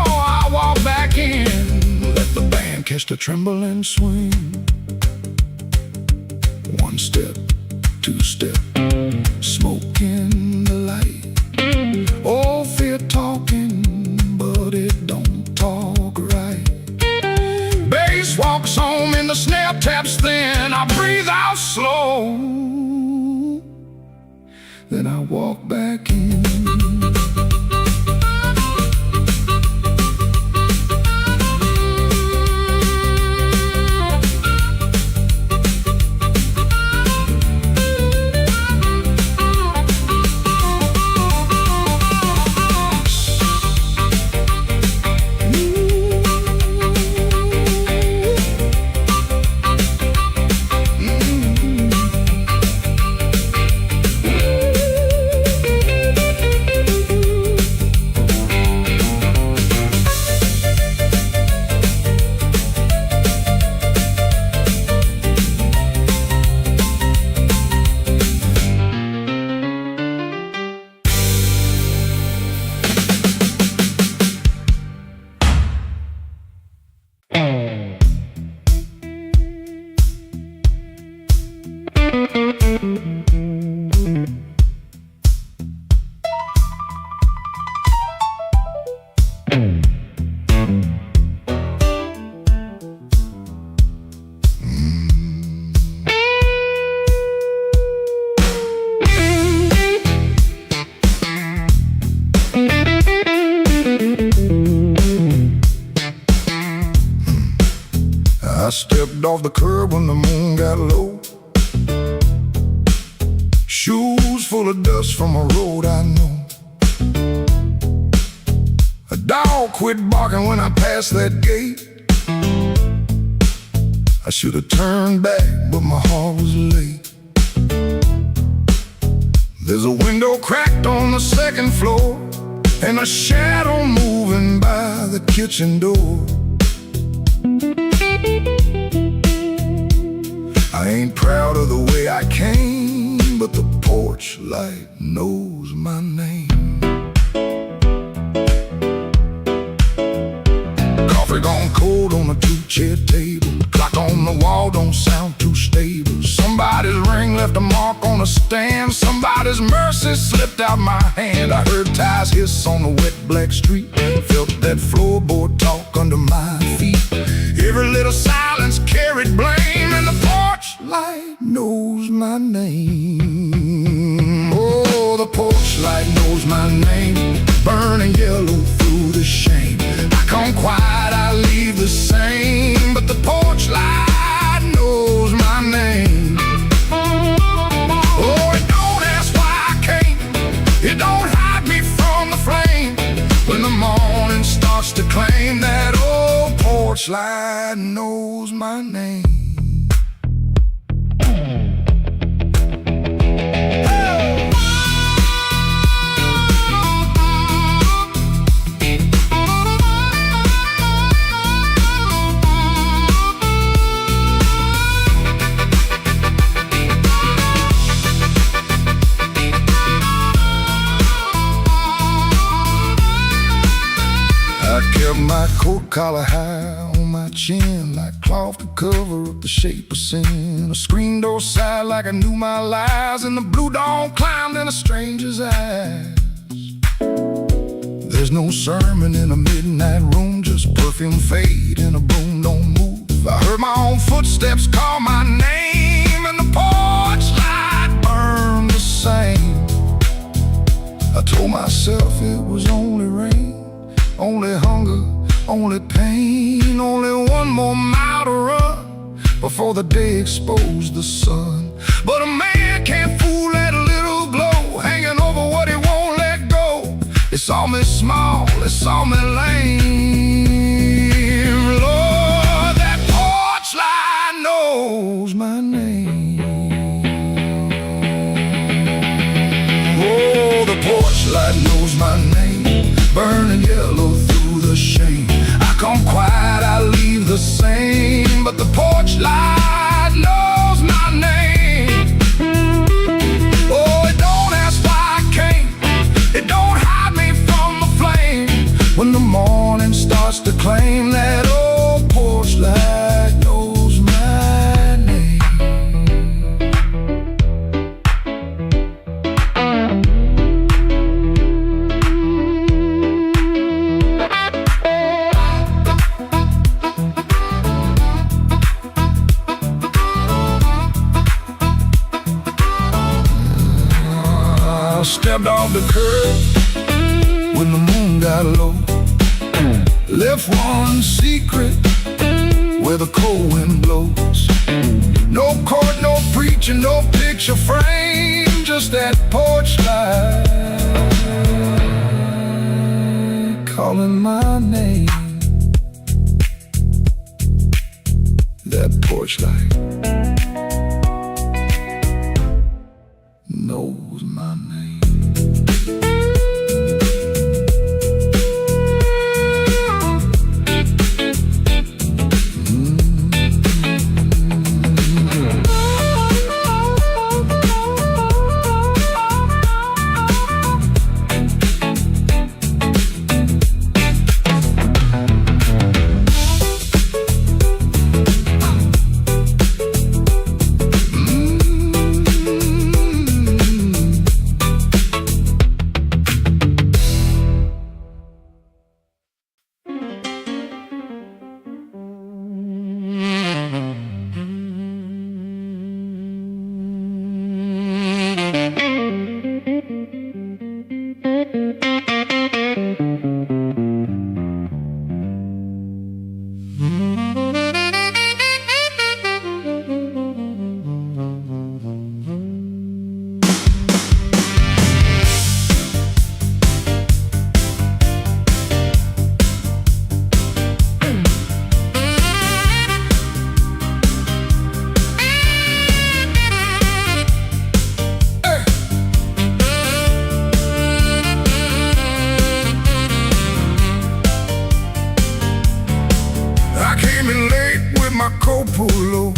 I walk back in, let the band catch the tremble and swing. One step, two step, smoke in the light. Oh, fear talking, but it don't talk right. Bass walks home and the snare taps thin. I breathe out slow, then I walk back in. I stepped off the curb when the moon got low. Shoes full of dust from a road I know. A dog quit barking when I passed that gate. I should have turned back, but my heart was late. There's a window cracked on the second floor, and a shadow moving the kitchen door. I ain't proud of the way I came, but the porch light knows my name. Coffee gone cold on a two-chair table. Clock on the wall don't sound too stable. Somebody's ring left a mark on a stand. Somebody's mercy slipped out my hand. I heard tires hiss on the wet black street. Felt that floorboard talk under my feet. Every little silence carried blame, and the porch light knows my name. Oh, the porch light knows my name. Burning yellow through the shame. I come quiet, I leave the same, but the porch light knows my name. Oh, it don't ask why I came. It don't hide me from the flame. When the morning starts to claim, that old porch light knows my name. I kept my coat collar high on my chin, like cloth to cover up the shape of sin. A screen door sighed like I knew my lies, and the blue dawn climbed in a stranger's eyes. There's no sermon in a midnight room, just perfume fade and a broom don't move. I heard my own footsteps call my name, and the porch light burned the same. I told myself it was only rain, only hunger, only pain, only one more mile to run before the day exposed the sun. But a man can't fool that little glow hanging over what he won't let go. They saw me small, they saw me lame. Lord, that porch light knows my name. Oh, the porch light knows my name. Burning yellow through the shame. I come quiet, I leave the same, but the porch light knows my name. Oh, it don't ask why I came. It don't hide me from the flame. When the morning starts to claim, that old porch light knows my name. I stepped off the curb when the moon got low. Left one secret where the cold wind blows. No court, no preacher, no picture frame, just that porch light calling my name. That porch light knows my name. coat pulled low,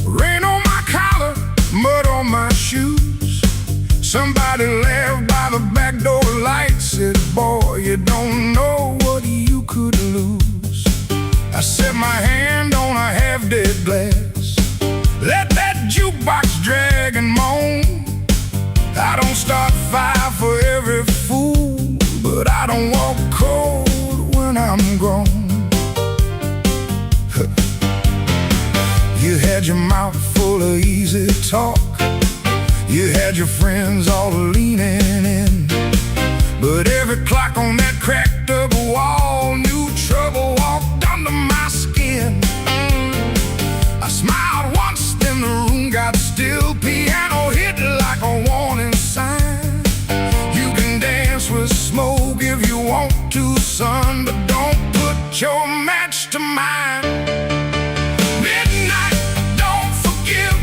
rain on my collar, mud on my shoes. Somebody laughed by the back door light, said, boy, you don't know what you could lose. I set my hand on a half-dead glass, let that jukebox drag and moan. I don't start fire for every fool, but I don't walk cold when I'm grown. You had your mouth full of easy talk, you had your friends all leaning in, but every clock on that cracked up wall knew trouble walked under my skin. I smiled once, then the room got still. Piano hit like a warning sign. You can dance with smoke if you want to, son, but don't put your match to mine. Midnight, don't forgive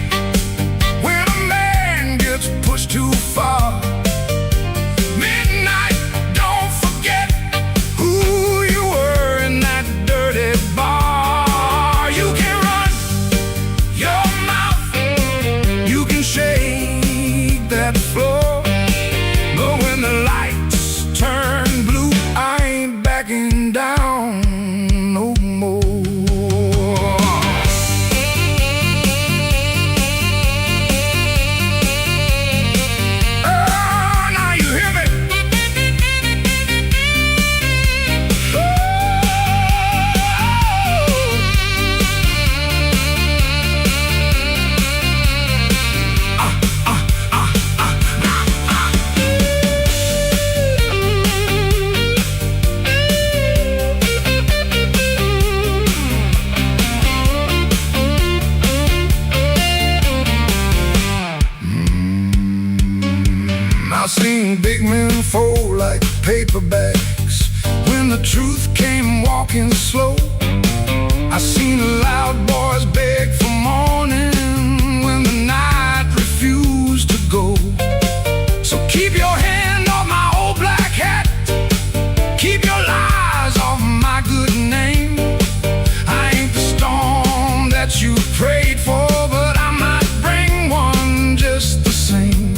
when a man gets pushed too far. Midnight, don't forget who you were in that dirty bar. You can run your mouth, you can shake that floor, but when the lights turn blue, I ain't backing down no more. Now you hear me? I've seen big men fold like paper bags when the truth came walking slow. I seen loud boys beg for morning when the night refused to go. So keep your hand off my old black hat, keep your lies off my good name. I ain't the storm that you prayed for, but I might bring one just the same.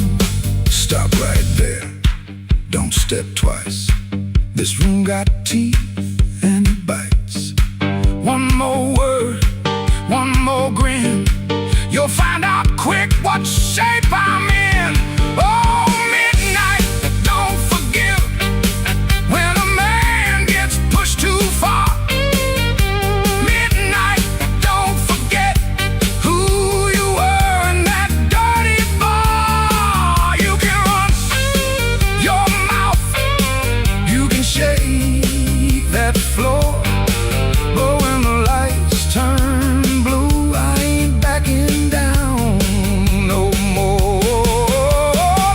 Stop right there, don't step twice. This room got teeth and it bites. One more word, one more grin, you'll find out quick what shape I'm in. Oh, midnight, don't forgive when a man gets pushed too far. Midnight, don't forget who you were in that dirty bar. You can run your mouth, you can shake that floor, but when the lights turn blue, I ain't backing down no more.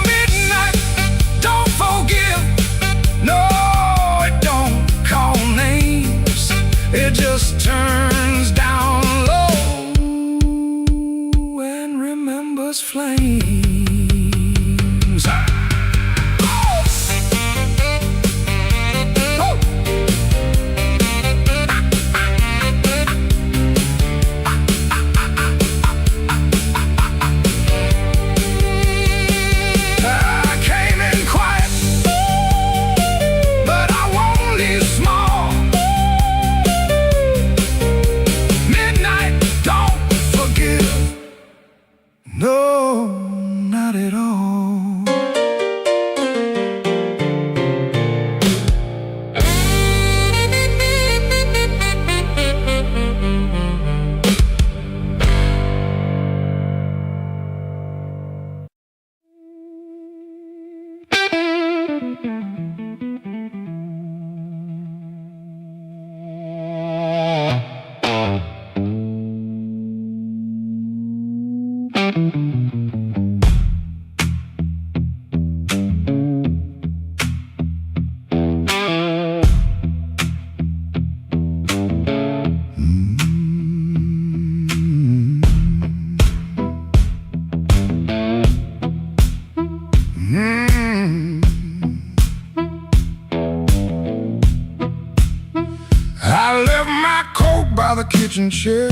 Midnight, don't forgive, no, it don't call names, it just turns down low and remembers flames. I came in quiet, but I won't leave small. Midnight, don't forgive, no, not at all. I left my coat by the kitchen chair,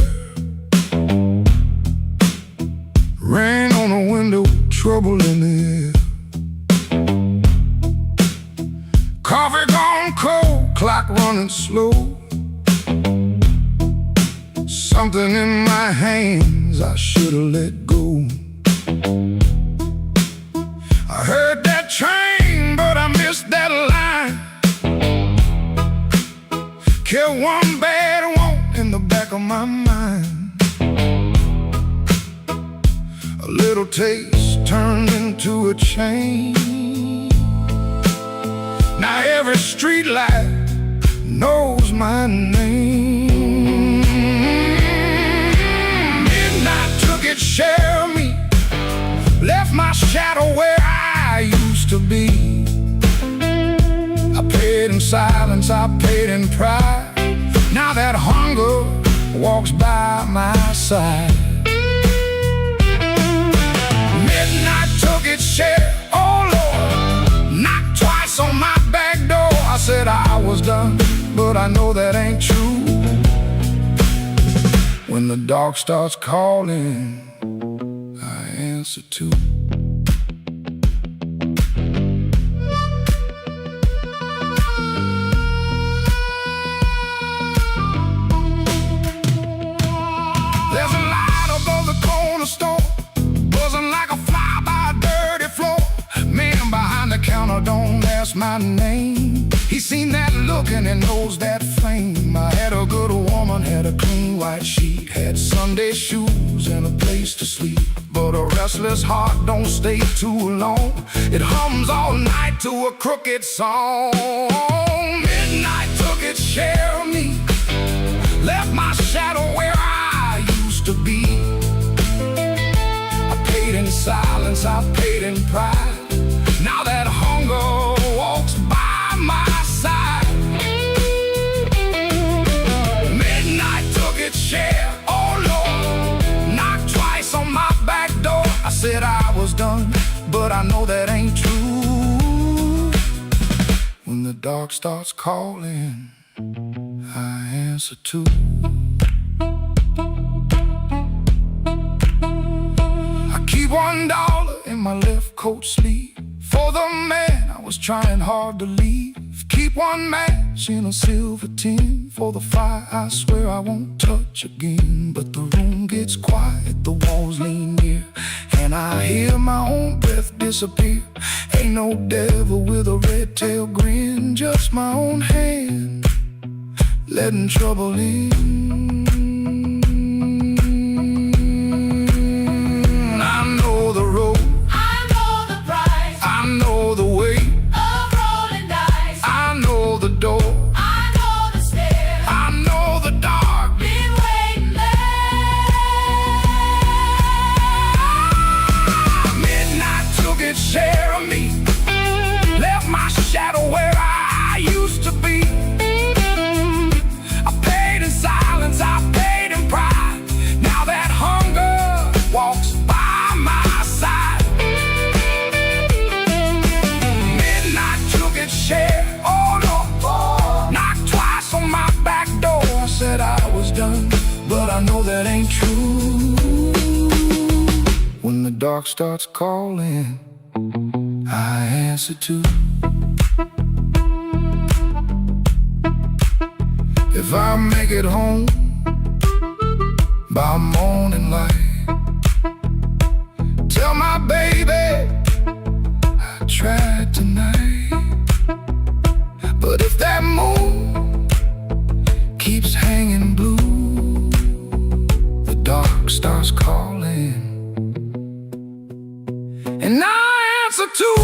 Rain on the window, trouble in the air. Coffee gone cold, clock running slow. Something in my hands I should've let go. I heard that train, but I missed that line. Kept one bad want in the back of my mind. A little taste turned into a chain. Now every street light knows my name. Midnight took its share of me, left my shadow where I used to be. I paid in silence, I paid in pride. Now that hunger walks by my side. Midnight took its share, oh Lord, knocked twice on my back door. I said I was done, but I know that ain't true. When the dark starts calling, I answer too. There's a light above the corner store, buzzing like a fly by a dirty floor. Man behind the counter don't ask my name. He seen that look and he knows that flame. I had a good woman, had a clean white sheet, had Sunday shoes and a place to sleep. But a restless heart don't stay too long. It hums all night to a crooked song. Midnight took its share of me, left my shadow where I used to be. I paid in silence, I paid in pride. Now that hunger walks by my side. Midnight took its share, oh Lord, knocked twice on my back door. I said I was done, but I know that ain't true. When the dark starts calling, I answer too. I keep $1 in my left coat sleeve for the man I was trying hard to leave. Keep one match in a silver tin for the fire I swear I won't touch again. But the room gets quiet, the walls lean near, and I hear my own breath disappear. Ain't no devil with a red tail grin, just my own hand letting trouble in. I know the road, I know the price I know the way, of rolling dice. I know the door, I know the stairs, I know the dark. been waiting there. Midnight took its share of me, left my shadow where I used to be. I paid in silence, I paid in pride. Now that hunger walks by my side. Midnight took its share, oh Lord, knocked twice on my back door. I said I was done, but I know that ain't true. When the dark starts calling, I answer too. If I make it home by morning light, tell my baby I tried tonight. But if that moon keeps hanging blue, the dark starts calling, and I answer too.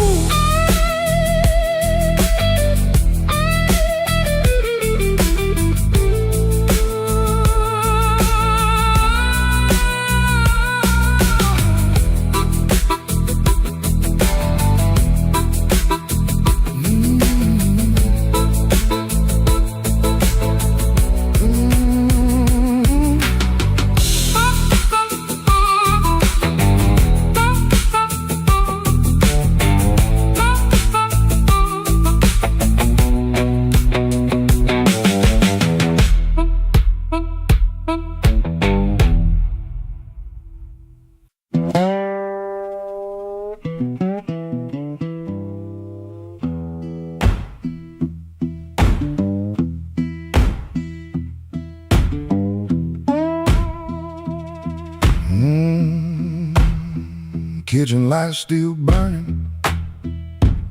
kitchen light still burning,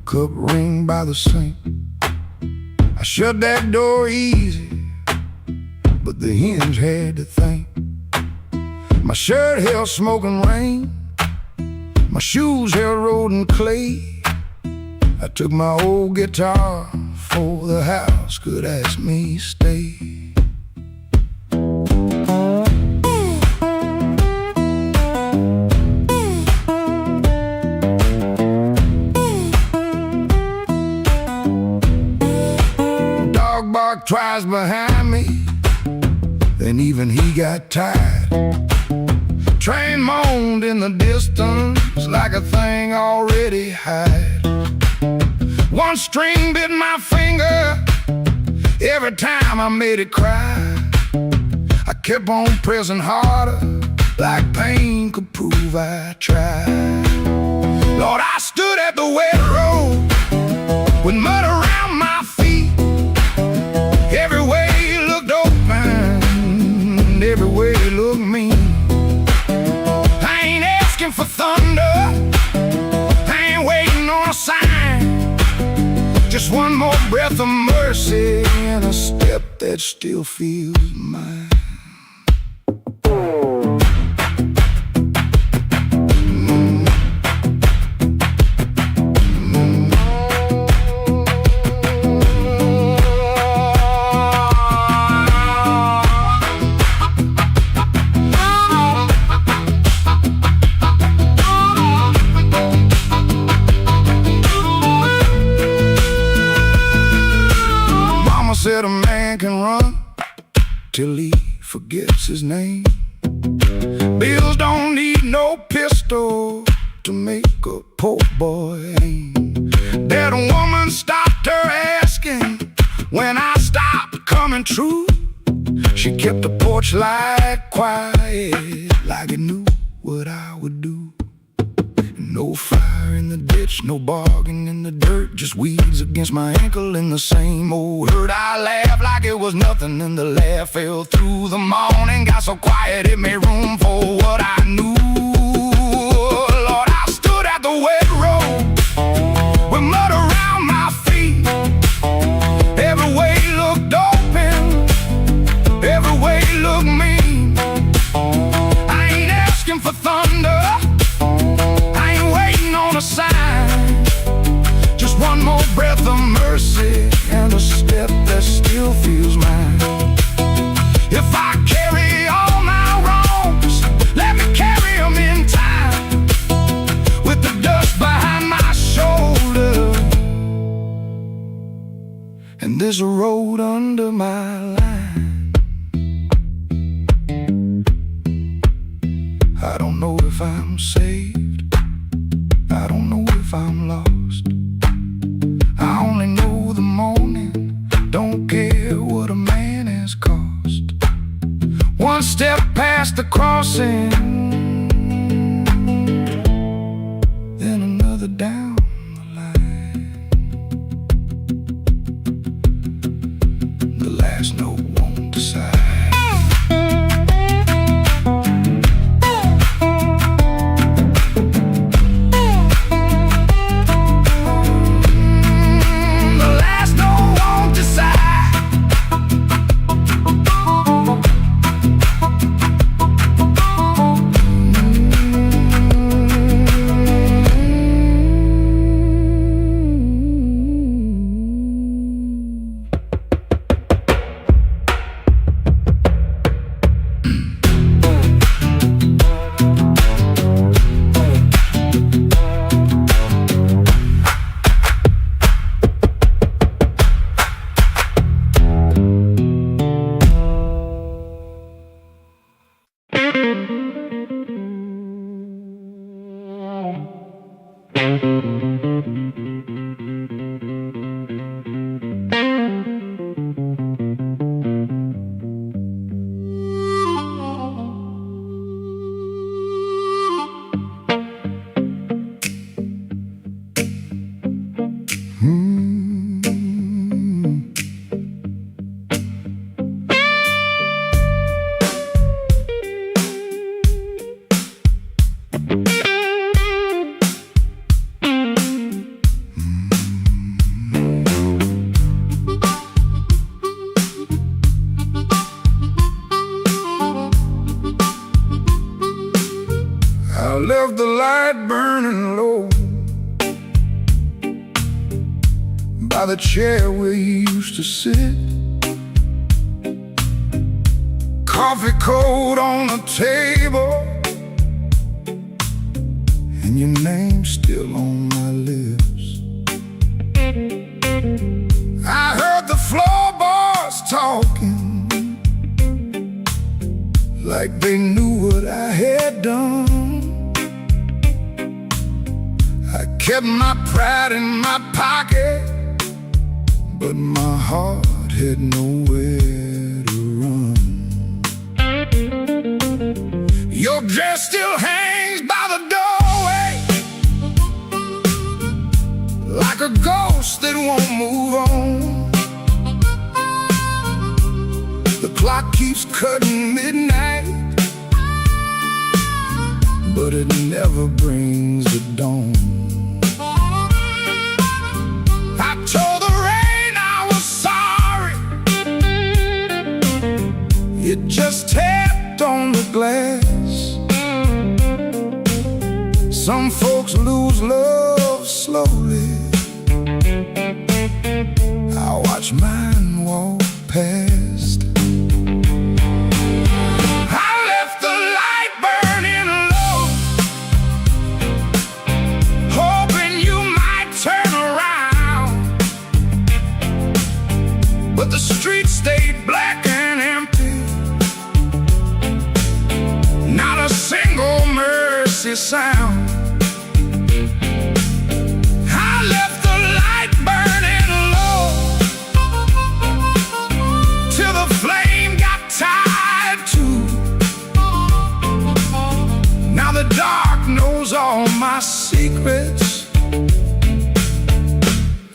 cup ring by the sink. I shut that door easy, but the hinge had to think. My shirt held smoking rain, my shoes held road and clay. I took my old guitar for the house could ask me stay. Dog barked twice behind me, then even he got tired. Train moaned in the distance like a thing already hired. One string bit my finger every time I made it cry. I kept on pressing harder, like pain could prove I tried. Lord, I stood at the wet road with mud around my feet. Every way looked open, every way looked mean. I ain't asking for thunder, I ain't waiting on a sign. Just one more breath of mercy and a step that still feels mine. Said a man can run till he forgets his name. Bills don't need no pistol to make a poor boy aim. That woman stopped her asking when I stopped coming true. She kept the porch light quiet, like it knew what I would do. No fire in the ditch, no bargain in the dirt, just weeds against my ankle in the same old hurt. I laughed like it was nothing, and the laugh fell through the morning. Got so quiet it made room for what I knew. Lord, I stood at the wet road with mud around my feet. Every way looked open, every way looked mean. I ain't asking for thunder, sign. Just one more breath of mercy and a step that still feels mine. If I carry all my wrongs, let me carry them in time, with the dust behind my shoulder and there's a road under my line. I don't know if I'm saved, I don't know if I'm lost. I only know the morning, don't care what a man has cost. One step past the crossing, then another down the line. The last note won't decide. left the light burning low by the chair where you used to sit. Coffee cold on the table, and your name's still on my lips. I heard the floorboards talking like they knew what I had done. I kept my pride in my pocket, but my heart had nowhere to run. Your dress still hangs by the doorway like a ghost that won't move on. The clock keeps cutting midnight, but it never brings the dawn. I told the rain I was sorry, it just tapped on the glass. Some folks lose love slowly, I watch mine walk past. I left the light burning low, hoping you might turn around, but the street stayed black and empty. Not a single mercy sound. I left the light burning low till the flame got tired too. Now the dark knows all my secrets,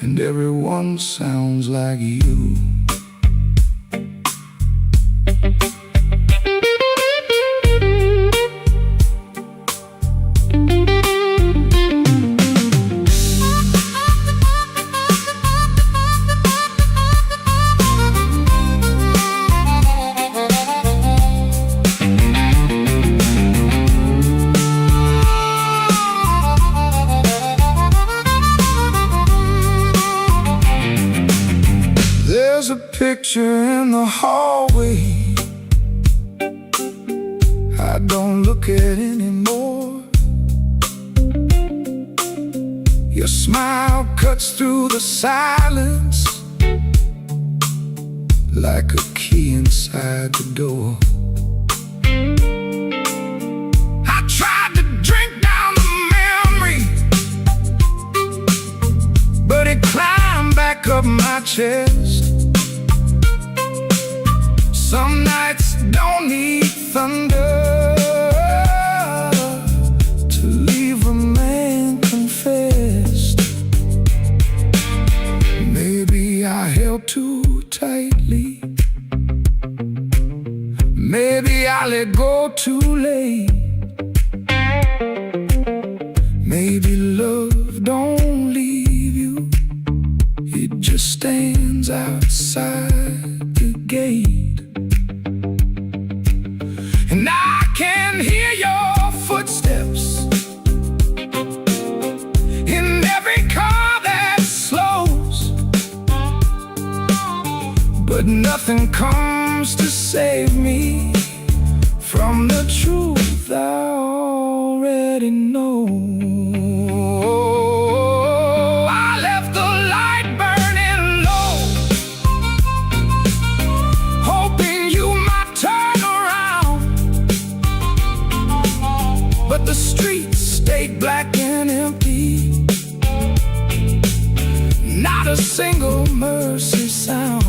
and everyone sounds like you. There's a picture in the hallway I don't look at anymore. Your smile cuts through the silence like a key inside the door. I tried to drink down the memory, but it climbed back up my chest. Some nights don't need thunder to leave a man confessed. Maybe I held too tightly, maybe I let go too late. Maybe love don't leave you, it just stands outside the gate. And I can hear your footsteps in every car that slows, but nothing comes to save me from the truth I already know. I left the light burning low, hoping you might turn around, but the streets stayed black and empty. Not a single mercy sound.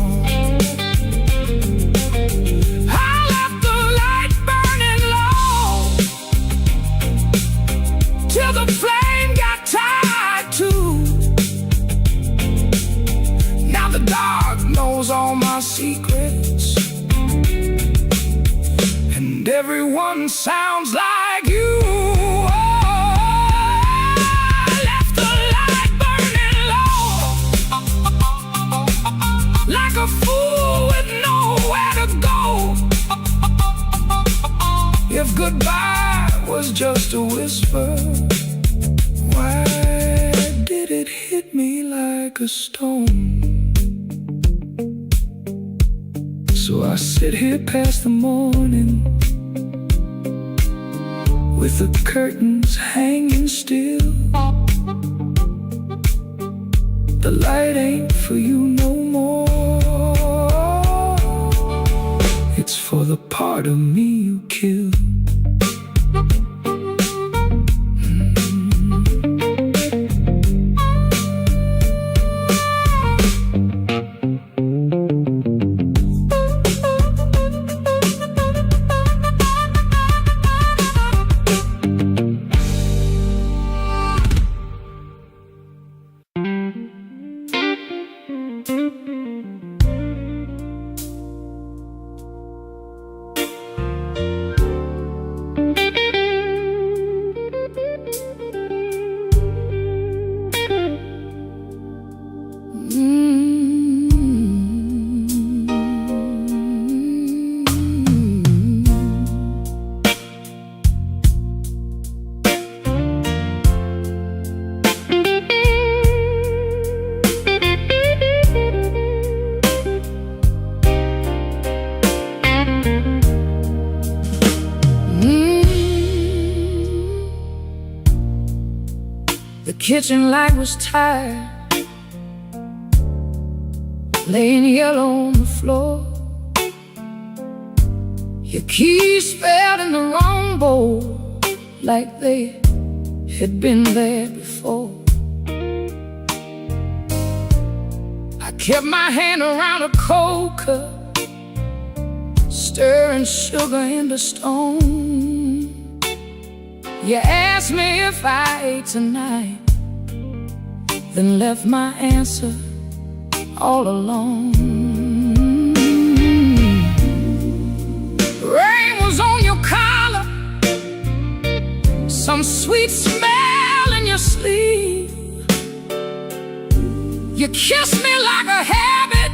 I left the light burning low till the flame got tired too. Now the dark knows all my secrets, and everyone sounds like you. I left the light burning low, like a fool with nowhere to go. If goodbye was just a whisper. Why did it hit me like a stone? So I sit here past the morning, with the curtains hanging still. The light ain't for you no more. It's for the part of me you killed. The kitchen light was tired, laying yellow on the floor. Your keys fell in the wrong bowl, like they had been there before. I kept my hand around a cold cup, stirring sugar in the stone. You asked me if I ate tonight, then left my answer all alone. Rain was on your collar, some sweet smell in your sleeve. You kissed me like a habit,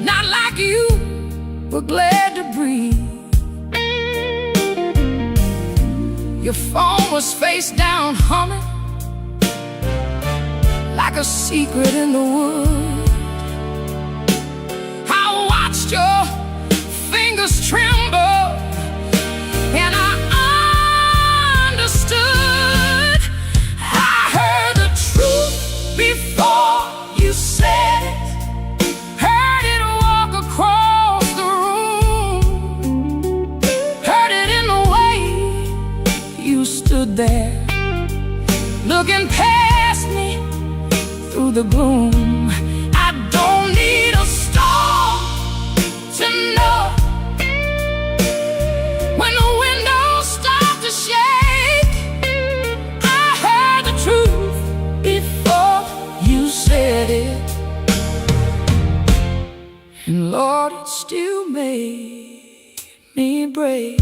not like you were glad to breathe. Your phone was face down humming, like a secret in the woods. I watched your fingers tremble, and I understood. I heard the truth before you said it, heard it walk across the room, heard it in the way you stood there, looking past me through the gloom. I don't need a star to know when the windows start to shake. I heard the truth before you said it, and Lord, it still made me break.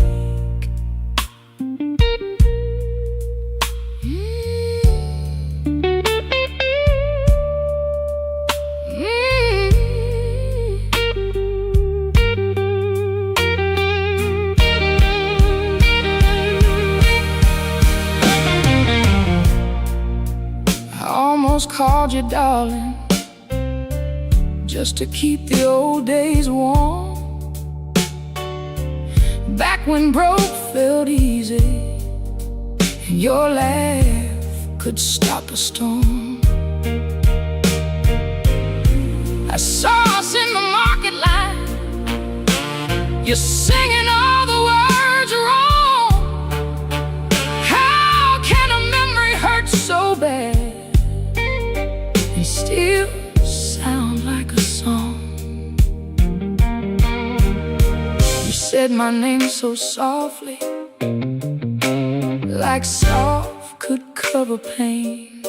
Called you darling, just to keep the old days warm. Back when broke felt easy, and your laugh could stop a storm. I saw us in the market line, you're singing all the words wrong. How can a memory hurt so bad and still sound like a song? You said my name so softly, like soft could cover pain,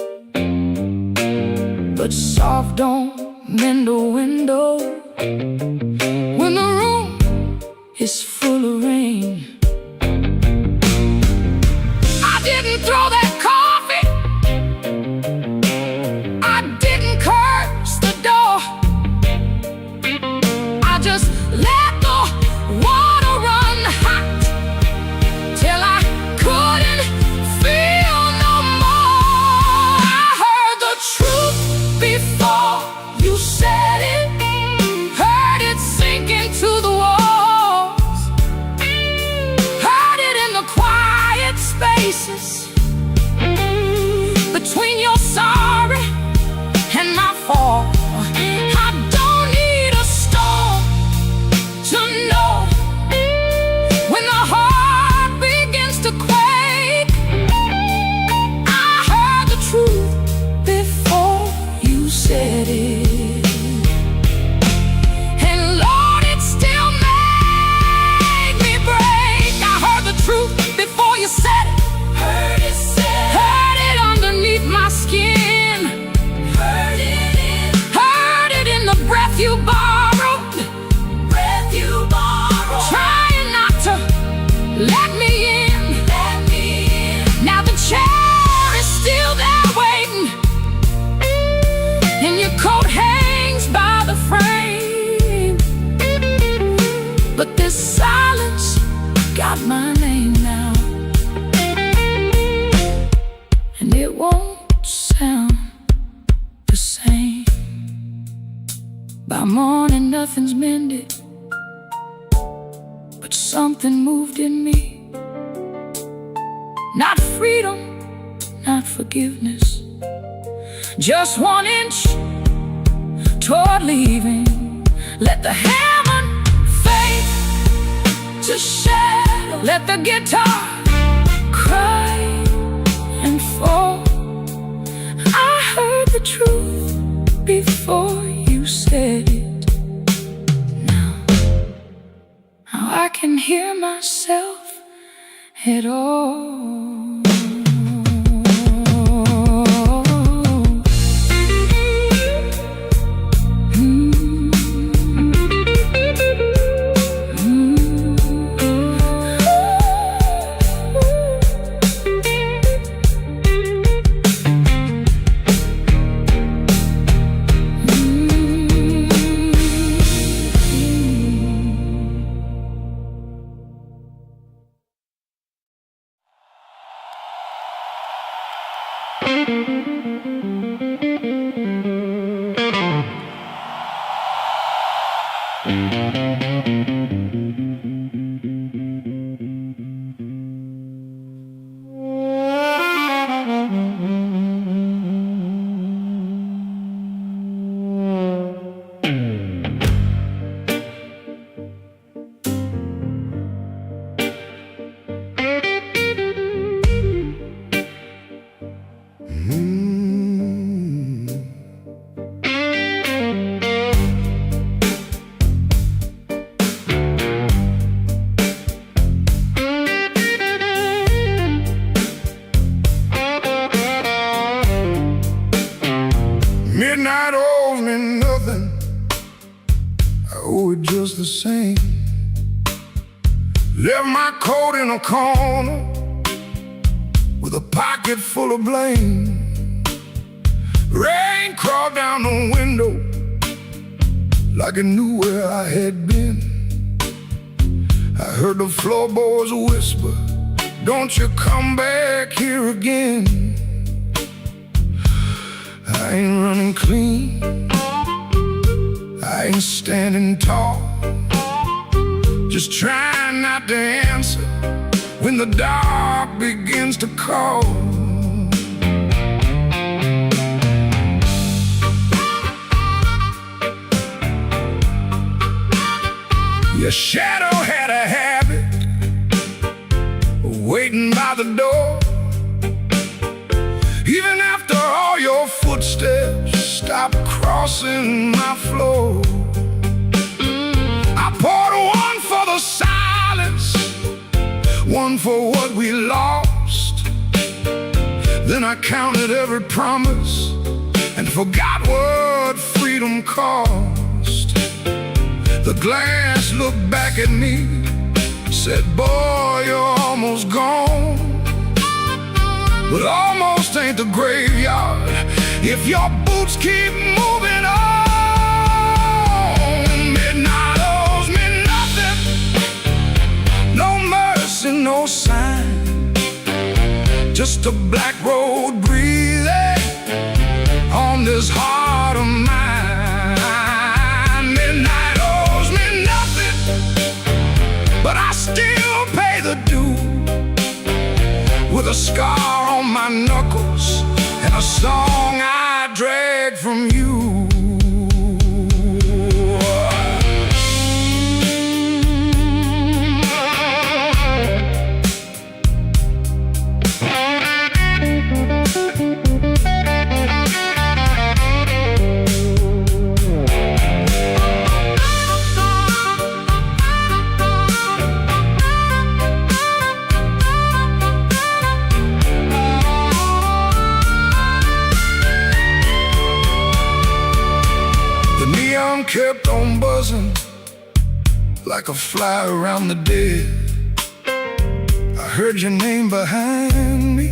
but soft don't mend a window when the room is full of rain. I didn't throw that coffee, I didn't curse the door, I just let the water run hot till I on and nothing's mended, but something moved in me. Not freedom, not forgiveness, just 1 inch toward leaving. Let the hammer fade to shadow. Let the guitar cry and fall. I heard the truth before you said it. Now I can hear myself at all. Midnight owes me nothing, I owe it just the same. Left my coat in a corner with a pocket full of blame. Rain crawled down the window like it knew where I had been. I heard the floorboards whisper, don't you come back here again. I ain't running clean, I ain't standing tall, just trying not to answer when the dark begins to call. Your shadow had a habit of waiting by the door. Even after all your footsteps stopped crossing my floor, I poured one for the silence, one for what we lost. Then I counted every promise and forgot what freedom cost. The glass looked back at me, said, boy, you're almost gone. But almost ain't the graveyard if your boots keep moving on. Midnight owes me nothing, no mercy, no sign, just a black road breathing on this heart of mine. Midnight owes me nothing, but I still pay the due, with a scar on my knuckles and a song I drag from you. Kept on buzzing like a fly around the dead. I heard your name behind me,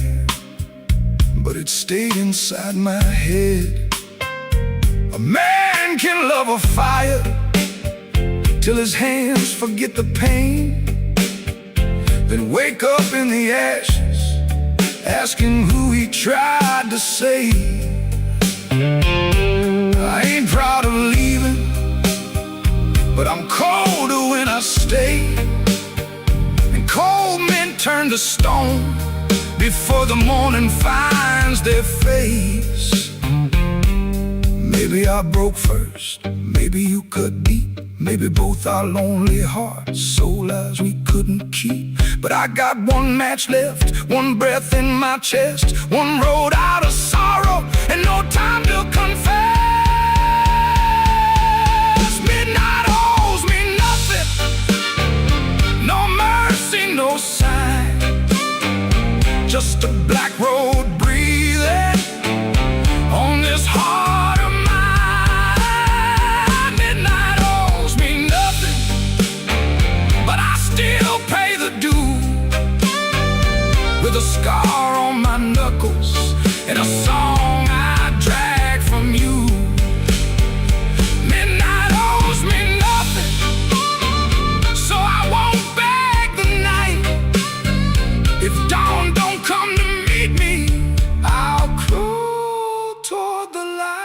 but it stayed inside my head. A man can love a fire till his hands forget the pain, then wake up in the ashes asking who he tried to save. I ain't proud of leaving but I'm colder when I stay. And cold men turn to stone before the morning finds their face. Maybe I broke first, maybe you cut deep, maybe both our lonely hearts, soul lives we couldn't keep. But I got one match left, one breath in my chest, one road out of sorrow, and no time to confess. Midnight owes me nothing, no mercy, no sign, just a black road breathing on this heart of mine. Midnight owes me nothing, but I still pay the due, with a scar on my knuckles and a song I drag from you. Midnight owes me nothing, so I won't beg the night. If dawn don't come to meet me, I'll crawl toward the light.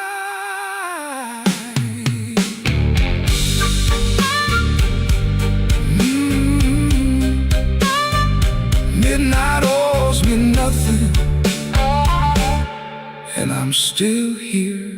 Midnight owes me nothing, and I'm still here.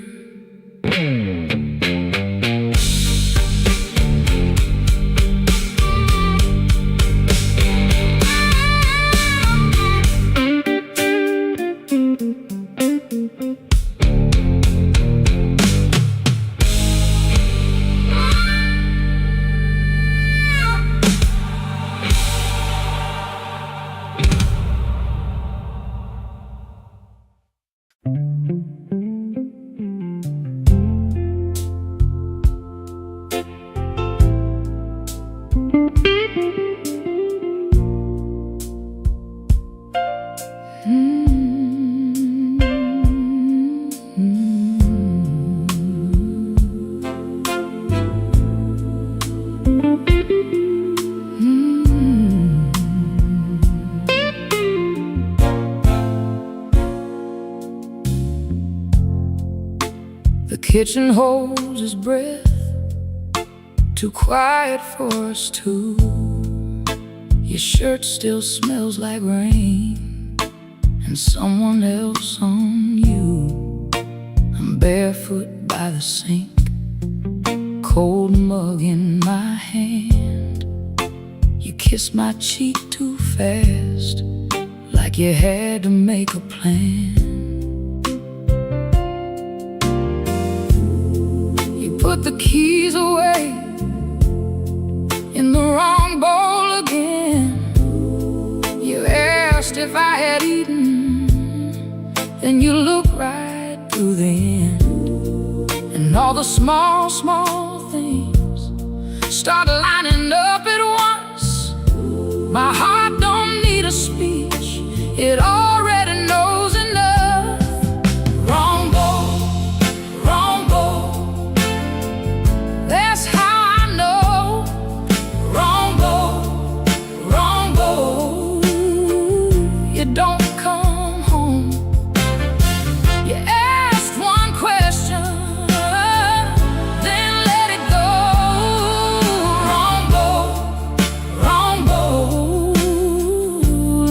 The kitchen holds his breath, too quiet for us two. Your shirt still smells like rain and someone else on you. I'm barefoot by the sink, cold mug in my hand. You kiss my cheek too fast, like you had to make a plan. Put the keys away in the wrong bowl again. You asked if I had eaten, then you look right through the end. And all the small, small things start lining up at once. My heart don't need a speech, it already knows enough. Wrong bowl, wrong bowl, that's how I know. Wrong bowl, wrong bowl, you don't come home. You asked one question, then let it go. Wrong bowl, wrong bowl,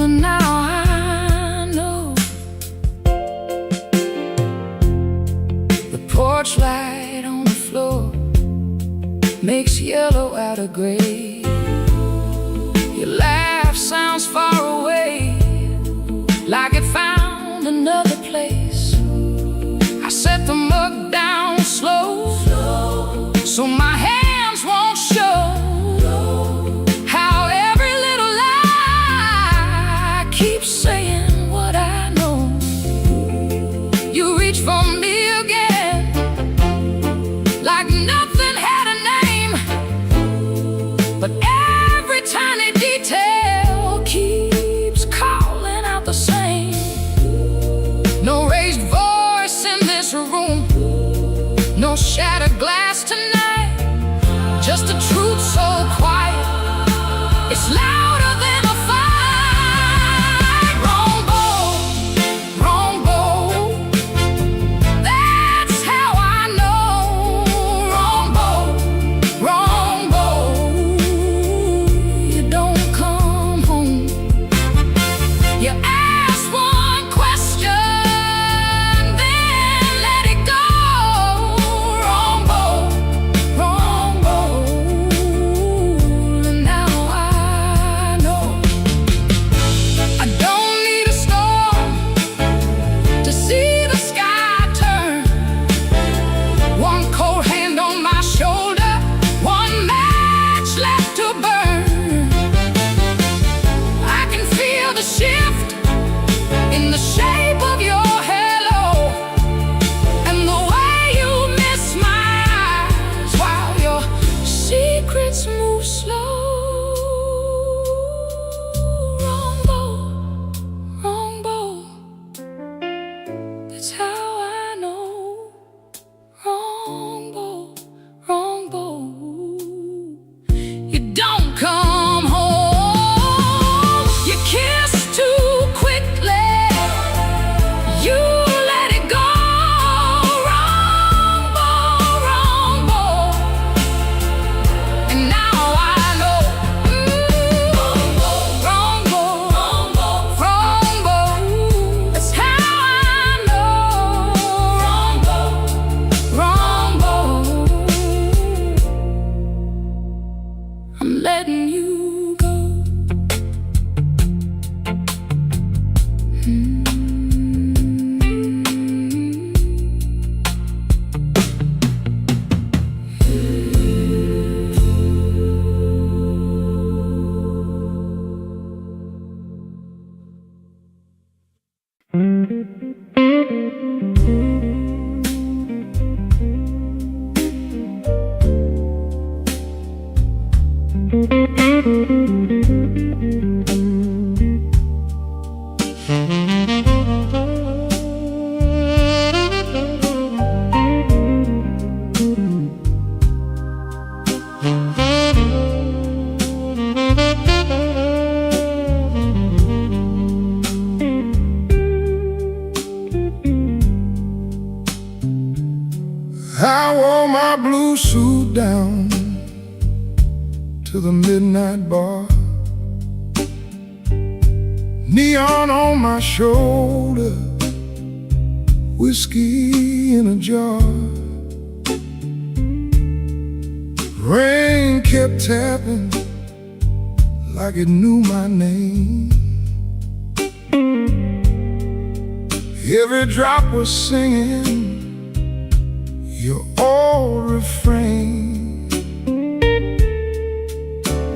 and now I know. The porch light on the floor makes yellow out of gray. Your laugh sounds far away, like it found another place. I set the mug down slow, so my hands won't show how every little lie keeps saying what I know. You reach for me again, like nothing had a name, but every tiny detail keeps calling out the same. No raised voice in this room, no shattered glass tonight. secrets move slow. Wrong boat, wrong boat. That's how I know. Wrong boat, wrong boat. You don't come home. You kiss too quickly. You let it go. Wrong boat, wrong boat. And now I know. Wrong boat, wrong boat, wrong boat, wrong boat. That's how I know. Wrong boat, wrong boat. I'm letting you go. I wore my blue suit down to the midnight bar, neon on my shoulder, whiskey in a jar. Rain kept tapping like it knew my name. Every drop was singing your old refrain.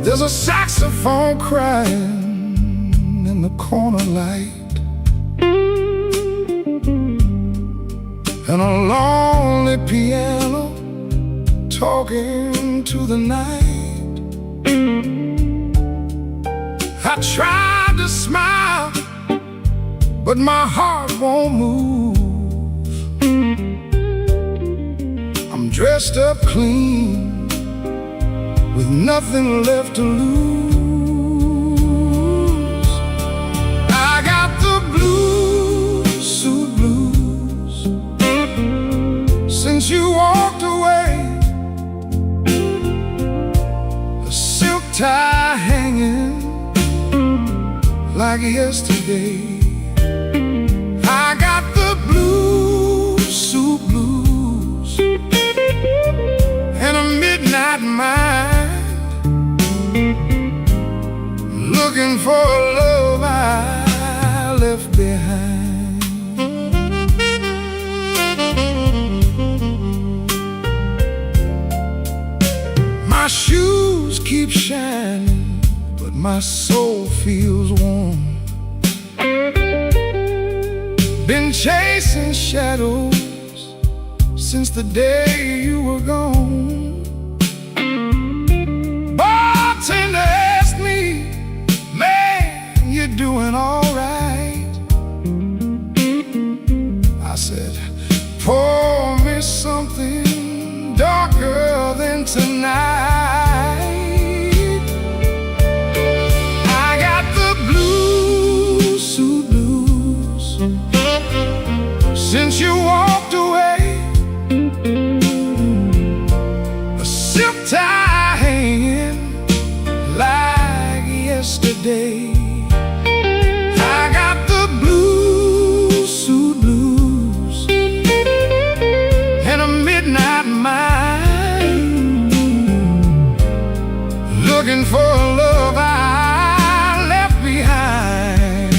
There's a saxophone crying in the corner light, and a lonely piano talking to the night. I tried to smile, but my heart won't move. I'm dressed up clean, with nothing left to lose. I got the blues, suit blues, since you walked away. A silk tie hanging like yesterday. I got the blues, suit blues, and a midnight mind, looking for a love I left behind. My shoes keep shining, but my soul feels warm. Been chasing shadows since the day you were gone. Bartender asked me, man, you doing all right? I said, pour me something darker than tonight. I got the blues, suit blues, since you walked away. A silk tie hanging like yesterday. I got the blues, suit blues, and a midnight mind, looking for a love I left behind.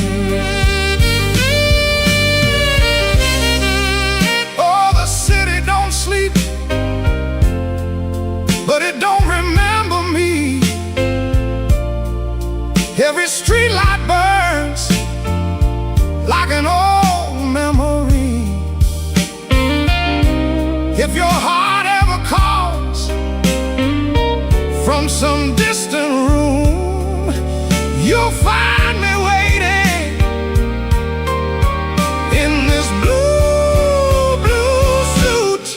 Oh, the city don't sleep, but it don't remember me. Every street light burns like an old memory. If your heart ever calls from some distant room. You'll find me waiting in this blue, blue suit.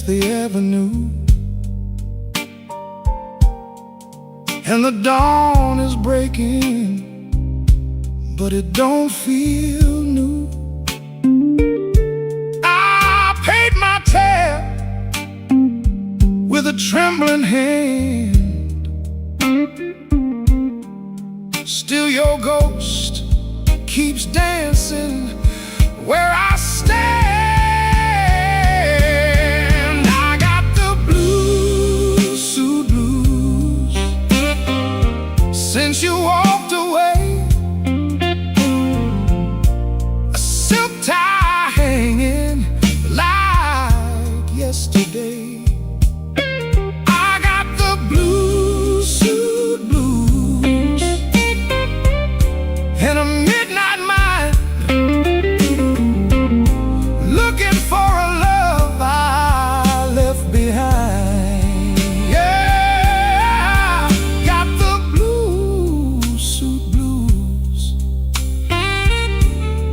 The avenue, and the dawn is breaking, but it don't feel new. I paid my tab with a trembling hand. Still your ghost keeps dancing where I stand. Since you walked away, a silk tie hanging like yesterday. I got the blue suit blues and a midnight mind, looking for a love I left behind.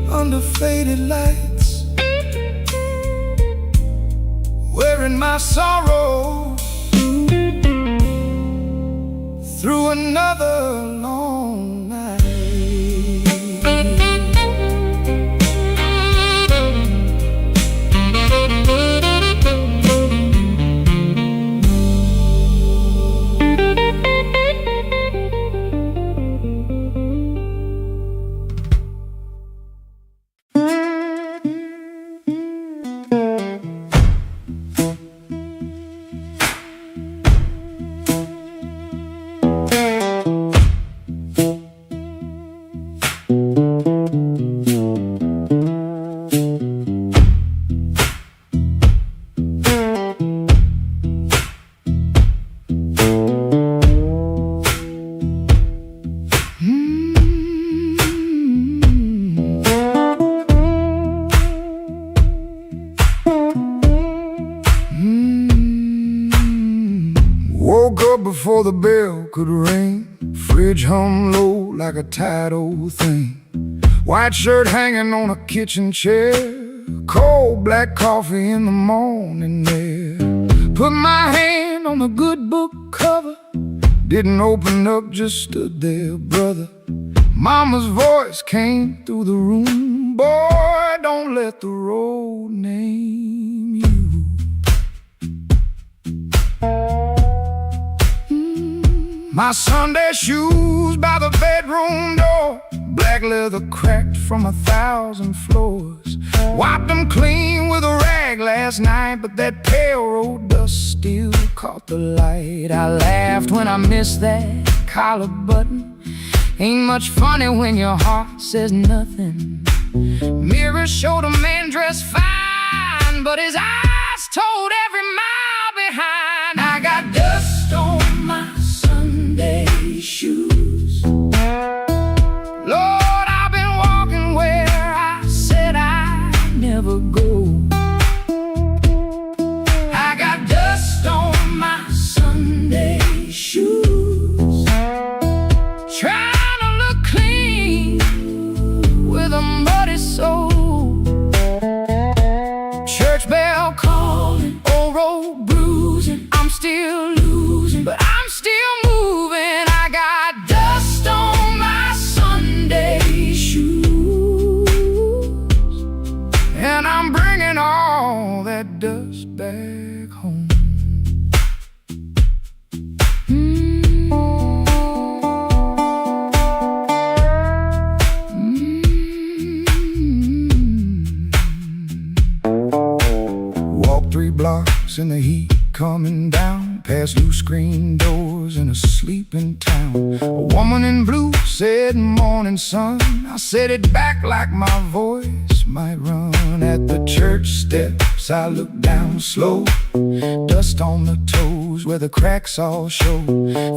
Under faded lights, wearing my sorrow through another long night. Woke up before the bell could ring. Fridge hum low like a tired old thing. White shirt hanging on a kitchen chair. Cold black coffee in the morning air. Put my hand on the good book cover. Didn't open up, just stood there, brother. Mama's voice came through the room. Boy, don't let the road name you. My Sunday shoes by the bedroom door, black leather cracked from 1,000 floors. Wiped them clean with a rag last night, but that pale road dust still caught the light. I laughed when I missed that collar button. Ain't much funny when your heart says nothing. Mirror showed a man dressed fine, but his eyes told every mile behind. I got dust on my Sunday shoes. Lord, I've been walking where I said I'd never go. I got dust on my Sunday shoes. Trying to look clean with a muddy soul. Church bell calling, old road bruising. I'm still losing, but I'm still moving. I got dust on my Sunday shoes, and I'm bringing all that dust back home. Walk 3 blocks in the heat coming down, past new screen doors in a sleeping town. A woman in blue said, "Morning, sun." I said it back like my voice might run. At the church steps I looked down slow, dust on the toes where the cracks all show.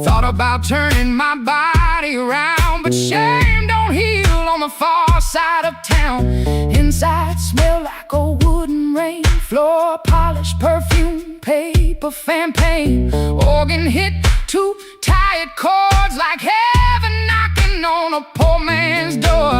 Thought about turning my body around, but shame don't heal on the far side of town. Inside smell like a wooden rain, floor polish, perfume, paper, fan paint. Organ hit two tired chords like heaven knocking on a poor man's door.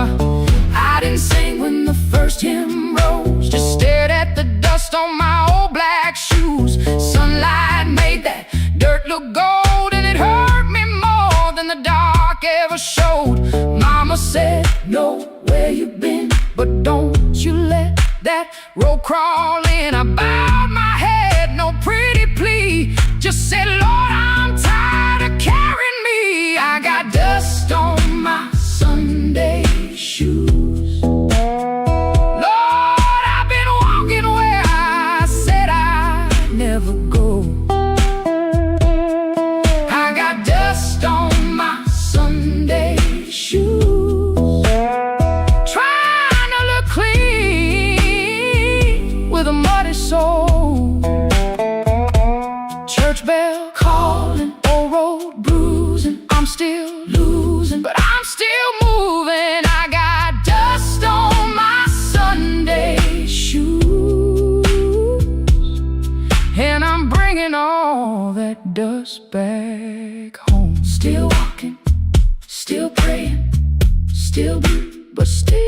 I didn't sing when the first hymn rose, just stared at the dust on my old black shoes. Sunlight made that dirt look gold, and it hurt me more than the dark ever showed. Mama said, "Know where you've been, but don't you let that road crawl in." I bowed my head, no pretty plea, just said, "Lord, I'm tired of carrying me." I got dust on my Sunday shoes. Lord, I've been walking where I said I'd never go. I got dust on my Sunday shoes, trying to look clean with a muddy soul. Church bell calling, old road bruising. I'm still losing, but I'm still moving. I got dust on my Sunday shoes, and I'm bringing all that dust back home. Still walking, still praying, still blue, but still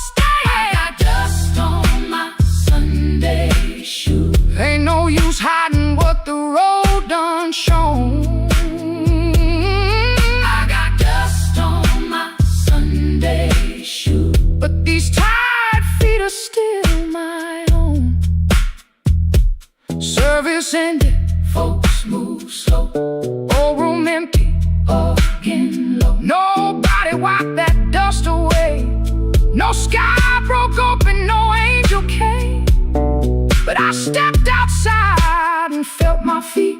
staying. I got dust on my Sunday shoes. Ain't no use hiding what the road done shown. I got dust on my Sunday shoes, but these tired feet are still my own. Service ended, folks move slow. Old room empty, organ low. Nobody wiped that dust away. No sky broke open, no angel came. But I stepped outside and felt my feet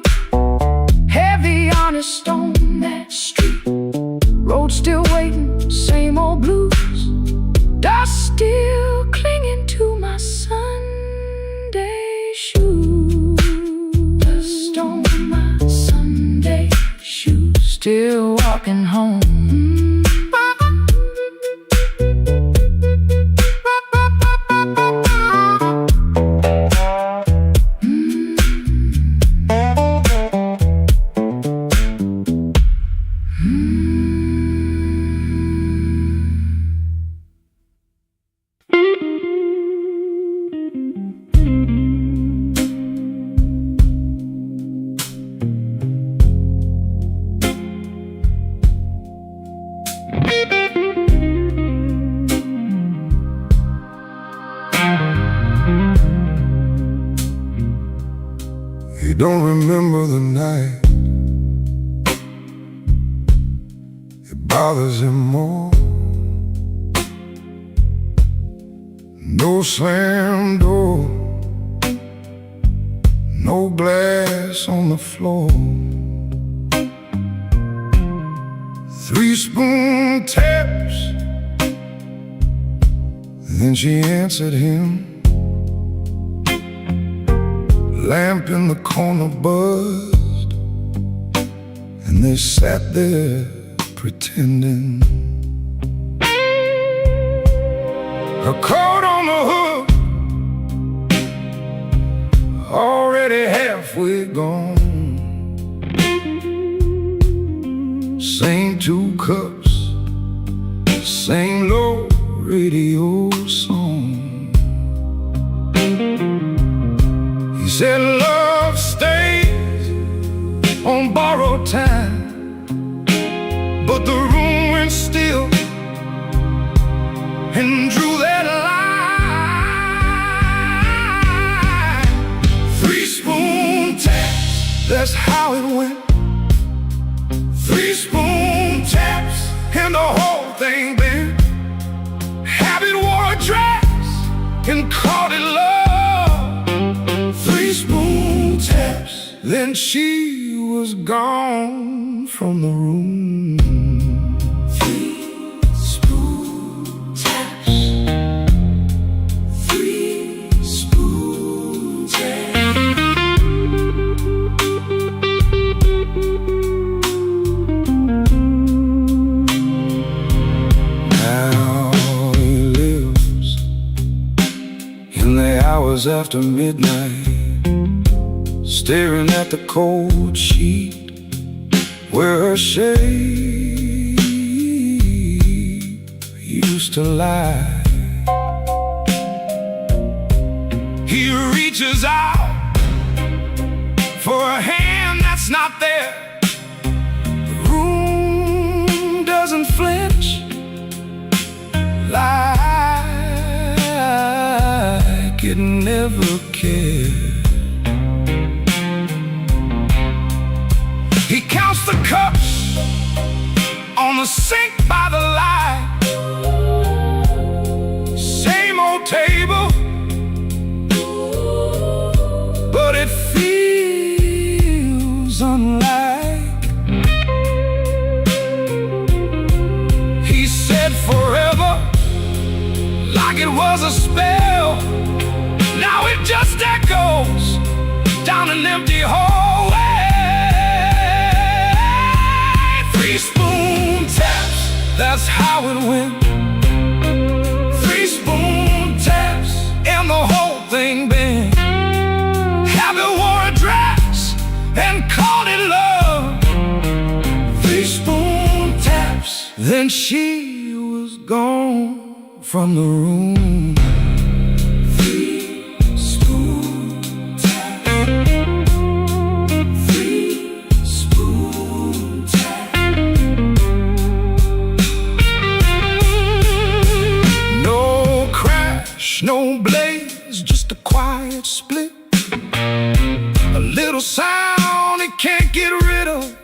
heavy on a stone that street. Road still waiting, same old blues. Dust still clinging to my Sunday shoes. Dust on my Sunday shoes, still walking home. He don't remember the night, it bothers him more. No slam door, no glass on the floor. 3-spoon taps, then she answered him. Lamp in the corner buzzed, and they sat there pretending. Her coat on the hook, already halfway gone. Same 2 cups, same low radio song. He said love stays on borrowed time, but the room went still and drew that line. 3-spoon taps, that's how it went. 3-spoon taps and the whole thing bent. Habit wore a dress and called it love. then she was gone from the room. Three spoon taps. Three spoon taps. Now he lives in the hours after midnight, staring at the cold sheet where her shape used to lie. He reaches out for a hand that's not there. The room doesn't flinch like it never cared. He counts the cups on the sink by the light. Same old table, but it feels unlike. He said forever, like it was a spell. Now it just echoes down an empty hallway. Three spoon taps, that's how it went. Three spoon taps, and the whole thing bent. Habit wore a dress and called it love. Three spoon taps, then she was gone from the room. Three spoon taps. Three spoon taps. No crash, no blaze, just a quiet split. A little sound it can't get rid of.